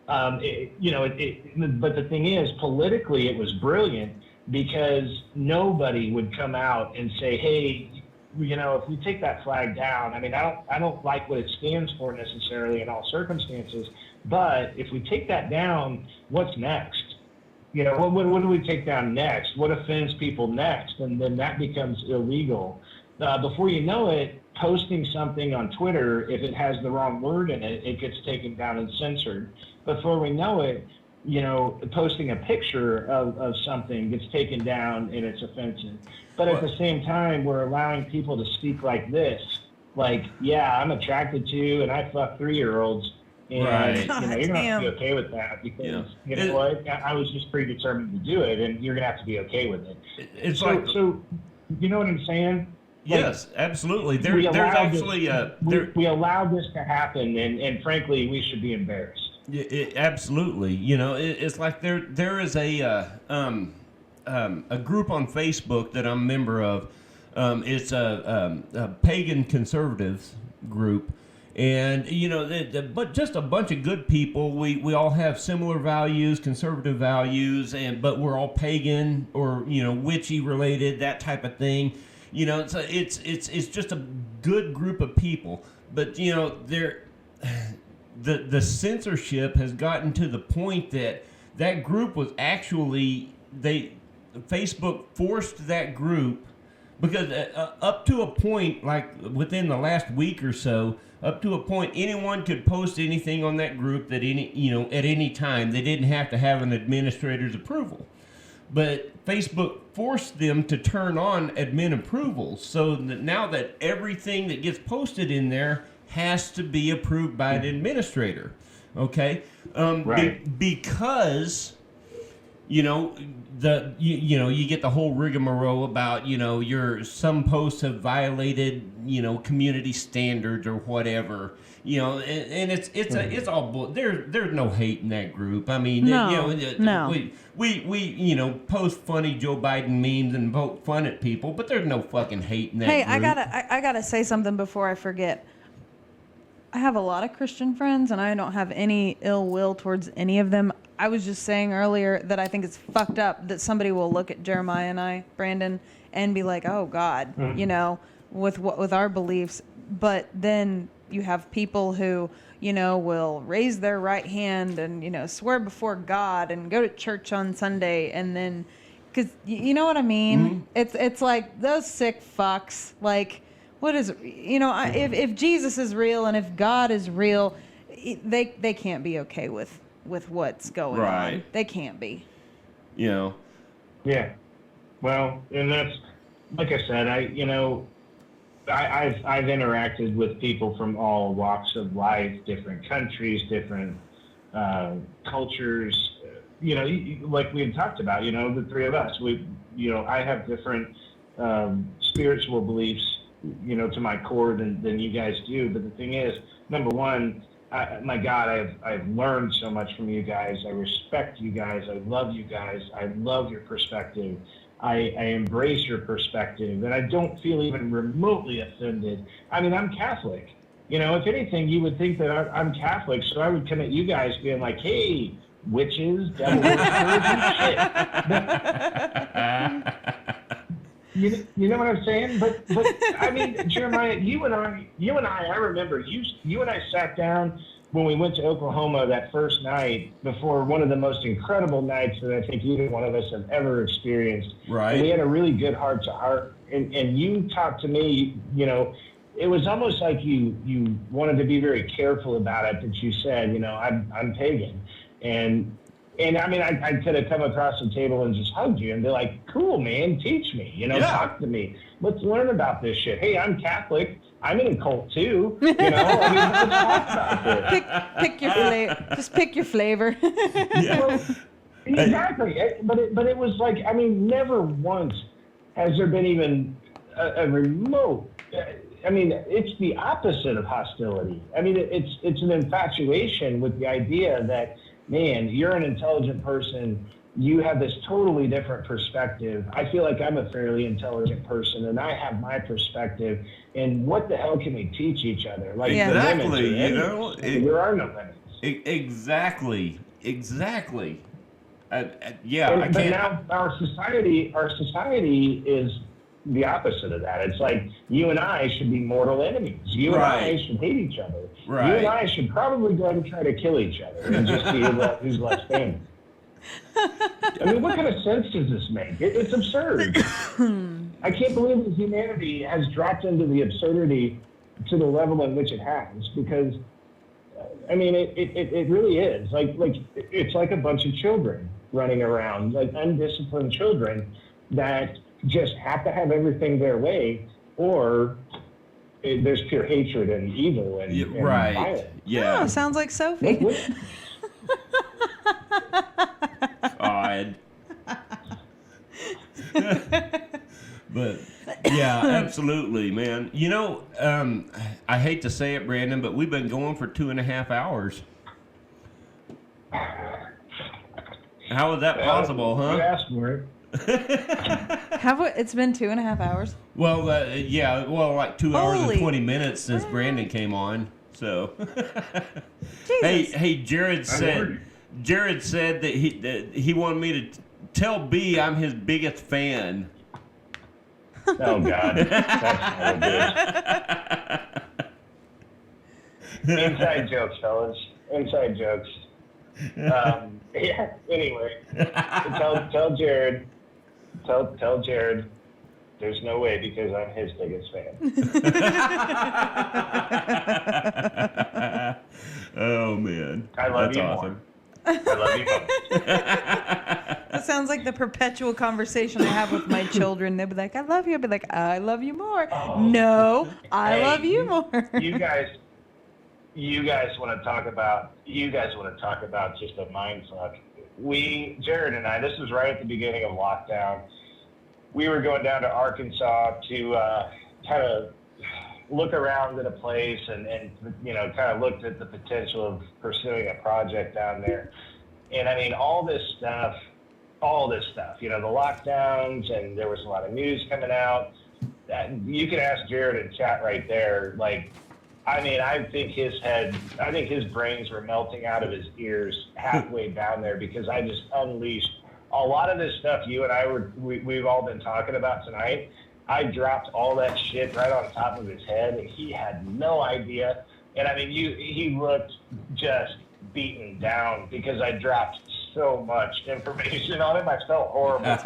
but the thing is, politically, it was brilliant, because nobody would come out and say, hey, you know, if we take that flag down, I mean, I don't like what it stands for necessarily in all circumstances, but if we take that down, what's next? You know, what do we take down next? What offends people next? And then that becomes illegal. Before you know it, posting something on Twitter, if it has the wrong word in it, it gets taken down and censored. Before we know it, you know, posting a picture of something gets taken down and it's offensive. But at the same time, we're allowing people to speak like this. Like, yeah, I'm attracted to you and I fuck 3-year-olds. And, you know, you're going to have to be okay with that, because, you know what, I was just predetermined to do it, and you're going to have to be okay with it. It's so, you know what I'm saying? Yes, absolutely. There's actually... we allowed this to happen, and frankly, we should be embarrassed. Absolutely. You know, it's like there is a group on Facebook that I'm a member of. It's a pagan conservatives group, and you know, but just a bunch of good people. We all have similar values, conservative values, but we're all pagan or, you know, witchy related, that type of thing. You know, it's just a good group of people. But you know, the censorship has gotten to the point that group was actually, Facebook forced that group, because up to a point, like within the last week or so, up to a point, anyone could post anything on that group at any time. They didn't have to have an administrator's approval. But Facebook forced them to turn on admin approval, so that now that everything that gets posted in there has to be approved by an administrator. Okay? Right. Because, you know, you get the whole rigmarole about, you know, some posts have violated, you know, community standards or whatever, you know, and it's all there's no hate in that group. I mean, we you know, post funny Joe Biden memes and poke fun at people, but there's no fucking hate in that group. Hey, I gotta say something before I forget. I have a lot of Christian friends, and I don't have any ill will towards any of them. I was just saying earlier that I think it's fucked up that somebody will look at Jeremiah and I, Brandon, and be like, "Oh God," you know, with our beliefs. But then you have people who, you know, will raise their right hand and, you know, swear before God and go to church on Sunday, and then, because you know what I mean? Mm-hmm. It's like those sick fucks, like. What is, you know, if Jesus is real and if God is real, they can't be okay with what's going on. They can't be. You know. Yeah. Well, and that's like I said, I've interacted with people from all walks of life, different countries, different cultures. Like we had talked about, the three of us. I have different spiritual beliefs, to my core than you guys do. But the thing is, number one, my God, I've learned so much from you guys. I respect you guys. I love you guys. I love your perspective. I embrace your perspective, and I don't feel even remotely offended. I mean, I'm Catholic. If anything, you would think that I'm Catholic, so I would come at you guys being like, hey, witches, devil worshippers, and shit. You know what I'm saying? But I mean, Jeremiah, you and I remember you and I sat down when we went to Oklahoma that first night before one of the most incredible nights that I think either one of us have ever experienced. Right. And we had a really good heart to heart. And you talked to me, it was almost like you wanted to be very careful about it, that you said, I'm pagan. And I mean, I could have come across the table and just hugged you and be like, cool, man, teach me, talk to me. Let's learn about this shit. Hey, I'm Catholic. I'm in a cult too. I mean, let's talk about this. Pick your flavor. Just pick your flavor. Yeah. Well, exactly. But it was like, I mean, never once has there been even a remote. I mean, it's the opposite of hostility. I mean, it's an infatuation with the idea that, man, you're an intelligent person. You have this totally different perspective. I feel like I'm a fairly intelligent person, and I have my perspective. And what the hell can we teach each other? Like, exactly, there are no limits. Exactly. I But can't. now our society is the opposite of that. It's like you and I should be mortal enemies. You and I should hate each other. Right. You and I should probably go and try to kill each other and just see who's less famous. I mean, what kind of sense does this make? It's absurd. I can't believe that humanity has dropped into the absurdity to the level in which it has, because, I mean, it really is. Like it's like a bunch of children running around, like undisciplined children that just have to have everything their way, or there's pure hatred and evil and violence. Yeah. Oh, sounds like Sophie. God. But yeah, absolutely, man. I hate to say it, Brandon, but we've been going for 2.5 hours. How is that possible, huh? You asked for it. It's been 2.5 hours. Well, like 2 hours and Holy 20 minutes since Brandon came on. So, Jesus. hey, Jared said that he wanted me to tell B I'm his biggest fan. Oh God, that's good. Inside jokes, fellas. Inside jokes. Yeah. Anyway, tell Jared. Tell Jared. There's no way, because I'm his biggest fan. Oh man, I love that's you awesome. more. I love you both. That sounds like the perpetual conversation I have with my children. They'll be like, I love you. I'll be like, I love you more. Oh. No, I Hey, love you more. You guys want to talk about just a mind fuck. Jared and I, this was right at the beginning of lockdown. We were going down to Arkansas to kind of look around at a place and kind of looked at the potential of pursuing a project down there. And I mean, all this stuff, the lockdowns, and there was a lot of news coming out. You can ask Jared in chat right there. Like, I mean, I think his brains were melting out of his ears halfway down there, because I just unleashed a lot of this stuff you and we've all been talking about tonight. I dropped all that shit right on top of his head, and he had no idea. And I mean, he looked just beaten down because I dropped so much information on him. I felt horrible.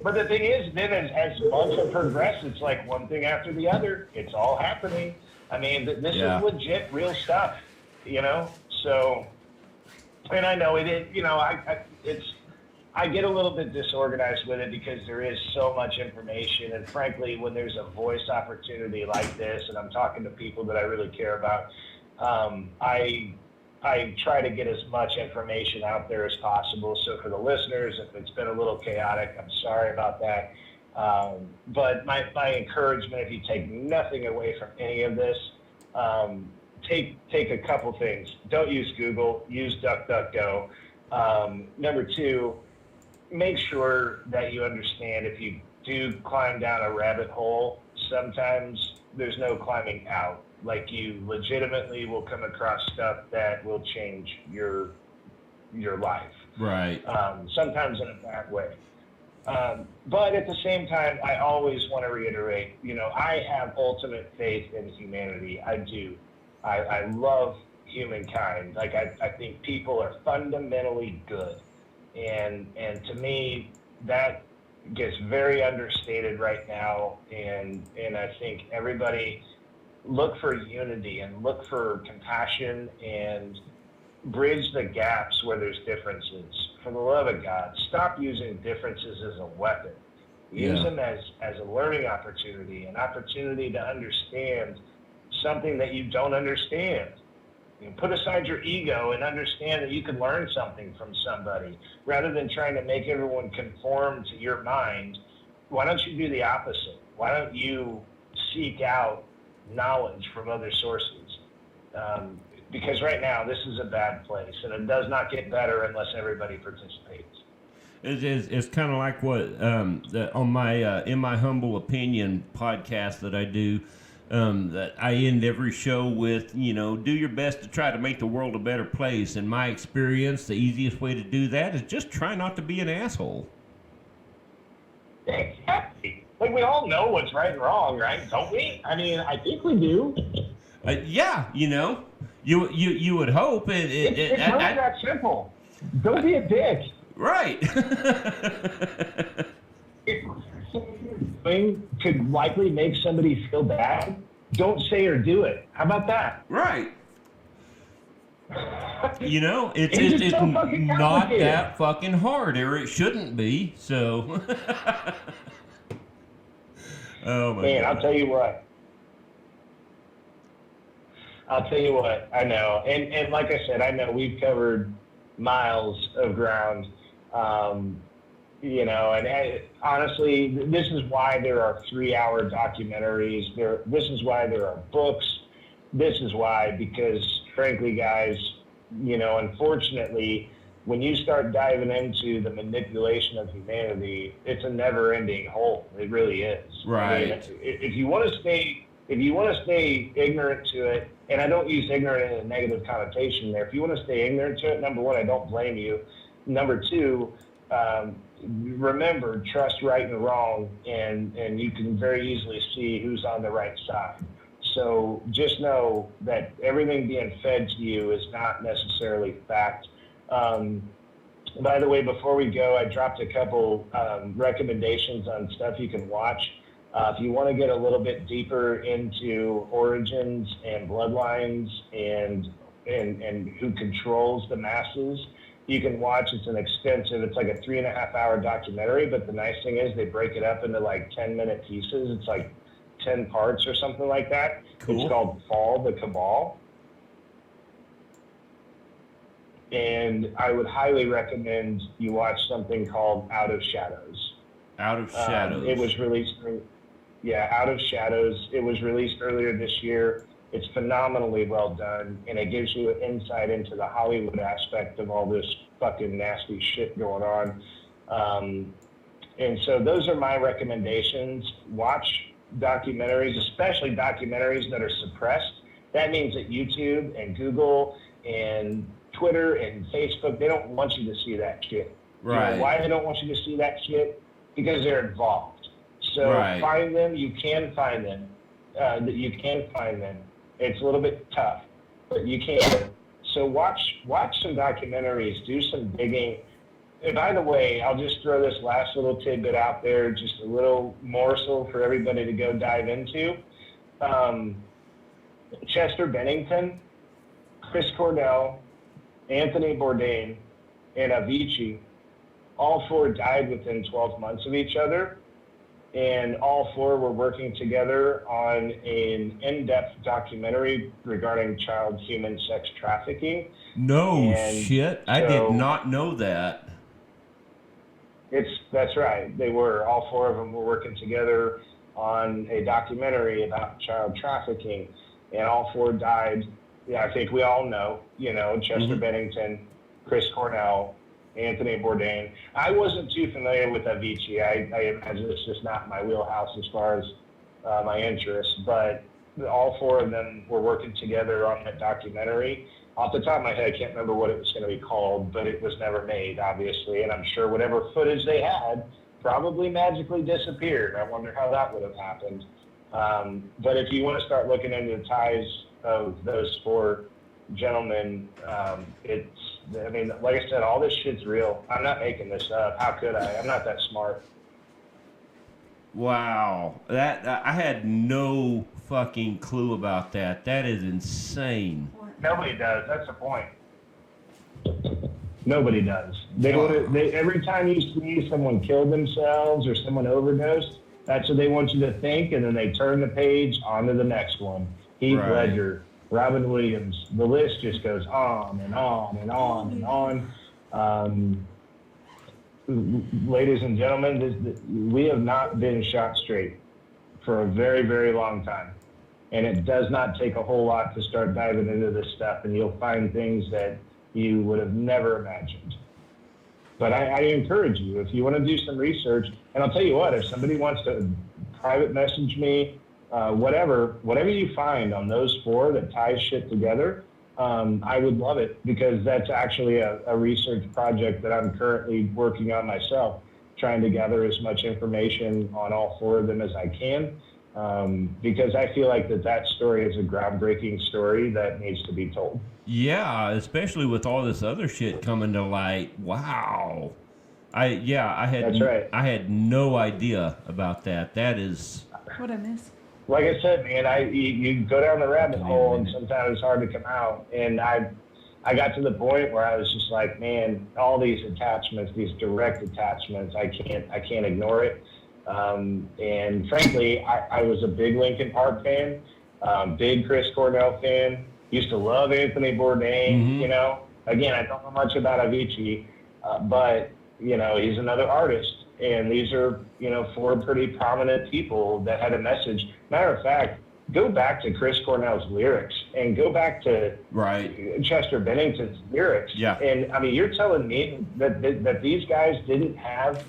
But the thing is, then as months have progressed, it's like one thing after the other. It's all happening. I mean, this is legit, real stuff, So, and I know it's I get a little bit disorganized with it because there is so much information, and frankly, when there's a voice opportunity like this, and I'm talking to people that I really care about, I try to get as much information out there as possible. So for the listeners, if it's been a little chaotic, I'm sorry about that. But my encouragement, if you take nothing away from any of this, take a couple things. Don't use Google. Use DuckDuckGo. Number two, make sure that you understand if you do climb down a rabbit hole, sometimes there's no climbing out. Like, you legitimately will come across stuff that will change your life. Right. Sometimes in a bad way. But at the same time, I always want to reiterate, I have ultimate faith in humanity. I do. I love humankind. Like, I think people are fundamentally good. And to me, that gets very understated right now. And I think everybody look for unity and look for compassion and bridge the gaps where there's differences. For the love of God, stop using differences as a weapon. Use them as a learning opportunity, an opportunity to understand something that you don't understand. Put aside your ego and understand that you can learn something from somebody rather than trying to make everyone conform to your mind. Why don't you do the opposite? Why don't you seek out knowledge from other sources? Because right now this is a bad place, and it does not get better unless everybody participates. It's kind of like what on my In My Humble Opinion podcast that I do, that I end every show with, do your best to try to make the world a better place. In my experience, the easiest way to do that is just try not to be an asshole. Exactly. Like, we all know what's right and wrong, right? Don't we? I mean, I think we do. Yeah, you would hope It's really that simple. Don't be a dick. Right. If something could likely make somebody feel bad, don't say or do it. How about that? Right. It's It's so fucking not complicated. that fucking hard, or it shouldn't be. So, oh my Man, God. I'll tell you what. I know. And like I said, I know we've covered miles of ground. Honestly, this is why there are 3-hour documentaries. This is why there are books. This is why, because frankly, guys, unfortunately, when you start diving into the manipulation of humanity, it's a never-ending hole. It really is. Right. I mean, if you want to stay ignorant to it, and I don't use ignorant in a negative connotation there. If you want to stay ignorant to it, number one, I don't blame you. Number two, remember, trust right and wrong, and you can very easily see who's on the right side. So just know that everything being fed to you is not necessarily fact. By the way, before we go, I dropped a couple recommendations on stuff you can watch. If you want to get a little bit deeper into origins and bloodlines and who controls the masses, you can watch. It's like a 3.5-hour documentary, but the nice thing is they break it up into like 10-minute pieces. It's like 10 parts or something like that. Cool. It's called Fall the Cabal. And I would highly recommend you watch something called Out of Shadows. Out of Shadows. It was released Out of Shadows. It was released earlier this year. It's phenomenally well done, and it gives you an insight into the Hollywood aspect of all this fucking nasty shit going on. And so those are my recommendations. Watch documentaries, especially documentaries that are suppressed. That means that YouTube and Google and Twitter and Facebook, they don't want you to see that shit. Right. Why they don't want you to see that shit? Because they're involved. So Find them. You can find them. It's a little bit tough, but you can. So watch some documentaries. Do some digging. And by the way, I'll just throw this last little tidbit out there, just a little morsel for everybody to go dive into. Chester Bennington, Chris Cornell, Anthony Bourdain, and Avicii all 4 died within 12 months of each other. And all 4 were working together on an in-depth documentary regarding child human sex trafficking. No And shit. I did so- not know that. That's right. They were, all 4 of them were working together on a documentary about child trafficking, and all 4 died. Yeah, I think we all know, Chester Bennington, Chris Cornell, Anthony Bourdain. I wasn't too familiar with Avicii. I imagine it's just not my wheelhouse as far as my interests, but all 4 of them were working together on that documentary. Off the top of my head, I can't remember what it was going to be called, but it was never made, obviously, and I'm sure whatever footage they had probably magically disappeared. I wonder how that would have happened. But if you want to start looking into the ties of those 4 gentlemen, like I said, all this shit's real. I'm not making this up. How could I? I'm not that smart. Wow. That I had no fucking clue about that. That is insane. Nobody does. That's the point. Nobody does. They every time you see someone kill themselves or someone overdosed, that's what they want you to think, and then they turn the page on to the next one. Heath Ledger, Robin Williams. The list just goes on and on and on and on. Ladies and gentlemen, we have not been shot straight for a very, very long time. And it does not take a whole lot to start diving into this stuff, and you'll find things that you would have never imagined. But I encourage you, if you want to do some research, and I'll tell you what, if somebody wants to private message me, whatever you find on those 4 that ties shit together, I would love it, because that's actually a research project that I'm currently working on myself, trying to gather as much information on all 4 of them as I can. Because I feel like that story is a groundbreaking story that needs to be told. Yeah, especially with all this other shit coming to light. Wow. That's right. I had no idea about that. That is What'd I miss? Like I said, man, you go down the rabbit hole, and sometimes it's hard to come out. And I got to the point where I was just like, man, all these attachments, these direct attachments, I can't ignore it. And frankly, I was a big Linkin Park fan, big Chris Cornell fan, used to love Anthony Bourdain, Again, I don't know much about Avicii, but, he's another artist. And these are, 4 pretty prominent people that had a message. Matter of fact, go back to Chris Cornell's lyrics and go back to Chester Bennington's lyrics. Yeah. And, you're telling me that these guys didn't have...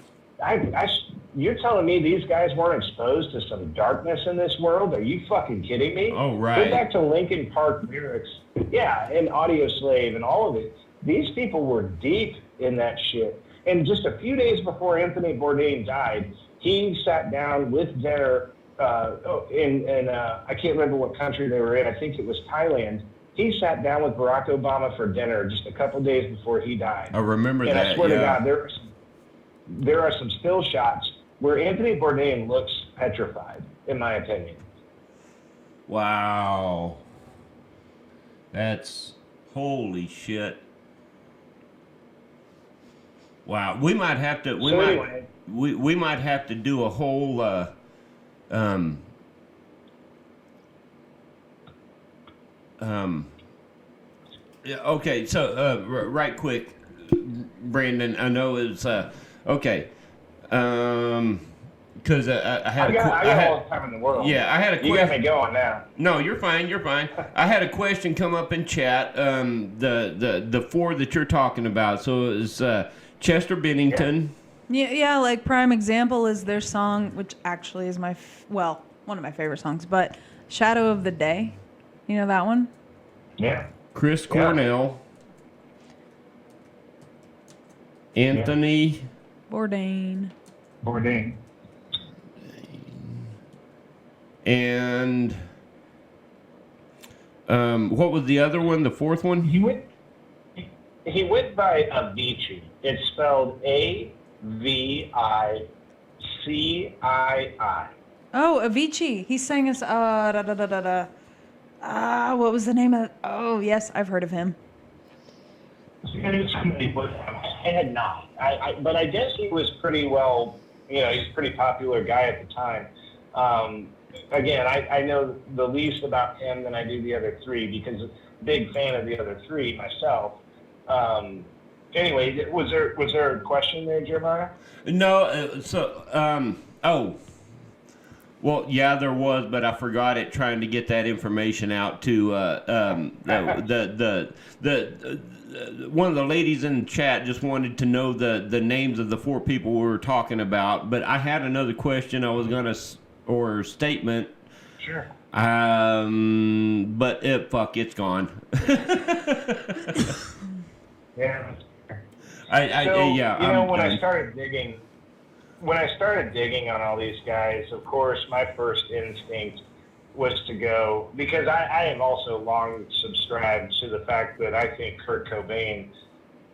You're telling me these guys weren't exposed to some darkness in this world? Are you fucking kidding me? Oh, right. Go back to Linkin Park lyrics. Yeah, and Audio Slave and all of it. These people were deep in that shit. And just a few days before Anthony Bourdain died, he sat down with dinner in I can't remember what country they were in. I think it was Thailand. He sat down with Barack Obama for dinner just a couple days before he died. I remember and that. And I swear to God, there are some still shots where Anthony Bourdain looks petrified, in my opinion. Wow. That's holy shit. Wow. We might have to we might have to do a whole okay, so right quick, Brandon, I know it's okay. Because I had all the time in the world. Yeah, I had a question. You got me going now. No, you're fine. You're fine. I had a question come up in chat. The 4 that you're talking about. So it was Chester Bennington. Yeah. Like prime example is their song, which actually is one of my favorite songs, but "Shadow of the Day." You know that one? Yeah. Chris Cornell. Anthony Bourdain. And what was the other one? The 4th one? He went by Avicii. It's spelled Avicii. Oh, Avicii. He sang us. What was the name of? Oh, yes, I've heard of him. Somebody would have. I had not. But I guess he was pretty well. He's a pretty popular guy at the time. Again, I know the least about him than I do the other three because I'm a big fan of the other three myself. Anyway, was there a question there, Jeremiah? No. Oh. Well, yeah, there was, but I forgot it trying to get that information out to the one of the ladies in the chat just wanted to know the names of the 4 people we were talking about. But I had another question I was gonna or statement. Sure. But it's gone. Yeah. Yeah. When I started digging on all these guys, of course, my first instinct was to go, because I am also long subscribed to the fact that I think Kurt Cobain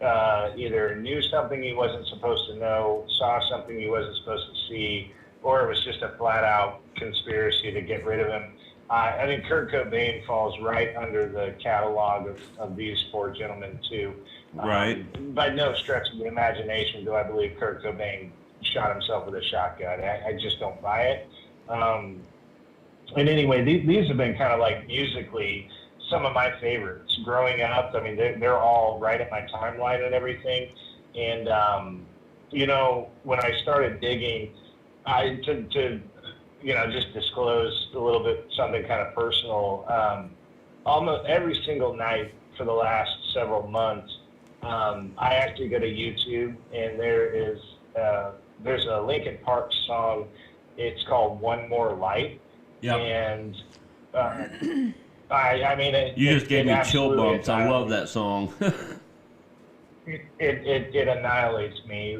either knew something he wasn't supposed to know, saw something he wasn't supposed to see, or it was just a flat-out conspiracy to get rid of him. I think Kurt Cobain falls right under the catalog of these 4 gentlemen, too. Right. By no stretch of the imagination do I believe Kurt Cobain shot himself with a shotgun. I just don't buy it. And anyway, these have been kind of like musically some of my favorites growing up. I mean, they're all right at my timeline and everything. And, when I started digging, to just disclose a little bit something kind of personal, almost every single night for the last several months, I actually go to YouTube, and there's a Linkin Park song. It's called "One More Light." Yeah. And I mean, you just gave me chill bumps. I love that song. It annihilates me.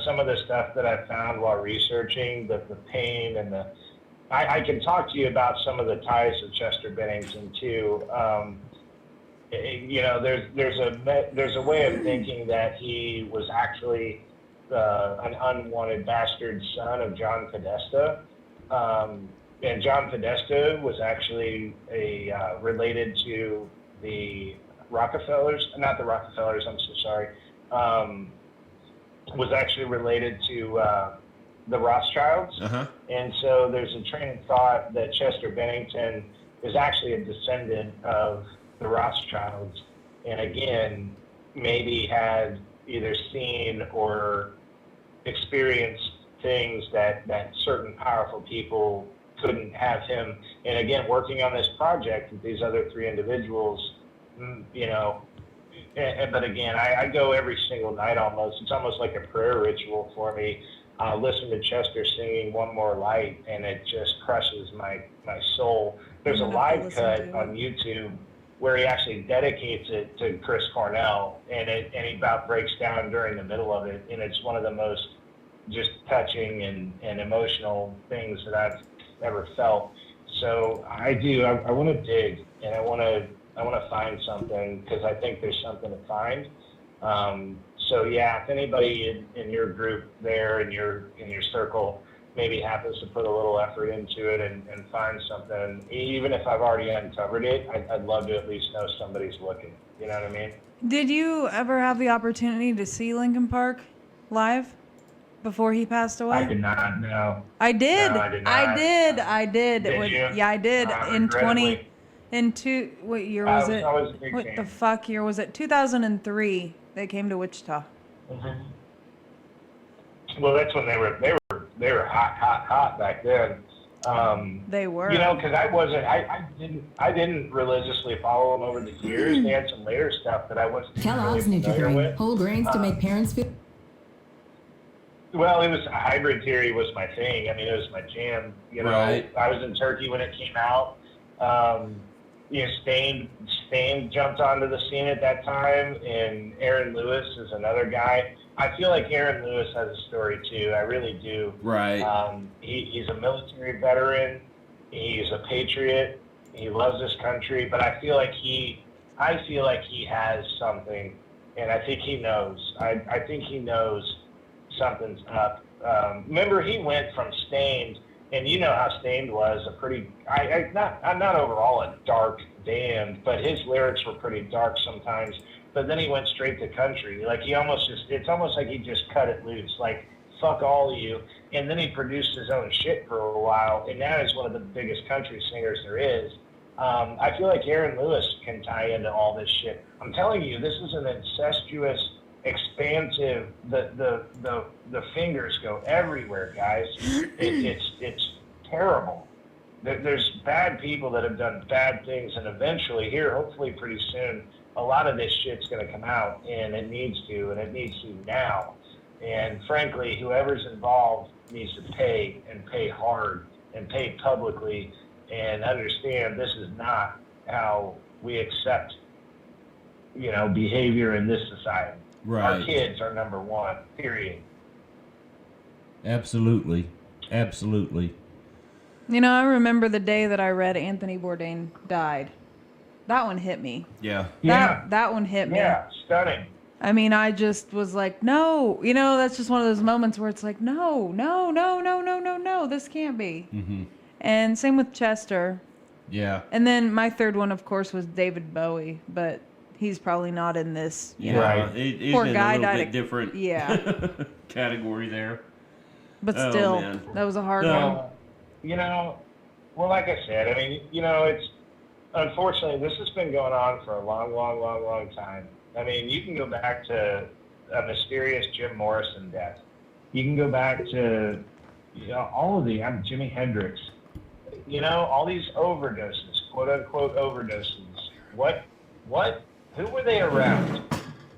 Some of the stuff that I found while researching, the pain and I can talk to you about some of the ties of Chester Bennington too. There's a way of thinking that he was actually an unwanted bastard son of John Podesta. And John Podesta was actually related to the Rockefellers, not the Rockefellers, I'm so sorry, was actually related to the Rothschilds. Uh-huh. And so there's a train of thought that Chester Bennington is actually a descendant of the Rothschilds. And again, maybe had either seen or experienced things that certain powerful people couldn't have him. And again, working on this project with these other 3 individuals, but again, I go every single night almost. It's almost like a prayer ritual for me. I'll listen to Chester singing "One More Light," and it just crushes my soul. There's a live cut on YouTube where he actually dedicates it to Chris Cornell, and he about breaks down during the middle of it, and it's one of the most just touching and emotional things that I've ever felt. So I want to dig, and I want to find something, because I think there's something to find. So yeah, if anybody in your group there, in your circle, maybe happens to put a little effort into it and find something, even if I've already uncovered it, I'd love to at least know somebody's looking. You know what I mean? Did you ever have the opportunity to see Linkin Park live before he passed away? I did not, no. I did. No, I did not. I did. Did you? Yeah, I did. What year was it? I was a big What fan. the fuck year was it? 2003. They came to Wichita. Mm-hmm. Well, that's when they were hot back then. They were. Because I didn't religiously follow them over the years. They had some later stuff that I wasn't Kellogg's really familiar Nutri-Grain, with. whole grains to make parents feel. Well, it was hybrid theory was my thing. I mean, it was my jam. Right. I was in Turkey when it came out. Stain jumped onto the scene at that time, and Aaron Lewis is another guy. I feel like Aaron Lewis has a story too. I really do. Right. He's a military veteran. He's a patriot. He loves this country, but I feel like he has something, and I think he knows. I think he knows something's up. Remember, he went from Stained, and you know how Stained was I'm not overall a dark band, but his lyrics were pretty dark sometimes, but then he went straight to country. Like it's almost like he just cut it loose. Like, fuck all of you. And then he produced his own shit for a while, and now he's one of the biggest country singers there is. I feel like Aaron Lewis can tie into all this shit. I'm telling you, this is an incestuous, expansive. The fingers go everywhere, guys. It's terrible. There's bad people that have done bad things, and eventually, here, hopefully, pretty soon, a lot of this shit's going to come out, and it needs to now. And frankly, whoever's involved needs to pay, and pay hard, and pay publicly, and understand this is not how we accept, behavior in this society. Right. Our kids are number one, period. Absolutely. Absolutely. I remember the day that I read Anthony Bourdain died. That one hit me. Yeah. That one hit me. Yeah, stunning. I mean, I just was like, no. That's just one of those moments where it's like, no, this can't be. Mm-hmm. And same with Chester. Yeah. And then my third one, of course, was David Bowie, but he's probably not in this. Right. He's poor in guy a little died. bit different category there. But Oh, still, man. that was a hard one. Well, like I said, I mean, it's unfortunately this has been going on for a long time. I mean, you can go back to a mysterious Jim Morrison death. You can go back to all of Jimi Hendrix. All these overdoses, quote unquote overdoses. What? Who were they around?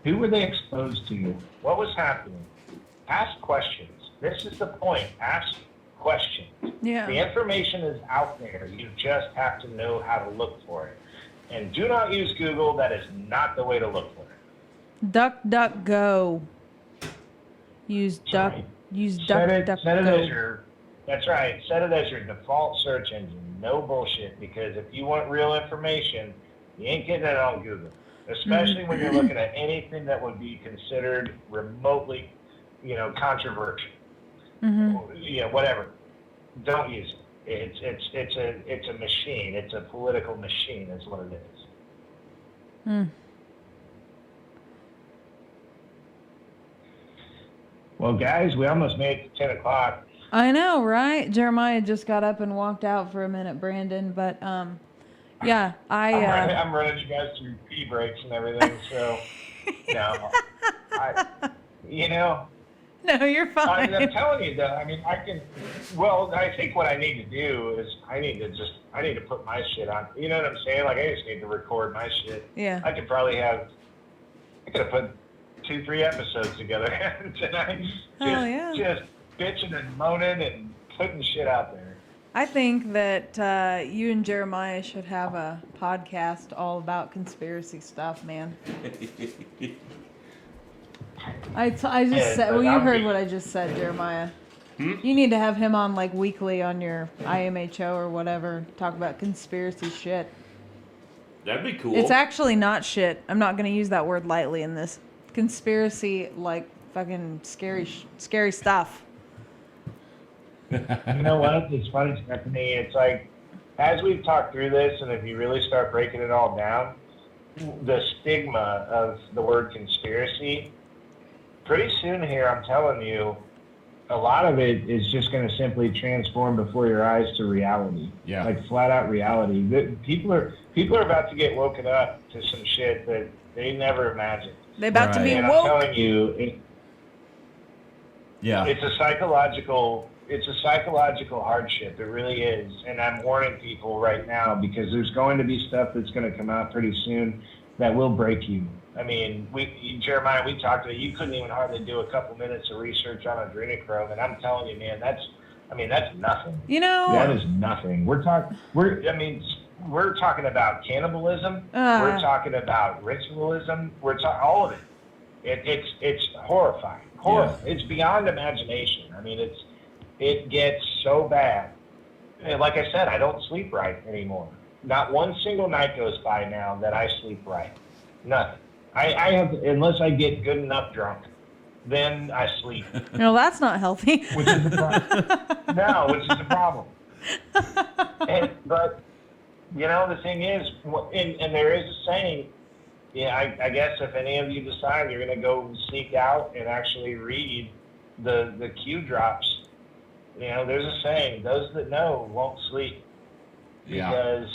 Who were they exposed to? What was happening? Ask questions. This is the point. Ask questions. Yeah. The information is out there. You just have to know how to look for it. And do not use Google. That is not the way to look for it. DuckDuckGo. Use Duck. Right. Use Set it as DuckDuckGo. your. That's right. Set it as your default search engine. No bullshit. Because if you want real information, you ain't getting it on Google. Especially when you're looking at anything that would be considered remotely, controversial. Mm-hmm. Whatever. Don't use it. It's a machine. It's a political machine. Is what it is. Hmm. Well, guys, we almost made it to 10 o'clock. I know, right? Jeremiah just got up and walked out for a minute, Brandon. But yeah, I'm running you guys through pee breaks and everything. So, no, No, you're fine. I'm telling you that. I mean, I can. Well, I think what I need to do is I need to put my shit on. You know what I'm saying? Like, I just need to record my shit. Yeah. I could have put 2-3 episodes together tonight. Just bitching and moaning and putting shit out there. I think that you and Jeremiah should have a podcast all about conspiracy stuff, man. I just said, well, you heard what I just said, Jeremiah. You need to have him on like weekly on your IMHO or whatever, talk about conspiracy shit. That'd be cool. It's actually not shit. I'm not going to use that word lightly in this. Conspiracy, like fucking scary stuff. You know what? It's funny, Stephanie. It's like, as we've talked through this, and if you really start breaking it all down, the stigma of the word conspiracy, pretty soon here, I'm telling you, a lot of it is just going to simply transform before your eyes to reality. Yeah. Like flat out reality. People are about to get woken up to some shit that they never imagined. They're about to be And woke. I'm telling you, it's a psychological hardship. It really is. And I'm warning people right now because there's going to be stuff that's going to come out pretty soon that will break you. I mean, Jeremiah, we talked about it. You couldn't even hardly do a couple minutes of research on adrenochrome, and I'm telling you, man, that's nothing. That is nothing. We're talking about cannibalism. We're talking about ritualism. All of it. It's horrifying. Horrible. Yeah. It's beyond imagination. I mean, it gets so bad. And like I said, I don't sleep right anymore. Not one single night goes by now that I sleep right. Nothing. I have to, unless I get good enough drunk, then I sleep. No, that's not healthy. Which is the problem. No, which is the problem. But the thing is, and there is a saying, yeah, I guess if any of you decide you're going to go seek out and actually read the Q drops, there's a saying: those that know won't sleep, Yeah. because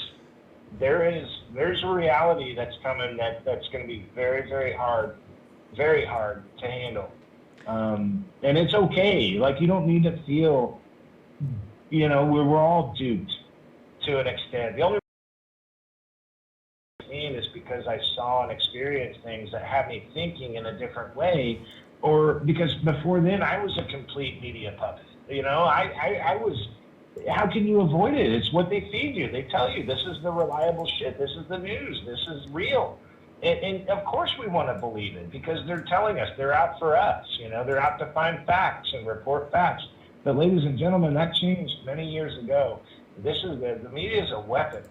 there's a reality that's coming that's going to be very, very hard to handle. And it's okay. Like, you don't need to feel, we're all duped to an extent. The only reason is because I saw and experienced things that had me thinking in a different way, or because before then I was a complete media puppet. I was. How can you avoid it? It's what they feed you. They tell you this is the reliable shit. This is the news. This is real. And of course we want to believe it, because they're telling us, they're out for us. They're out to find facts and report facts. But ladies and gentlemen, that changed many years ago. The media is a weapon.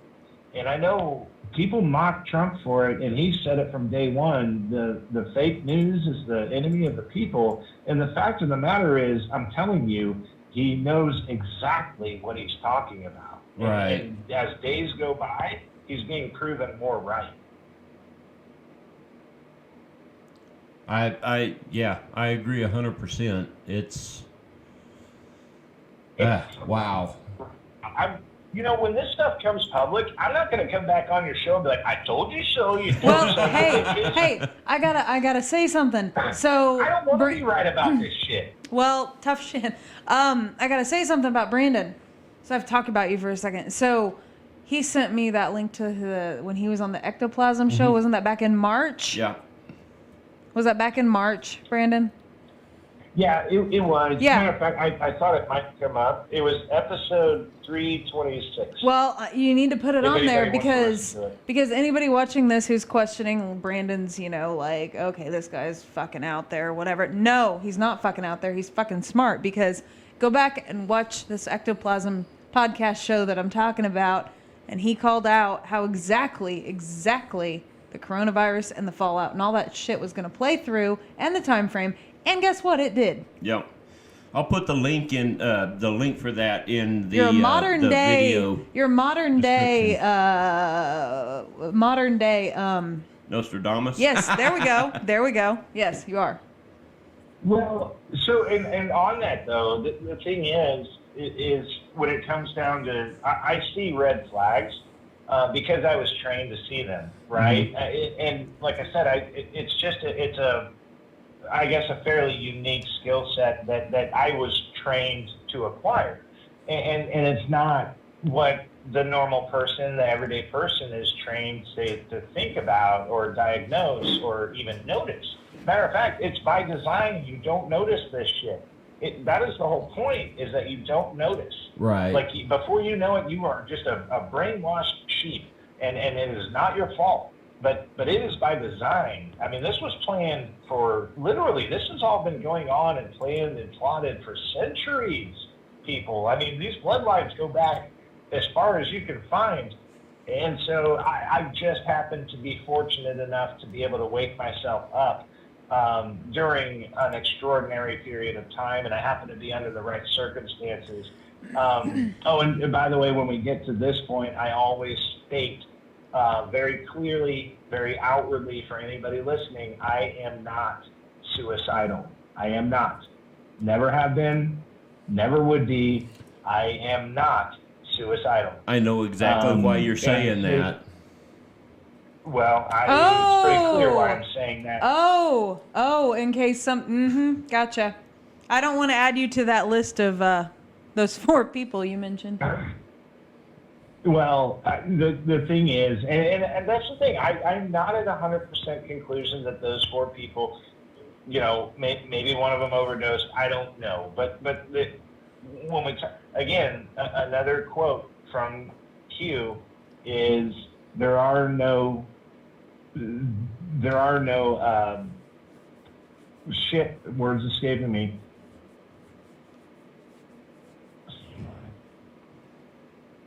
And I know people mock Trump for it, and he said it from day one. The fake news is the enemy of the people. And the fact of the matter is, I'm telling you, he knows exactly what he's talking about. Right. And as days go by, he's being proven more right. I agree 100%. It's wow. When this stuff comes public, I'm not going to come back on your show and be like, I told you so. You told me Well, so. hey, I gotta say something. So I don't want to be right about this shit. Well, tough shit. I gotta say something about Brandon. So I've talked about you for a second. So he sent me that link to when he was on the ectoplasm show. Wasn't that back in March? Yeah. Was that back in March, Brandon? Yeah, it was. Yeah. Matter of fact, I thought it might come up. It was episode 326. Well, you need to put it If on there anybody wants to listen to it. because anybody watching this who's questioning Brandon's, like, okay, this guy's fucking out there, whatever. No, he's not fucking out there. He's fucking smart, because go back and watch this ectoplasm podcast show that I'm talking about, and he called out how exactly the coronavirus and the fallout and all that shit was going to play through, and the time frame. And guess what? It did. Yep. I'll put the link for that in the Your modern the day, video. your modern day, Nostradamus. Yes, there we go. There we go. Yes, you are. Well, so and on that though, the thing is when it comes down to, I see red flags because I was trained to see them, right? Mm-hmm. And like I said, it's I guess a fairly unique skill set that I was trained to acquire, and it's not what the normal person, the everyday person, is trained to think about or diagnose or even notice. Matter of fact, it's by design. You don't notice this shit. That is the whole point, is that you don't notice. Right. Like, before you know it, you are just a brainwashed sheep, and it is not your fault. But it is by design. I mean, this was planned for, literally, this has all been going on and planned and plotted for centuries, people. I mean, these bloodlines go back as far as you can find. And so I just happened to be fortunate enough to be able to wake myself up during an extraordinary period of time, and I happened to be under the right circumstances. And by the way, when we get to this point, I always state very clearly, very outwardly, for anybody listening, I am not suicidal. I am not. Never have been, never would be. I am not suicidal. I know exactly why you're saying that. Well, it's pretty clear why I'm saying that. In case gotcha. I don't want to add you to that list of those 4 people you mentioned. Well, the thing is, and that's the thing, I'm not at 100% conclusion that those 4 people, maybe one of them overdosed, I don't know. But when we again, another quote from Q is, there are no shit, words escaping me.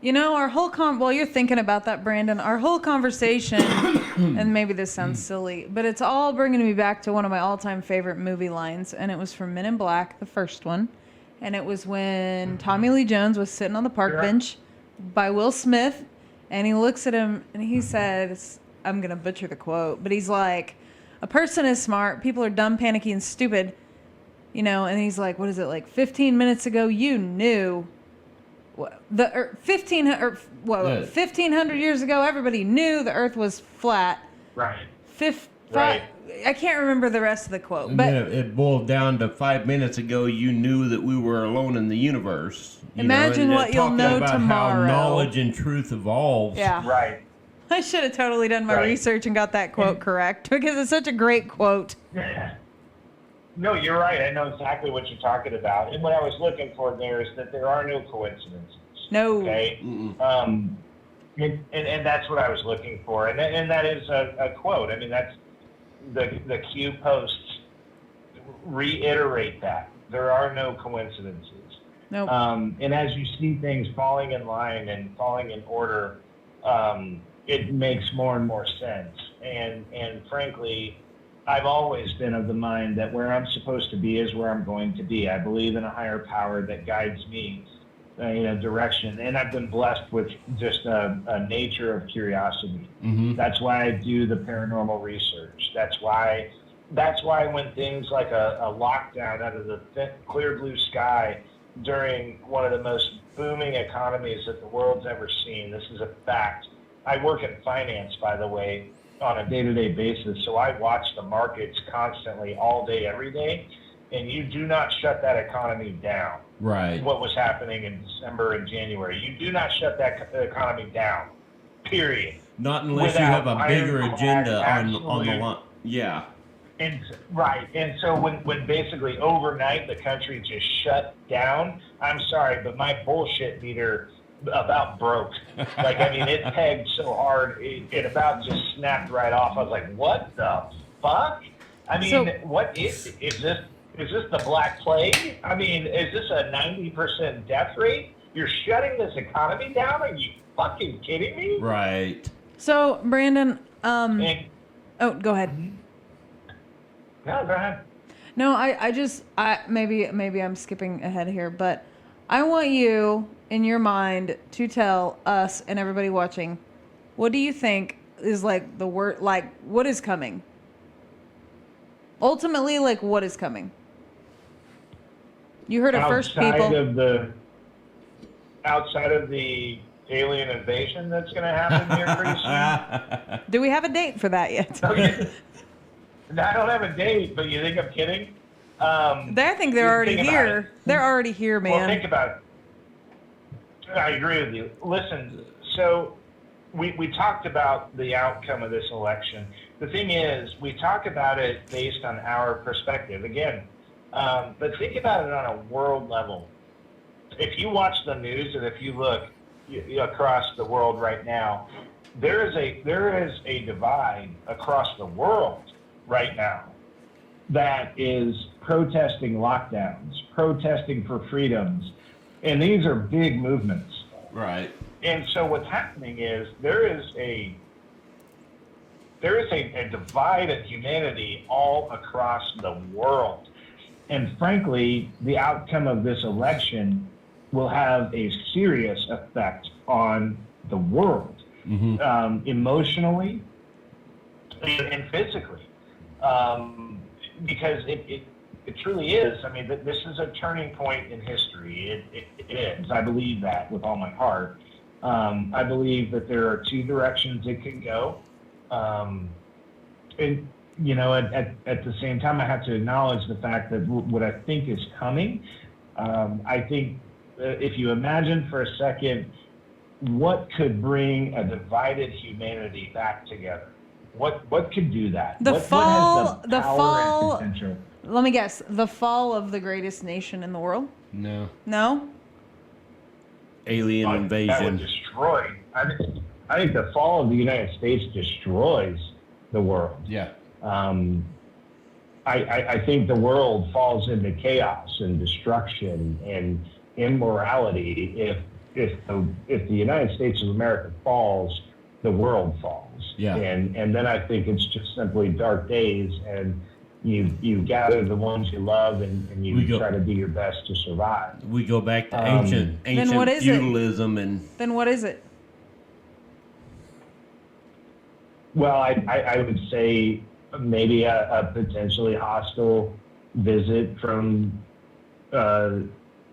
Our whole while you're thinking about that, Brandon, our whole conversation, and maybe this sounds silly, but it's all bringing me back to one of my all-time favorite movie lines, and it was from Men in Black, the first one, and it was when Tommy Lee Jones was sitting on the park bench by Will Smith, and he looks at him, and he says, I'm gonna butcher the quote, but he's like, a person is smart, people are dumb, panicky, and stupid, you know. And he's like, what is it, like 15 minutes ago you knew the 1500 years ago everybody knew the Earth was flat. Right. Right. I can't remember the rest of the quote, And but then it boiled down to 5 minutes ago. You knew that we were alone in the universe. Imagine and what you'll talking know about tomorrow. How knowledge and truth evolves. yeah, Right. I should have totally done my Right. research and got that quote correct because it's such a great quote. No, you're right. I know exactly what you're talking about. And what I was looking for there is that there are no coincidences. No. Okay. And that's what I was looking for. And that is a quote. I mean, that's the Q posts reiterate that there are no coincidences. Nope. And as you see things falling in line and falling in order, it makes more and more sense. And frankly, I've always been of the mind that where I'm supposed to be is where I'm going to be. I believe in a higher power that guides me in a direction. And I've been blessed with just a nature of curiosity. Mm-hmm. That's why I do the paranormal research. That's why when things like a lockdown out of the clear blue sky during one of the most booming economies that the world's ever seen, this is a fact. I work in finance, by the way, on a day-to-day basis, so I watch the markets constantly, all day, every day, and you do not shut that economy down. Right. What was happening in December and January. You do not shut that economy down, period. Not unless you have a bigger agenda on the absolute- line. Yeah. And right, and so when basically overnight the country just shut down, I'm sorry, but my bullshit meter about broke. Like, I mean, it pegged so hard, it about just snapped right off. I was like, what the fuck? I mean, what is this? Is this the Black Plague? I mean, is this a 90% death rate? You're shutting this economy down? Are you fucking kidding me? Right. So, Brandon, And, go ahead. no, go ahead. No, maybe I'm skipping ahead here, but I want you in your mind to tell us and everybody watching, what do you think is like the word, like what is coming? Ultimately, like what is coming? You heard it first, people. Outside of the alien invasion that's going to happen here pretty soon. Do we have a date for that yet? Okay. No, I don't have a date, but you think I'm kidding? I think they're already here. They're already here, man. Well, think about it. I agree with you. Listen, so we talked about the outcome of this election. The thing is, we talk about it based on our perspective. Again, but think about it on a world level. If you watch the news and if you look across the world right now, there is a divide across the world right now that is protesting lockdowns, protesting for freedoms, and these are big movements. Right. And so what's happening is there is a divide of humanity all across the world. And frankly, the outcome of this election will have a serious effect on the world, emotionally and physically, because it truly is. I mean, this is a turning point in history. It is. I believe that with all my heart. I believe that there are two directions it can go. And, you know, at the same time, I have to acknowledge the fact that what I think is coming, I think if you imagine for a second, what could bring a divided humanity back together? What could do that? What has the power and potential? Let me guess. The fall of the greatest nation in the world? No. No? Alien invasion. That would destroy. I think the fall of the United States destroys the world. Yeah. I think the world falls into chaos and destruction and immorality if the United States of America falls, the world falls. Yeah. And then I think it's just simply dark days, and you gather the ones you love and you try to do your best to survive. We go back to ancient what is it? feudalism and Then what is it? Well, I would say maybe a potentially hostile visit from uh,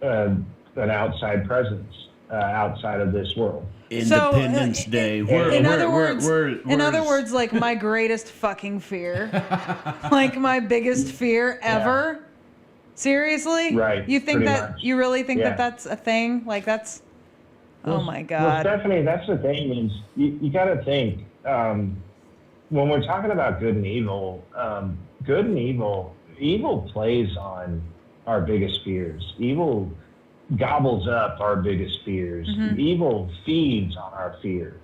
uh, an outside presence outside of this world. Independence Day. In other words, where's- like my greatest fucking fear, like my biggest fear ever. Seriously? Right, You think pretty that? much. You really think Yeah. that that's a thing? Like that's? Oh my Well, God. Stephanie, that's the thing is you got to think when we're talking about good and evil plays on our biggest fears. Evil gobbles up our biggest fears. Evil feeds on our fear,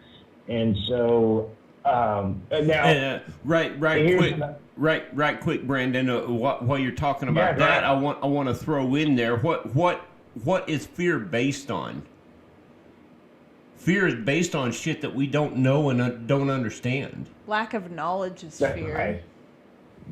and so now right, here's quick, another- right, quick, Brandon. While you're talking about Yeah, that, right. I want to throw in there what is fear based on? Fear is based on shit that we don't know and don't understand. Lack of knowledge is That's fear. right.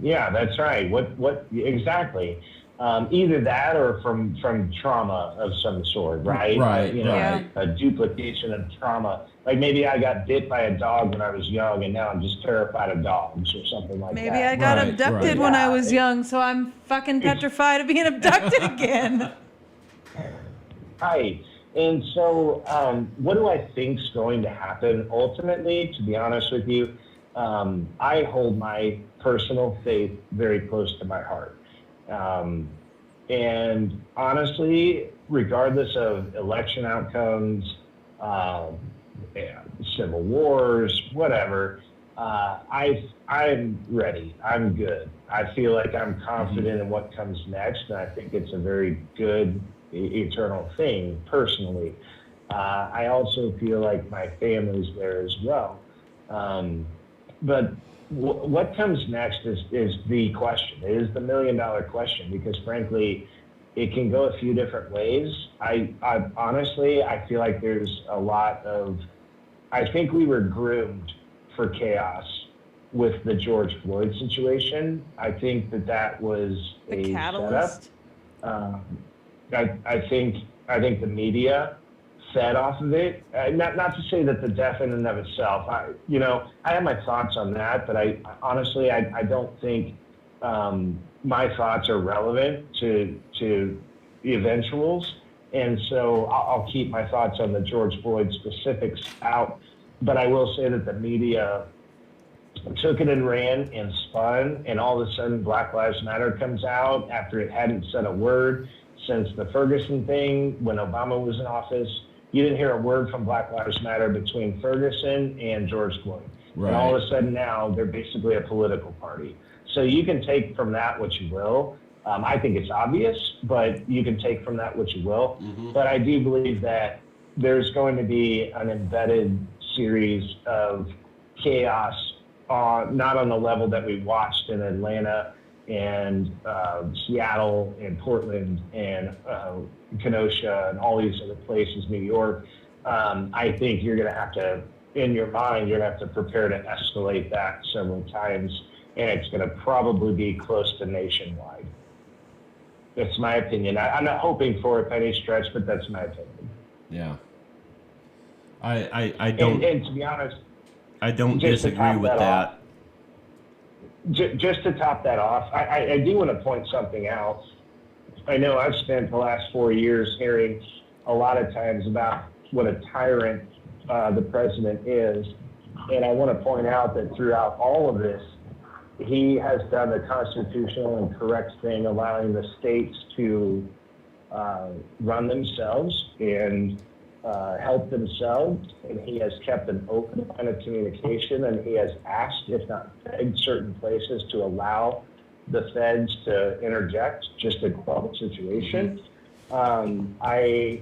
Yeah, that's right. What exactly? Either that or from trauma of some sort, right? Right, You know, right. a duplication of trauma. Like maybe I got bit by a dog when I was young, and now I'm just terrified of dogs or something like that. Maybe I got Right, abducted right. when I was young, so I'm fucking petrified of being abducted again. Right. And so, what do I think's going to happen ultimately? To be honest with you, I hold my personal faith very close to my heart. And honestly, regardless of election outcomes, civil wars, whatever, I'm ready. I'm good. I feel like I'm confident in what comes next, and I think it's a very good eternal thing personally. I also feel like my family's there as well. But what comes next is the question. It is the $1 million question because frankly, it can go a few different ways. I honestly, I feel like there's a lot of, I think we were groomed for chaos with the George Floyd situation. I think that was The a catalyst. setup. I think the media fed off of it. Not to say that the death in and of itself. I have my thoughts on that, but I honestly don't think my thoughts are relevant to the eventuals, and so I'll keep my thoughts on the George Floyd specifics out. But I will say that the media took it and ran and spun, and all of a sudden Black Lives Matter comes out after it hadn't said a word since the Ferguson thing when Obama was in office. You didn't hear a word from Black Lives Matter between Ferguson and George Floyd. Right. And all of a sudden now they're basically a political party. So you can take from that what you will. I think it's obvious, but you can take from that what you will. But I do believe that there's going to be an embedded series of chaos, not on the level that we watched in Atlanta and Seattle and Portland and Kenosha and all these other places, New York. I think you're going to have to, in your mind, you're going to have to prepare to escalate that several times, and it's going to probably be close to nationwide. That's my opinion. I'm not hoping for it by any stretch, but that's my opinion. Yeah. I don't. And to be honest, I don't just to disagree top with that that. off, just to top that off, I do want to point something out. I know I've spent the last 4 years hearing a lot of times about what a tyrant the president is. And I want to point out that throughout all of this, he has done the constitutional and correct thing, allowing the states to run themselves and help themselves. And he has kept an open line of communication, and he has asked, if not begged, certain places to allow the feds to interject just to quell the situation. I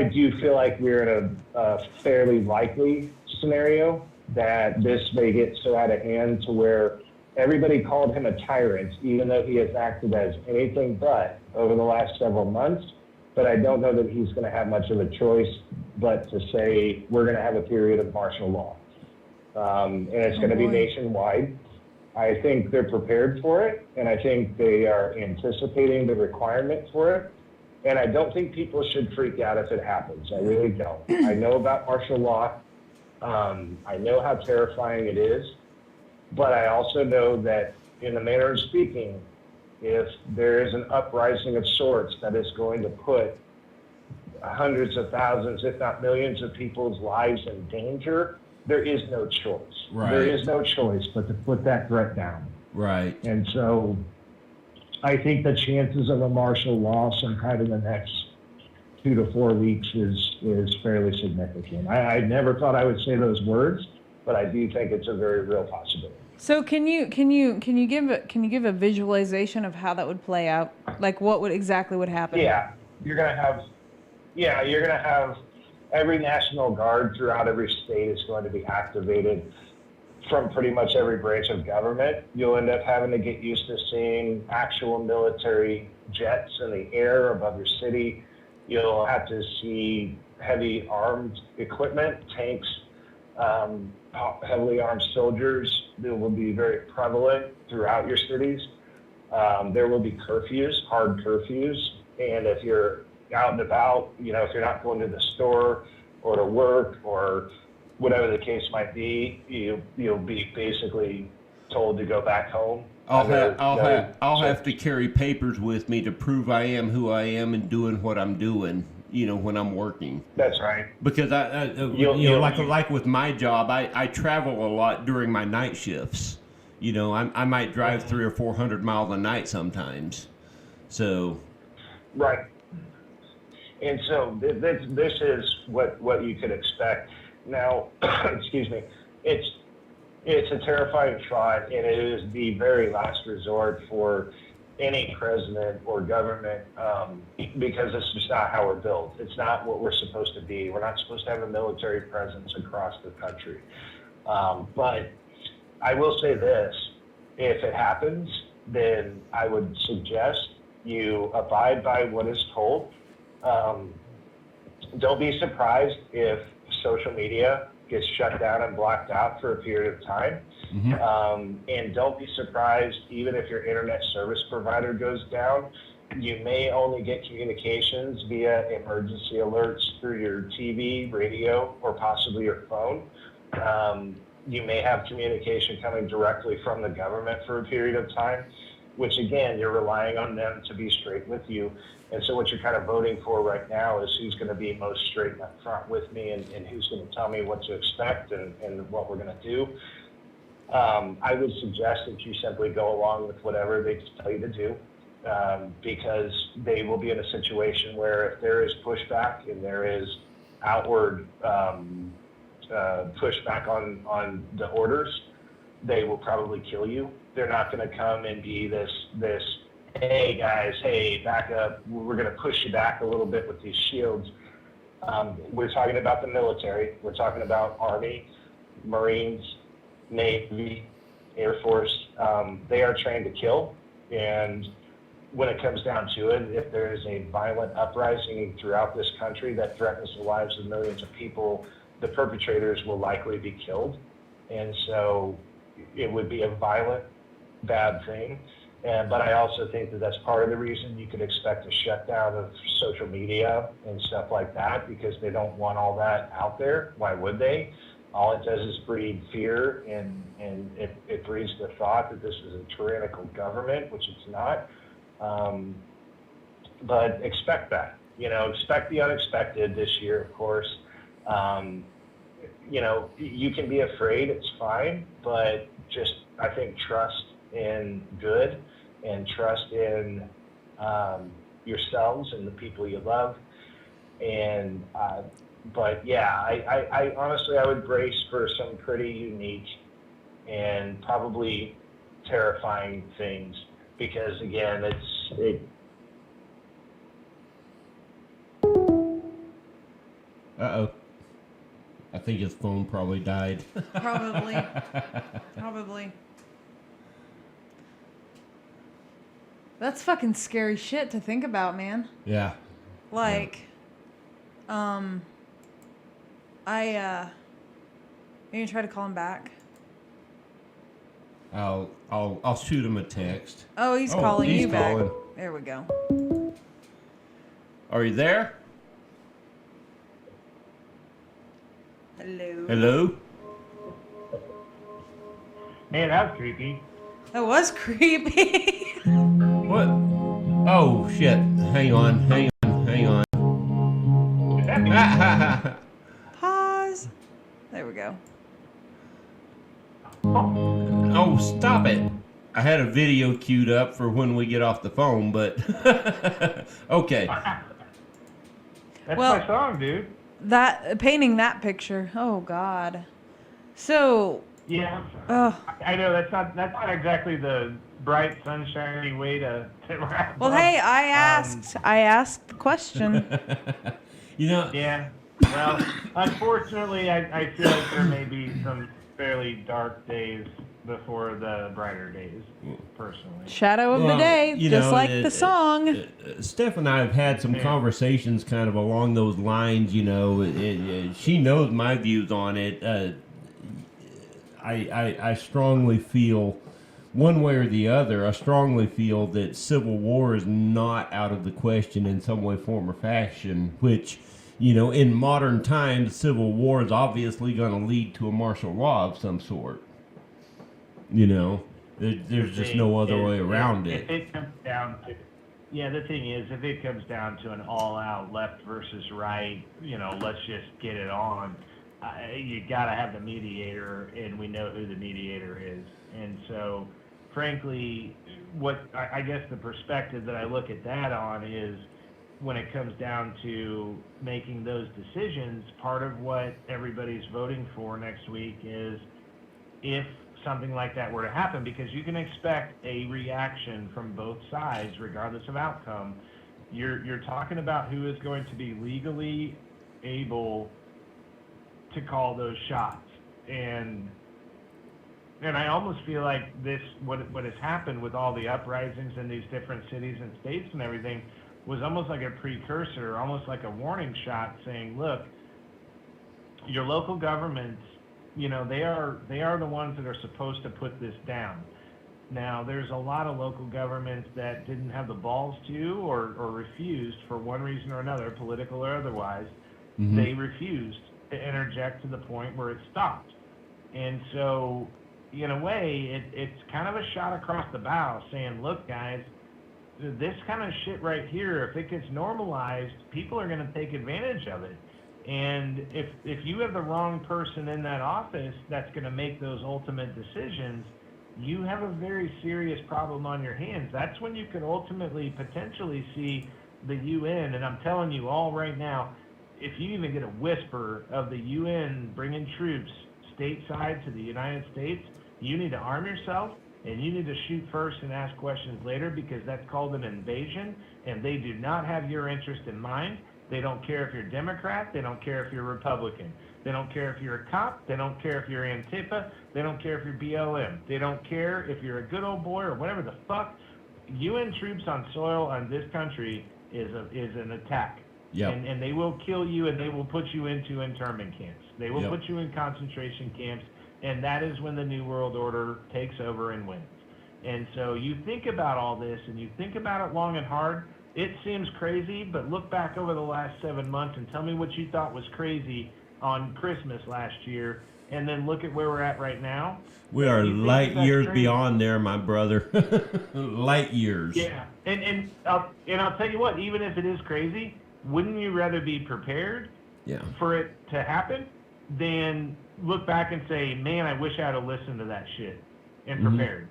do feel like we're in a fairly likely scenario that this may get so out of hand to where everybody called him a tyrant, even though he has acted as anything but over the last several months. But I don't know that he's going to have much of a choice but to say we're going to have a period of martial law. And it's going to be nationwide. I think they're prepared for it, and I think they are anticipating the requirement for it. And I don't think people should freak out if it happens. I really don't. I know about martial law. I know how terrifying it is, but I also know that, in the manner of speaking, if there is an uprising of sorts that is going to put hundreds of thousands, if not millions of people's lives in danger, there is no choice. Right. There is no choice but to put that threat down. Right. And so I think the chances of a martial law sometime in the next 2 to 4 weeks is fairly significant. I never thought I would say those words, but I do think it's a very real possibility. So can you give a visualization of how that would play out? Like what would happen? Yeah, you're gonna have every National Guard throughout every state is going to be activated from pretty much every branch of government. You'll end up having to get used to seeing actual military jets in the air above your city. You'll have to see heavy armed equipment, tanks, heavily armed soldiers. They will be very prevalent throughout your cities. There will be curfews, hard curfews, and if you're out and about, if you're not going to the store or to work or whatever the case might be, you'll be basically told to go back home. I'll have to carry papers with me to prove I am who I am and doing what I'm doing, when I'm working. That's right. Because like with my job, I travel a lot during my night shifts. I might drive 300 or 400 miles a night sometimes. So. Right. And so this is what you could expect. Now, excuse me, it's a terrifying thought, and it is the very last resort for any president or government, because it's just not how we're built. It's not what we're supposed to be. We're not supposed to have a military presence across the country. But I will say this, if it happens, then I would suggest you abide by what is told. Don't be surprised if social media gets shut down and blocked out for a period of time. Mm-hmm. And don't be surprised even if your internet service provider goes down. You may only get communications via emergency alerts through your TV, radio, or possibly your phone. You may have communication coming directly from the government for a period of time, which again, you're relying on them to be straight with you. And so what you're kind of voting for right now is who's going to be most straight and up front with me and who's going to tell me what to expect and what we're going to do. I would suggest that you simply go along with whatever they tell you to do, because they will be in a situation where if there is pushback and there is outward pushback on the orders, they will probably kill you. They're not going to come and be this, hey guys, hey, back up. We're going to push you back a little bit with these shields. We're talking about the military. We're talking about Army, Marines, Navy, Air Force. They are trained to kill. And when it comes down to it, if there is a violent uprising throughout this country that threatens the lives of millions of people, the perpetrators will likely be killed. And so it would be a violent, bad thing. But I also think that that's part of the reason you could expect a shutdown of social media and stuff like that, because they don't want all that out there. Why would they? All it does is breed fear, and it breeds the thought that this is a tyrannical government, which it's not. But expect that. Expect the unexpected this year, of course. You can be afraid, it's fine, but just, I think, trust in good and trust in yourselves and the people you love. And but yeah, I honestly, I would brace for some pretty unique and probably terrifying things, because again, Uh-oh. I think his phone probably died. Probably. That's fucking scary shit to think about, man. Yeah. Like, you gonna try to call him back? I'll shoot him a text. Oh, he's calling you calling. back. There we go. Are you there? Hello. Hello? Man, that was creepy. That was creepy. What? Oh, shit. Hang on. Is that me? Pause. There we go. Oh, stop it. I had a video queued up for when we get off the phone, but okay. That's Well- my song, dude. That painting that picture. Oh God. So, Yeah. oh I know that's not exactly the bright, sunshiny way to wrap well. up. Hey, I asked the question. You know, Yeah. Well, unfortunately, I feel like there may be some fairly dark days before the brighter days, personally. Shadow of the well, day, you just know, like the song. Steph and I have had some Yeah. conversations kind of along those lines, you know. She knows my views on it. I strongly feel, one way or the other, I strongly feel that civil war is not out of the question in some way, form, or fashion, which, you know, in modern times, civil war is obviously going to lead to a martial law of some sort. You know, there's just no other way around it. If it comes down to, yeah, the thing is, if it comes down to an all-out left versus right, you know, let's just get it on. You got to have the mediator, and we know who the mediator is. And so, frankly, what I guess the perspective that I look at that on is, when it comes down to making those decisions, part of what everybody's voting for next week is if something like that were to happen, because you can expect a reaction from both sides regardless of outcome. You're talking about who is going to be legally able to call those shots, and I almost feel like this what has happened with all the uprisings in these different cities and states and everything was almost like a precursor, almost like a warning shot, saying, look, your local governments, you know, they are the ones that are supposed to put this down. Now, there's a lot of local governments that didn't have the balls to, or refused for one reason or another, political or otherwise. Mhm. They refused to interject to the point where it stopped. And so, in a way, it's kind of a shot across the bow saying, look, guys, this kind of shit right here, if it gets normalized, people are going to take advantage of it. And if you have the wrong person in that office that's going to make those ultimate decisions, you have a very serious problem on your hands. That's when you could ultimately potentially see the UN, and I'm telling you all right now, if you even get a whisper of the UN bringing troops stateside to the United States, you need to arm yourself, and you need to shoot first and ask questions later, because that's called an invasion, and they do not have your interest in mind. They don't care if you're Democrat. They don't care if you're Republican. They don't care if you're a cop. They don't care if you're Antifa. They don't care if you're BLM. They don't care if you're a good old boy or whatever the fuck. UN troops on soil on this country is an attack. Yep. And they will kill you, and they will put you into internment camps. They will Yep. put you in concentration camps, and that is when the New World Order takes over and wins. And so you think about all this, and you think about it long and hard. It seems crazy, but look back over the last 7 months and tell me what you thought was crazy on Christmas last year, and then look at where we're at right now. We are You think light that's years crazy? beyond there, my brother. Light years. Yeah, and I'll tell you what, even if it is crazy, wouldn't you rather be prepared Yeah. for it to happen than look back and say, man, I wish I'd have listened to that shit and Mhm. prepared?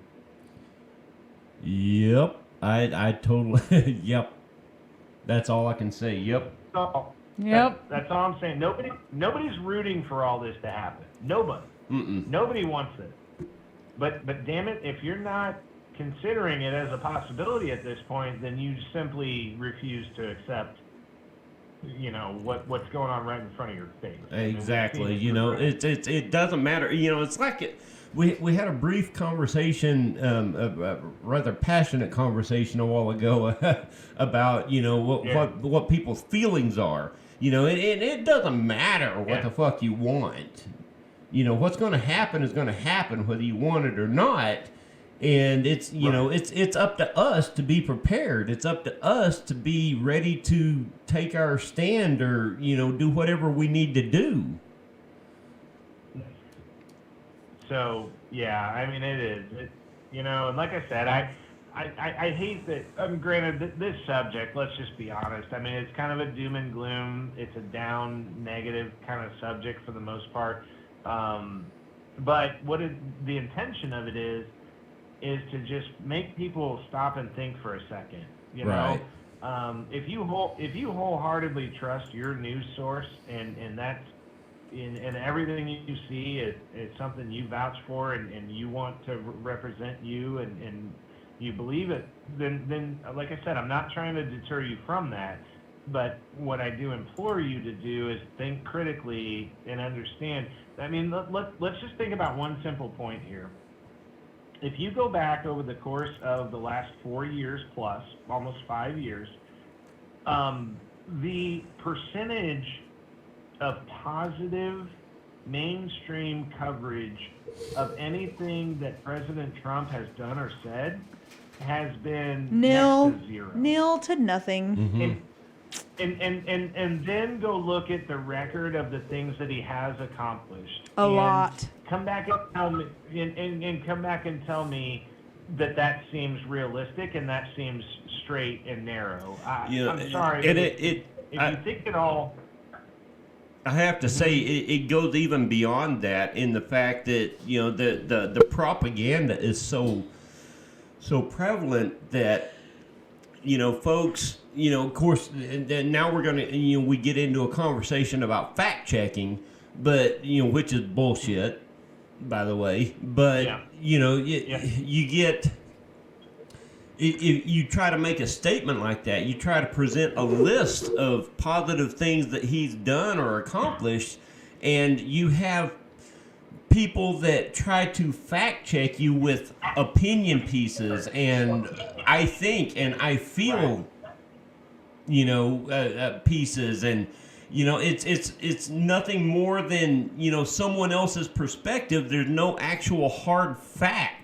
Yep. I totally. Yep. That's all I can say. Yep. So, Yep. That's all I'm saying. Nobody's rooting for all this to happen. Nobody. Mm-mm. Nobody wants it. But damn it, if you're not considering it as a possibility at this point, then you simply refuse to accept, you know, what's going on right in front of your face. Exactly. You know, it doesn't matter. You know, it's like we had a brief conversation, a rather passionate conversation a while ago about, you know, what people's feelings are. You know, it doesn't matter what the fuck you want. You know, what's going to happen is going to happen whether you want it or not. And it's, you know, it's up to us to be prepared. It's up to us to be ready to take our stand or, you know, do whatever we need to do. So yeah, I mean it is. And like I said, I hate that. Granted, this subject. Let's just be honest. I mean, it's kind of a doom and gloom. It's a down, negative kind of subject for the most part. But the intention of it is to just make people stop and think for a second. You know, if you wholeheartedly trust your news source and that's and everything you see is something you vouch for and you want to represent you and you believe it, then like I said, I'm not trying to deter you from that. But what I do implore you to do is think critically and understand. I mean, let's just think about one simple point here. If you go back over the course of the last 4 years plus, almost 5 years, the percentage of positive mainstream coverage of anything that President Trump has done or said has been next to zero. Nil to nothing. Mm-hmm. And then go look at the record of the things that he has accomplished. A lot. Come back and tell me, and come back and tell me that seems realistic and that seems straight and narrow. I'm sorry. If you think it all. I have to say it goes even beyond that in the fact that the propaganda is so prevalent that folks of course now we're gonna we get into a conversation about fact checking, but which is bullshit, by the way. But you get. If you try to make a statement like that, you try to present a list of positive things that he's done or accomplished, and you have people that try to fact check you with opinion pieces and I think and I feel pieces, and it's nothing more than someone else's perspective. There's no actual hard fact.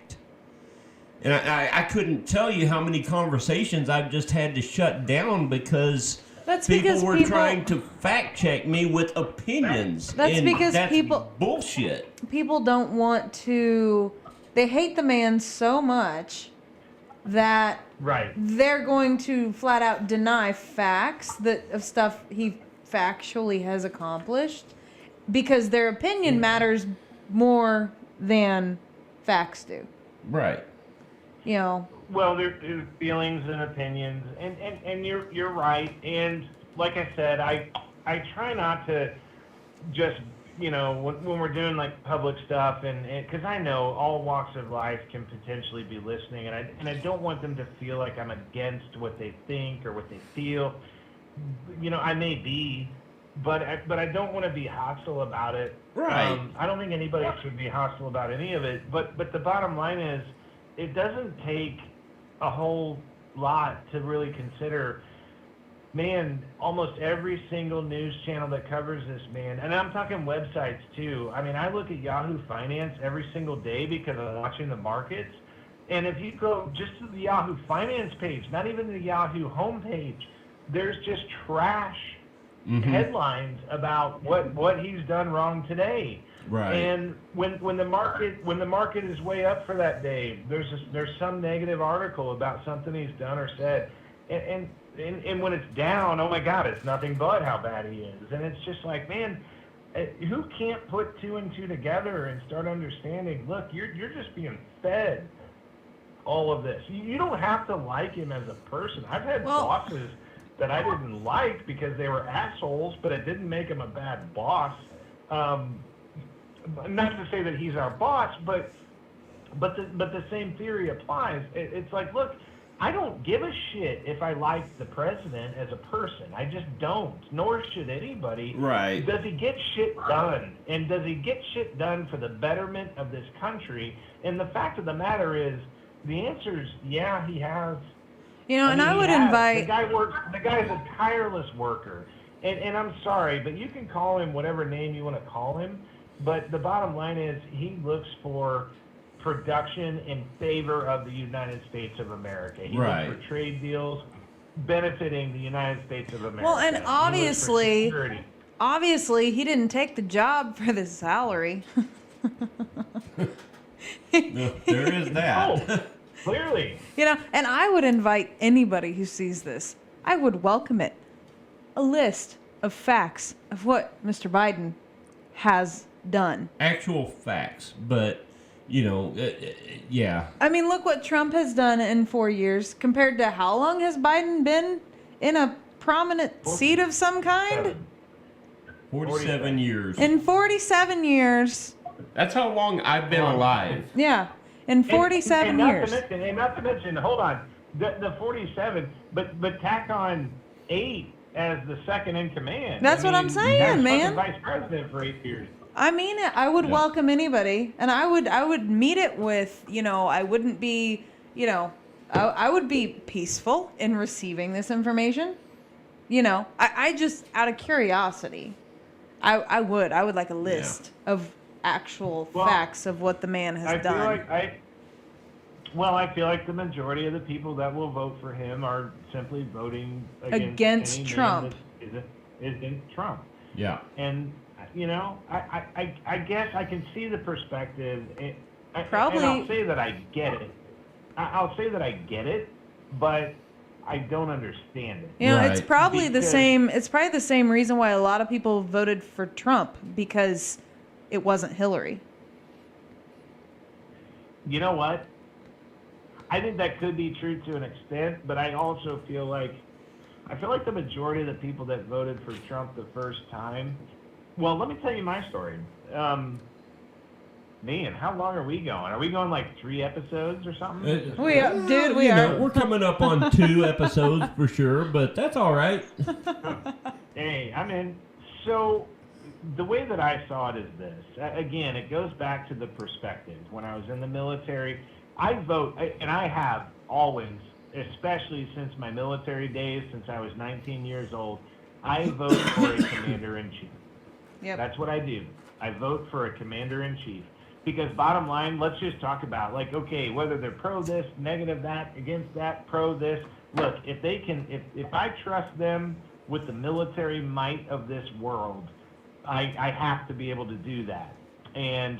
And I couldn't tell you how many conversations I've just had to shut down because people were trying to fact check me with opinions. That's because people bullshit. People don't want to. They hate the man so much that they're going to flat out deny facts of stuff he factually has accomplished because their opinion matters more than facts do. Right. Well, there's feelings and opinions, and you're right. And like I said, I try not to just when we're doing like public stuff, and because I know all walks of life can potentially be listening, and I don't want them to feel like I'm against what they think or what they feel. I may be, but I don't want to be hostile about it. Right. I don't think anybody should be hostile about any of it. But the bottom line is, it doesn't take a whole lot to really consider, man, almost every single news channel that covers this man, and I'm talking websites too. I mean, I look at Yahoo Finance every single day because I'm watching the markets, and if you go just to the Yahoo Finance page, not even the Yahoo homepage, there's just trash headlines about what he's done wrong today. Right. And when the market is way up for that day, there's some negative article about something he's done or said, and when it's down, oh my God, it's nothing but how bad he is. And it's just like, man, who can't put two and two together and start understanding? Look, you're just being fed all of this. You don't have to like him as a person. I've had bosses that I didn't like because they were assholes, but it didn't make him a bad boss. Not to say that he's our boss, but the same theory applies. It's like, look, I don't give a shit if I like the president as a person. I just don't. Nor should anybody. Right. Does he get shit done? And does he get shit done for the betterment of this country? And the fact of the matter is, the answer is yeah, he has. And I would invite. The guy's a tireless worker. And I'm sorry, but you can call him whatever name you want to call him. But the bottom line is he looks for production in favor of the United States of America. He looks for trade deals benefiting the United States of America. Well, and obviously he didn't take the job for the salary. There is that. Oh, clearly. You know, and I would invite anybody who sees this, I would welcome it. A list of facts of what Mr. Biden has done. Actual facts, but, you know, yeah. I mean, look what Trump has done in 4 years compared to how long has Biden been in a prominent seat of some kind? 47 years. In 47 years. That's how long I've been alive. Yeah, in 47 years. And not to mention, hold on, the 47, but tack on 8 as the second in command. That's what I'm saying, that's man. Vice president for 8 years. I mean it. I would welcome anybody, and I would meet it with, you know, I wouldn't be, you know, I would be peaceful in receiving this information. You know, I just, out of curiosity, I would like a list of actual facts of what the man has done. I feel like the majority of the people that will vote for him are simply voting against Trump. Against Trump. Yeah. And, you know, I guess I can see the perspective. Probably. And I'll say that I get it. I'll say that I get it, but I don't understand it. You know, Right. it's probably the same. It's probably the same reason why a lot of people voted for Trump, because it wasn't Hillary. You know what? I think that could be true to an extent, but I also feel like the majority of the people that voted for Trump the first time. Well, let me tell you my story. Man, how long are we going? Are we going like 3 episodes or something? We are, dude. We you are. know, we're coming up on 2 episodes for sure, but that's all right. Hey, I'm in. So the way that I saw it is this. Again, it goes back to the perspective. When I was in the military, I vote, and I have always, especially since my military days, since I was 19 years old, I vote for a commander-in-chief. Yep. That's what I do. I vote for a commander-in-chief. Because bottom line, let's just talk about, like, okay, whether they're pro this, negative that, against that, pro this. Look, if they can, if I trust them with the military might of this world, I have to be able to do that. And,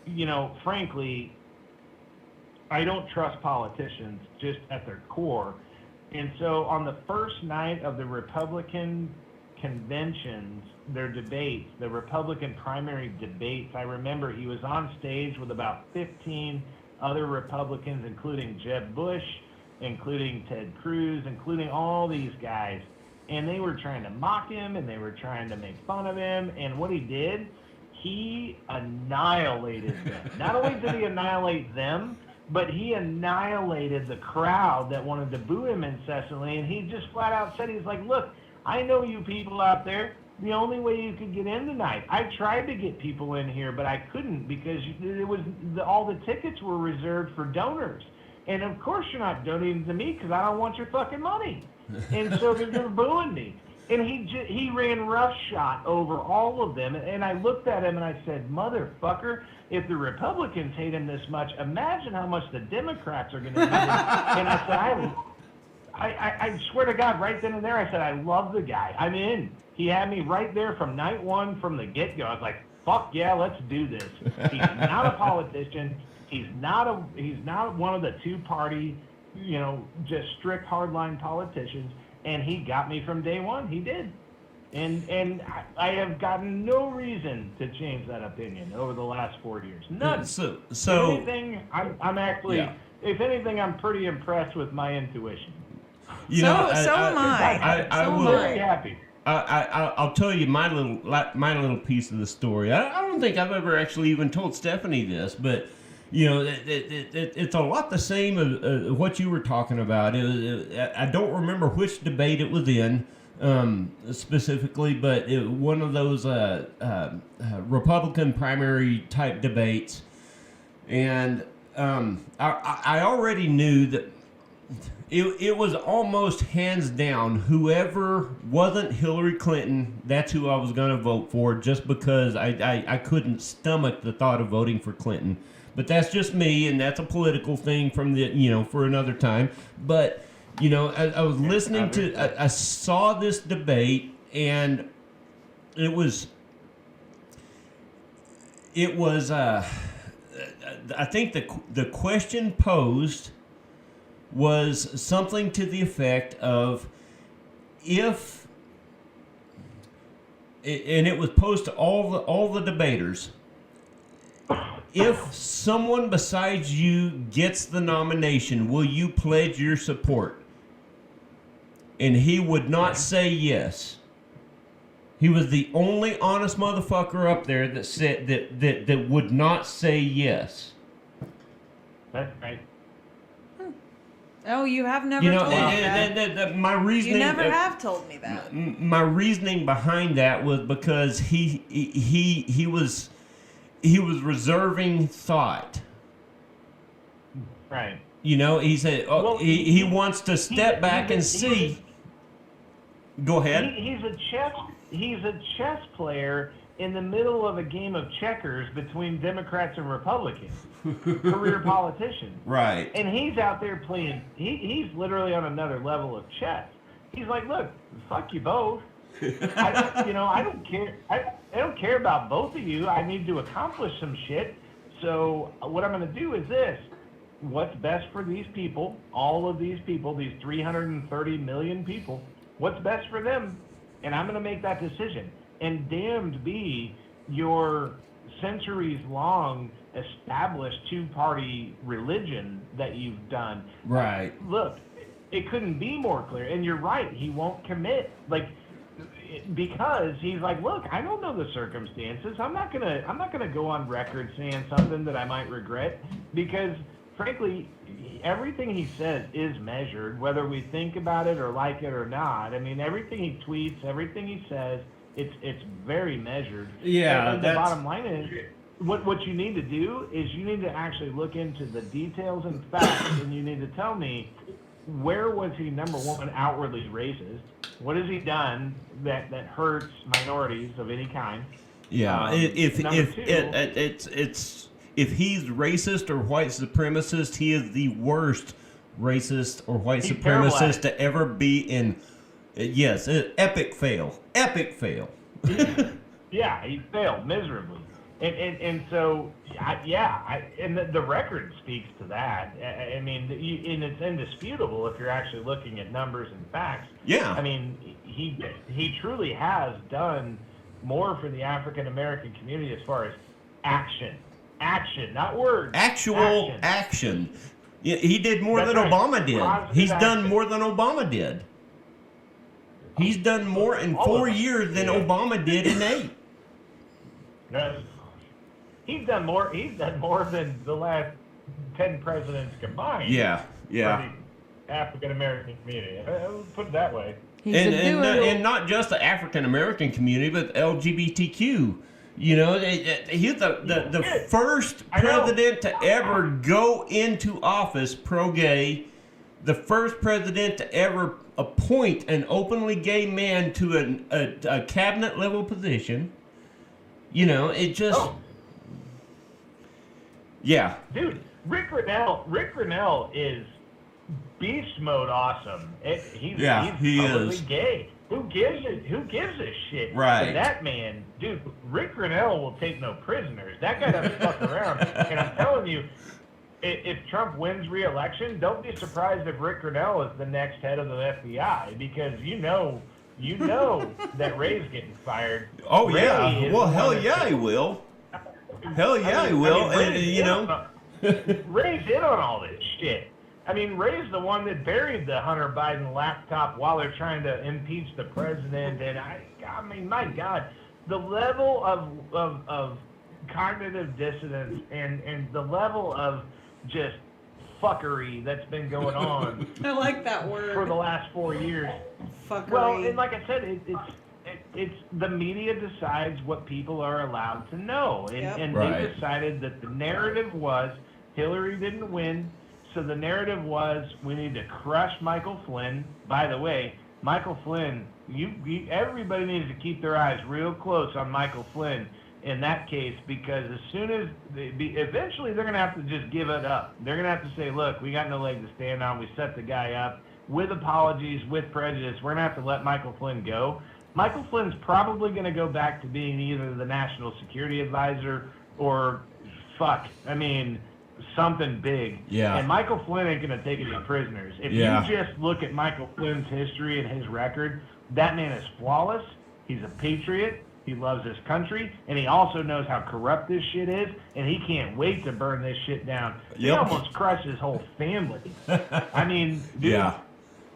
you know, frankly, I don't trust politicians just at their core. And so on the first night of the Republican conventions, their debates, the Republican primary debates, I remember he was on stage with about 15 other Republicans, including Jeb Bush, including Ted Cruz, including all these guys. And they were trying to mock him, and they were trying to make fun of him. And what he did, he annihilated them. Not only did he annihilate them, but he annihilated the crowd that wanted to boo him incessantly. And he just flat out said, he's like, look, I know you people out there. The only way you could get in tonight, I tried to get people in here, but I couldn't because it was all the tickets were reserved for donors. And of course you're not donating to me because I don't want your fucking money. And so they're booing me. And he ran roughshod over all of them. And I looked at him and I said, motherfucker, if the Republicans hate him this much, imagine how much the Democrats are going to hate him. And I said, I swear to God, right then and there, I said, I love the guy. I'm in. He had me right there from night one, from the get-go. I was like, fuck yeah, let's do this. He's not a politician. He's not one of the two-party, you know, just strict hardline politicians. And he got me from day one. He did. And I have gotten no reason to change that opinion over the last 4 years. None. So if anything, I'm actually, if anything, I'm pretty impressed with my intuition. So am I. I'm very happy. I'll tell you my little piece of the story. I don't think I've ever actually even told Stephanie this, but you know, it's a lot the same as what you were talking about. I don't remember which debate it was in specifically, but one of those Republican primary type debates, and I already knew that. It was almost hands down, whoever wasn't Hillary Clinton, that's who I was going to vote for, just because I couldn't stomach the thought of voting for Clinton. But that's just me, and that's a political thing from for another time. But, you know, I was listening to, I saw this debate, and it was I think the question posed was something to the effect of if, and it was posed to all the debaters. If someone besides you gets the nomination, will you pledge your support? And he would not say yes. He was the only honest motherfucker up there that said that would not say yes. That's right. Oh, you have never You know, told me that. my reasoning. You never have told me that. My reasoning behind that was because he was reserving thought. Right. You know, he said he wants to step back and see. Go ahead. He's a chess player in the middle of a game of checkers between Democrats and Republicans, career politicians. Right. And he's out there playing. He's literally on another level of chess. He's like, look, fuck you both. I don't care. I don't care about both of you. I need to accomplish some shit. So what I'm going to do is this. What's best for these people, all of these people, these 330 million people, what's best for them? And I'm going to make that decision. And damned be your centuries-long established two-party religion that you've done. Right. Look, it couldn't be more clear. And you're right. He won't commit. Because he's like, look, I don't know the circumstances. I'm not gonna go on record saying something that I might regret, because frankly, everything he says is measured, whether we think about it or like it or not. I mean, everything he tweets, everything he says, it's very measured. Yeah. And the bottom line is, what you need to do is you need to actually look into the details and facts, and you need to tell me, where was he, number one, outwardly racist? What has he done that hurts minorities of any kind? Yeah, if he's racist or white supremacist, he is the worst racist or white supremacist to ever be in. Yes, epic fail. Yeah, he failed miserably, and so the record speaks to that. I mean, and it's indisputable if you're actually looking at numbers and facts. Yeah, I mean, he truly has done more for the African American community as far as action, not words. Actual action. Yeah, he did more than right. Obama did. Positive He's done action. more than Obama did. He's done more in 4 years than Obama did in 8. No, he's done more than the last 10 presidents combined. Yeah. For the African American community. I'll put it that way. And not just the African American community, but LGBTQ. You know, he's the first president to ever go into office pro-gay, the first president to ever appoint an openly gay man to a cabinet level position. You know, it just... Yeah. Dude, Rick Grinnell is beast mode awesome. He's publicly gay. Who gives a shit? Right. But that man, dude, Rick Grinnell will take no prisoners. That guy doesn't fuck around. And I'm telling you, if Trump wins re-election, don't be surprised if Rick Grinnell is the next head of the FBI, because you know that Ray's getting fired. Oh, Ray yeah. Well, hell yeah, he will. Hell yeah, he will. Ray's in on all this shit. I mean, Ray's the one that buried the Hunter Biden laptop while they're trying to impeach the president. And I mean, my God, the level of cognitive dissonance and the level of just fuckery that's been going on. I like that word. For the last 4 years. Fuckery. Well, and like I said, it's the media decides what people are allowed to know. And they decided that the narrative was Hillary didn't win. So the narrative was, we need to crush Michael Flynn. By the way, Michael Flynn, everybody needs to keep their eyes real close on Michael Flynn in that case, because as soon as eventually they're going to have to just give it up. They're going to have to say, look, we got no leg to stand on. We set the guy up with apologies, with prejudice. We're going to have to let Michael Flynn go. Michael Flynn's probably going to go back to being either the national security advisor or fuck. I mean, something big. Yeah. And Michael Flynn ain't going to take any prisoners. If you just look at Michael Flynn's history and his record, that man is flawless. He's a patriot. He loves his country. And he also knows how corrupt this shit is. And he can't wait to burn this shit down. He almost crushed his whole family. I mean, dude,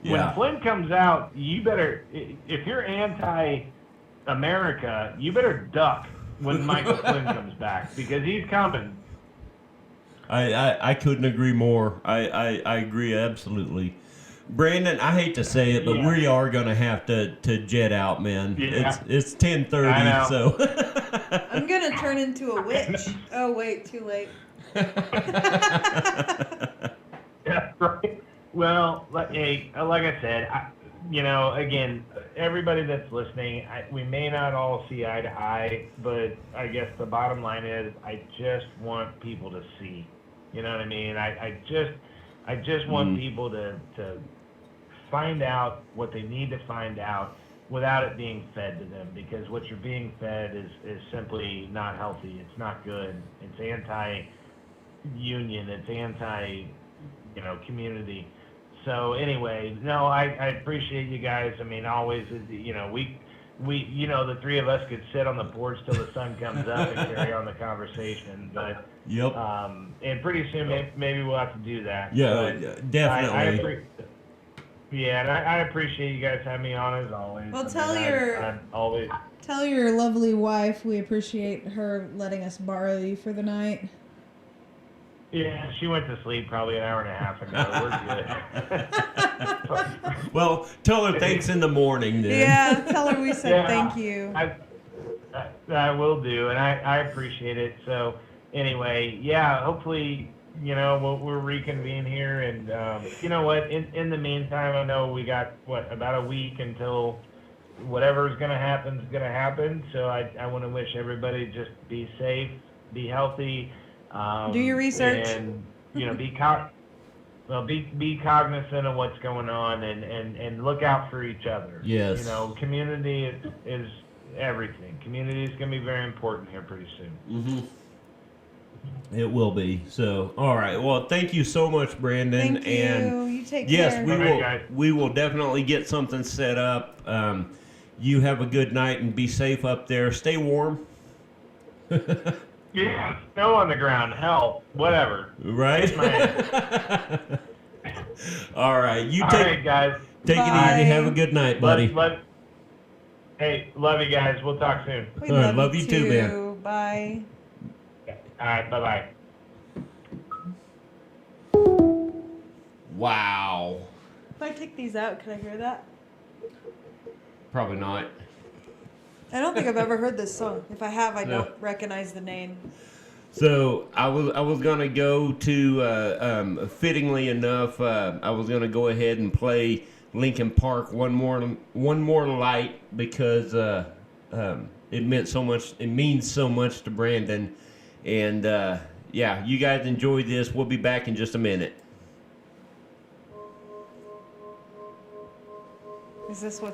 when Flynn comes out, you better, if you're anti-America, you better duck when Michael Flynn comes back, because he's coming. I couldn't agree more. I agree absolutely. Brandon, I hate to say it, but we are gonna have to jet out, man. Yeah. It's 10:30, so I'm gonna turn into a witch. Oh wait, too late. Yeah, right. Well, like I said, again, everybody that's listening, we may not all see eye to eye, but I guess the bottom line is, I just want people to see. You know what I mean? I just want people to find out what they need to find out without it being fed to them, because what you're being fed is simply not healthy. It's not good. It's anti-union. It's anti-community. So anyway, no, I appreciate you guys. I mean, always, we the three of us could sit on the porch till the sun comes up and carry on the conversation. But and pretty soon maybe we'll have to do that. Yeah, definitely. And I appreciate you guys having me on as always. Well, tell your lovely wife we appreciate her letting us borrow you for the night. Yeah, she went to sleep probably an hour and a half ago. We're good. Well, tell her thanks in the morning then. Yeah, tell her we said thank you. I will do, and I appreciate it. So anyway, hopefully, we'll reconvene here, and you know what? In the meantime, I know we got about a week until whatever is going to happen is going to happen. So I want to wish everybody just be safe, be healthy. Do your research, and be cognizant of what's going on, and look out for each other. Yes. Community is everything. Community is going to be very important here pretty soon. Mm-hmm. It will be. So, all right. Well, thank you so much, Brandon. Thank you. And you take yes, care. we will definitely get something set up. You have a good night and be safe up there. Stay warm. Yeah, snow on the ground, hell, whatever. Right? All right, All right, guys. Take it easy. Have a good night, buddy. Hey, love you guys. We'll talk soon. We All right, love you too, man. Bye. All right, bye-bye. Wow. If I take these out, can I hear that? Probably not. I don't think I've ever heard this song. If I have, I don't recognize the name. So I was gonna go to fittingly enough, I was gonna go ahead and play Linkin Park one more light, because it meant so much. It means so much to Brandon, and you guys enjoy this. We'll be back in just a minute. Is this what?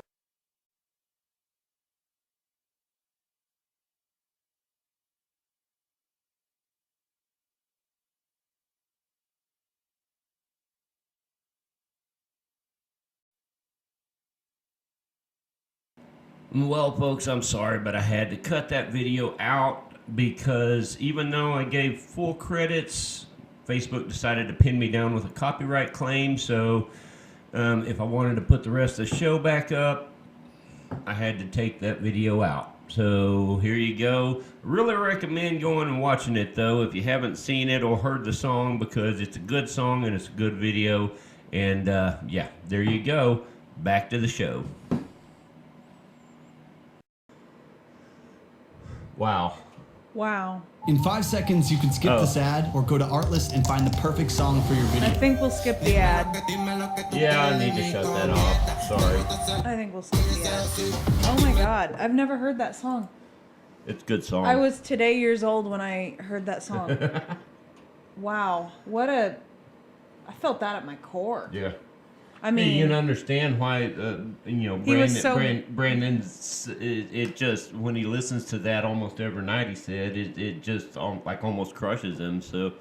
Well, folks, I'm sorry, but I had to cut that video out because even though I gave full credits, Facebook decided to pin me down with a copyright claim. So if I wanted to put the rest of the show back up, I had to take that video out. So here you go. Really recommend going and watching it, though, if you haven't seen it or heard the song, because it's a good song and it's a good video. And there you go. Back to the show. Wow. In 5 seconds, you can skip this ad or go to Artlist and find the perfect song for your video. I think we'll skip the ad. Yeah, I need to shut that off. Sorry. I think we'll skip the ad. Oh my god, I've never heard that song. It's a good song. I was today years old when I heard that song. Wow, I felt that at my core. Yeah. I mean, you can understand why, He was so- Brandon's, it just, when he listens to that almost every night, he said, it just almost crushes him. So,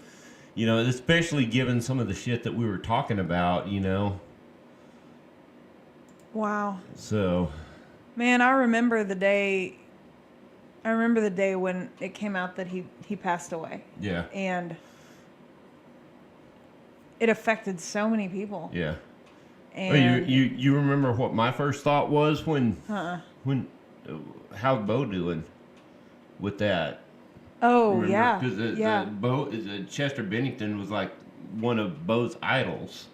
especially given some of the shit that we were talking about, wow. So. Man, I remember the day when it came out that he passed away. Yeah. And it affected so many people. Yeah. And you remember what my first thought was when how's Bo doing with that? oh Remember? yeah, Because yeah, Bo, Chester Bennington was like one of Bo's idols.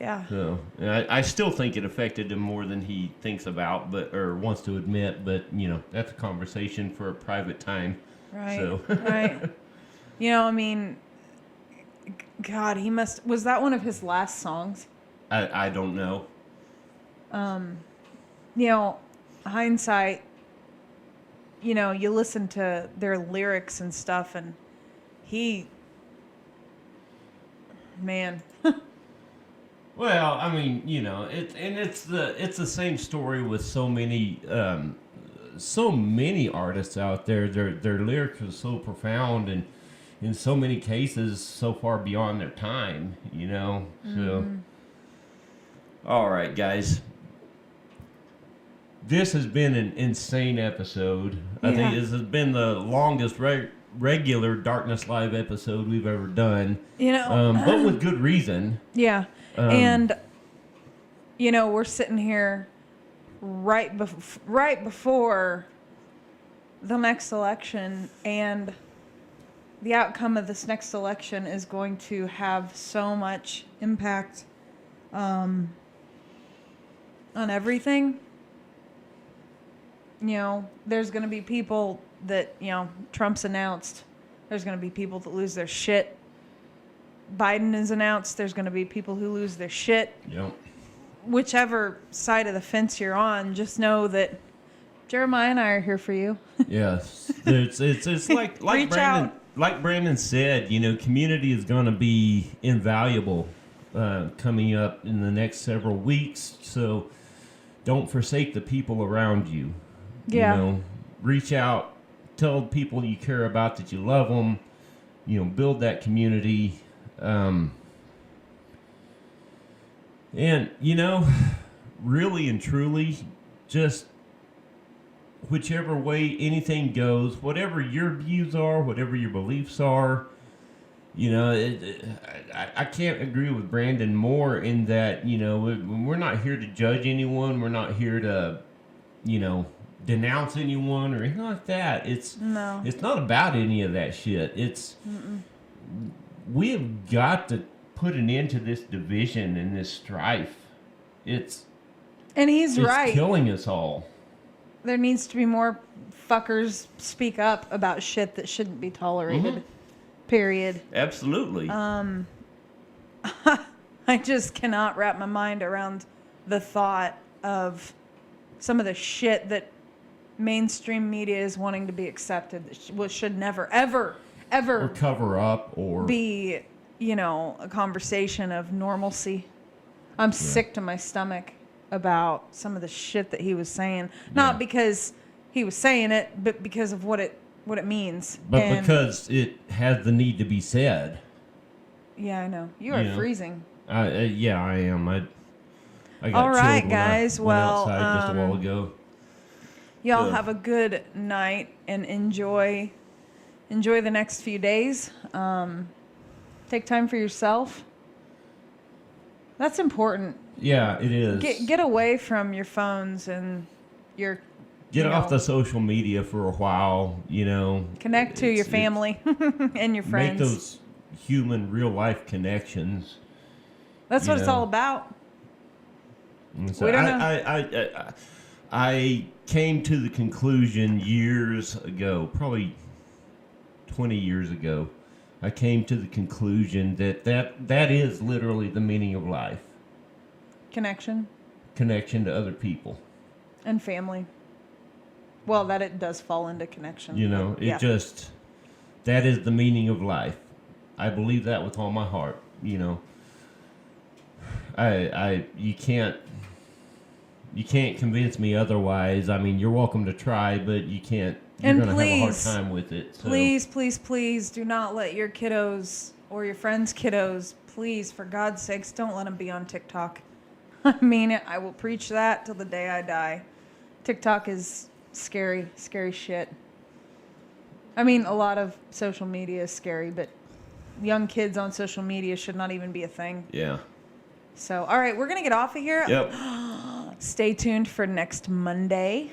yeah. So, and I still think it affected him more than he thinks about, or wants to admit. But that's a conversation for a private time. Right, So. right. I mean, God, was that one of his last songs? I don't know. Hindsight, you listen to their lyrics and stuff, and man. Well, I mean, it's the same story with so many artists out there. Their lyrics are so profound and in so many cases so far beyond their time, So, all right, guys. This has been an insane episode. I think this has been the longest regular Darkness Live episode we've ever done. But with good reason. Yeah. And we're sitting here right before the next election, and the outcome of this next election is going to have so much impact on everything. There's going to be people that, Trump's announced. There's going to be people that lose their shit. Biden is announced. There's going to be people who lose their shit. Yep. Whichever side of the fence you're on, just know that Jeremiah and I are here for you. Yes. It's like Reach Brandon out. Like Brandon said, community is going to be invaluable coming up in the next several weeks. So don't forsake the people around you. Yeah. Reach out, tell people you care about that you love them. Build that community. And, really and truly, just whichever way anything goes, whatever your views are, whatever your beliefs are, I can't agree with Brandon more in that, we're not here to judge anyone. We're not here to, denounce anyone or anything like that. It's not about any of that shit. We have got to put an end to this division and this strife. It's right. killing us all. There needs to be more fuckers speak up about shit that shouldn't be tolerated. Mm-hmm. Period. Absolutely. I just cannot wrap my mind around the thought of some of the shit that mainstream media is wanting to be accepted, that should never, ever or cover up or be, a conversation of normalcy. I'm sick to my stomach about some of the shit that he was saying. Not because he was saying it, but because of what it means. But because it has the need to be said. Yeah, I know. You are freezing. Yeah, I am. I got all right, chilled guys. When I went Well, outside just a while ago. Y'all have a good night and enjoy the next few days. Take time for yourself. That's important. Yeah, it is. Get away from your phones and your Get off the social media for a while, Connect to your family and your friends. Make those human, real-life connections. That's what it's all about. And so We don't know. I came to the conclusion years ago, probably 20 years ago, I came to the conclusion that is literally the meaning of life. Connection Connection to other people. and family. Well, that it does fall into connection. That is the meaning of life. I believe that with all my heart, You can't convince me otherwise. I mean, you're welcome to try, but you can't. You're And gonna have a hard please, time with it. So. please do not let your kiddos or your friends' kiddos, please, for God's sakes, don't let them be on TikTok. I mean it. I will preach that till the day I die. TikTok is scary shit. I mean, a lot of social media is scary, but young kids on social media should not even be a thing. Yeah. So, all right, we're going to get off of here. Yep. Stay tuned for next Monday.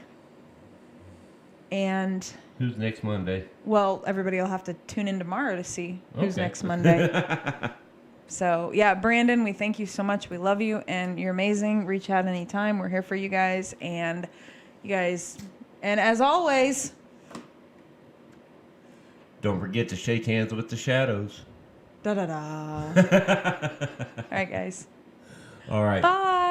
And, Who's next Monday? well, everybody will have to tune in tomorrow to see who's Okay. next Monday. So, yeah, Brandon, we thank you so much. We love you, and you're amazing. Reach out anytime. We're here for you guys. And you guys, and as always, Don't forget to shake hands with the shadows. da-da-da. All right, guys. All right. Bye.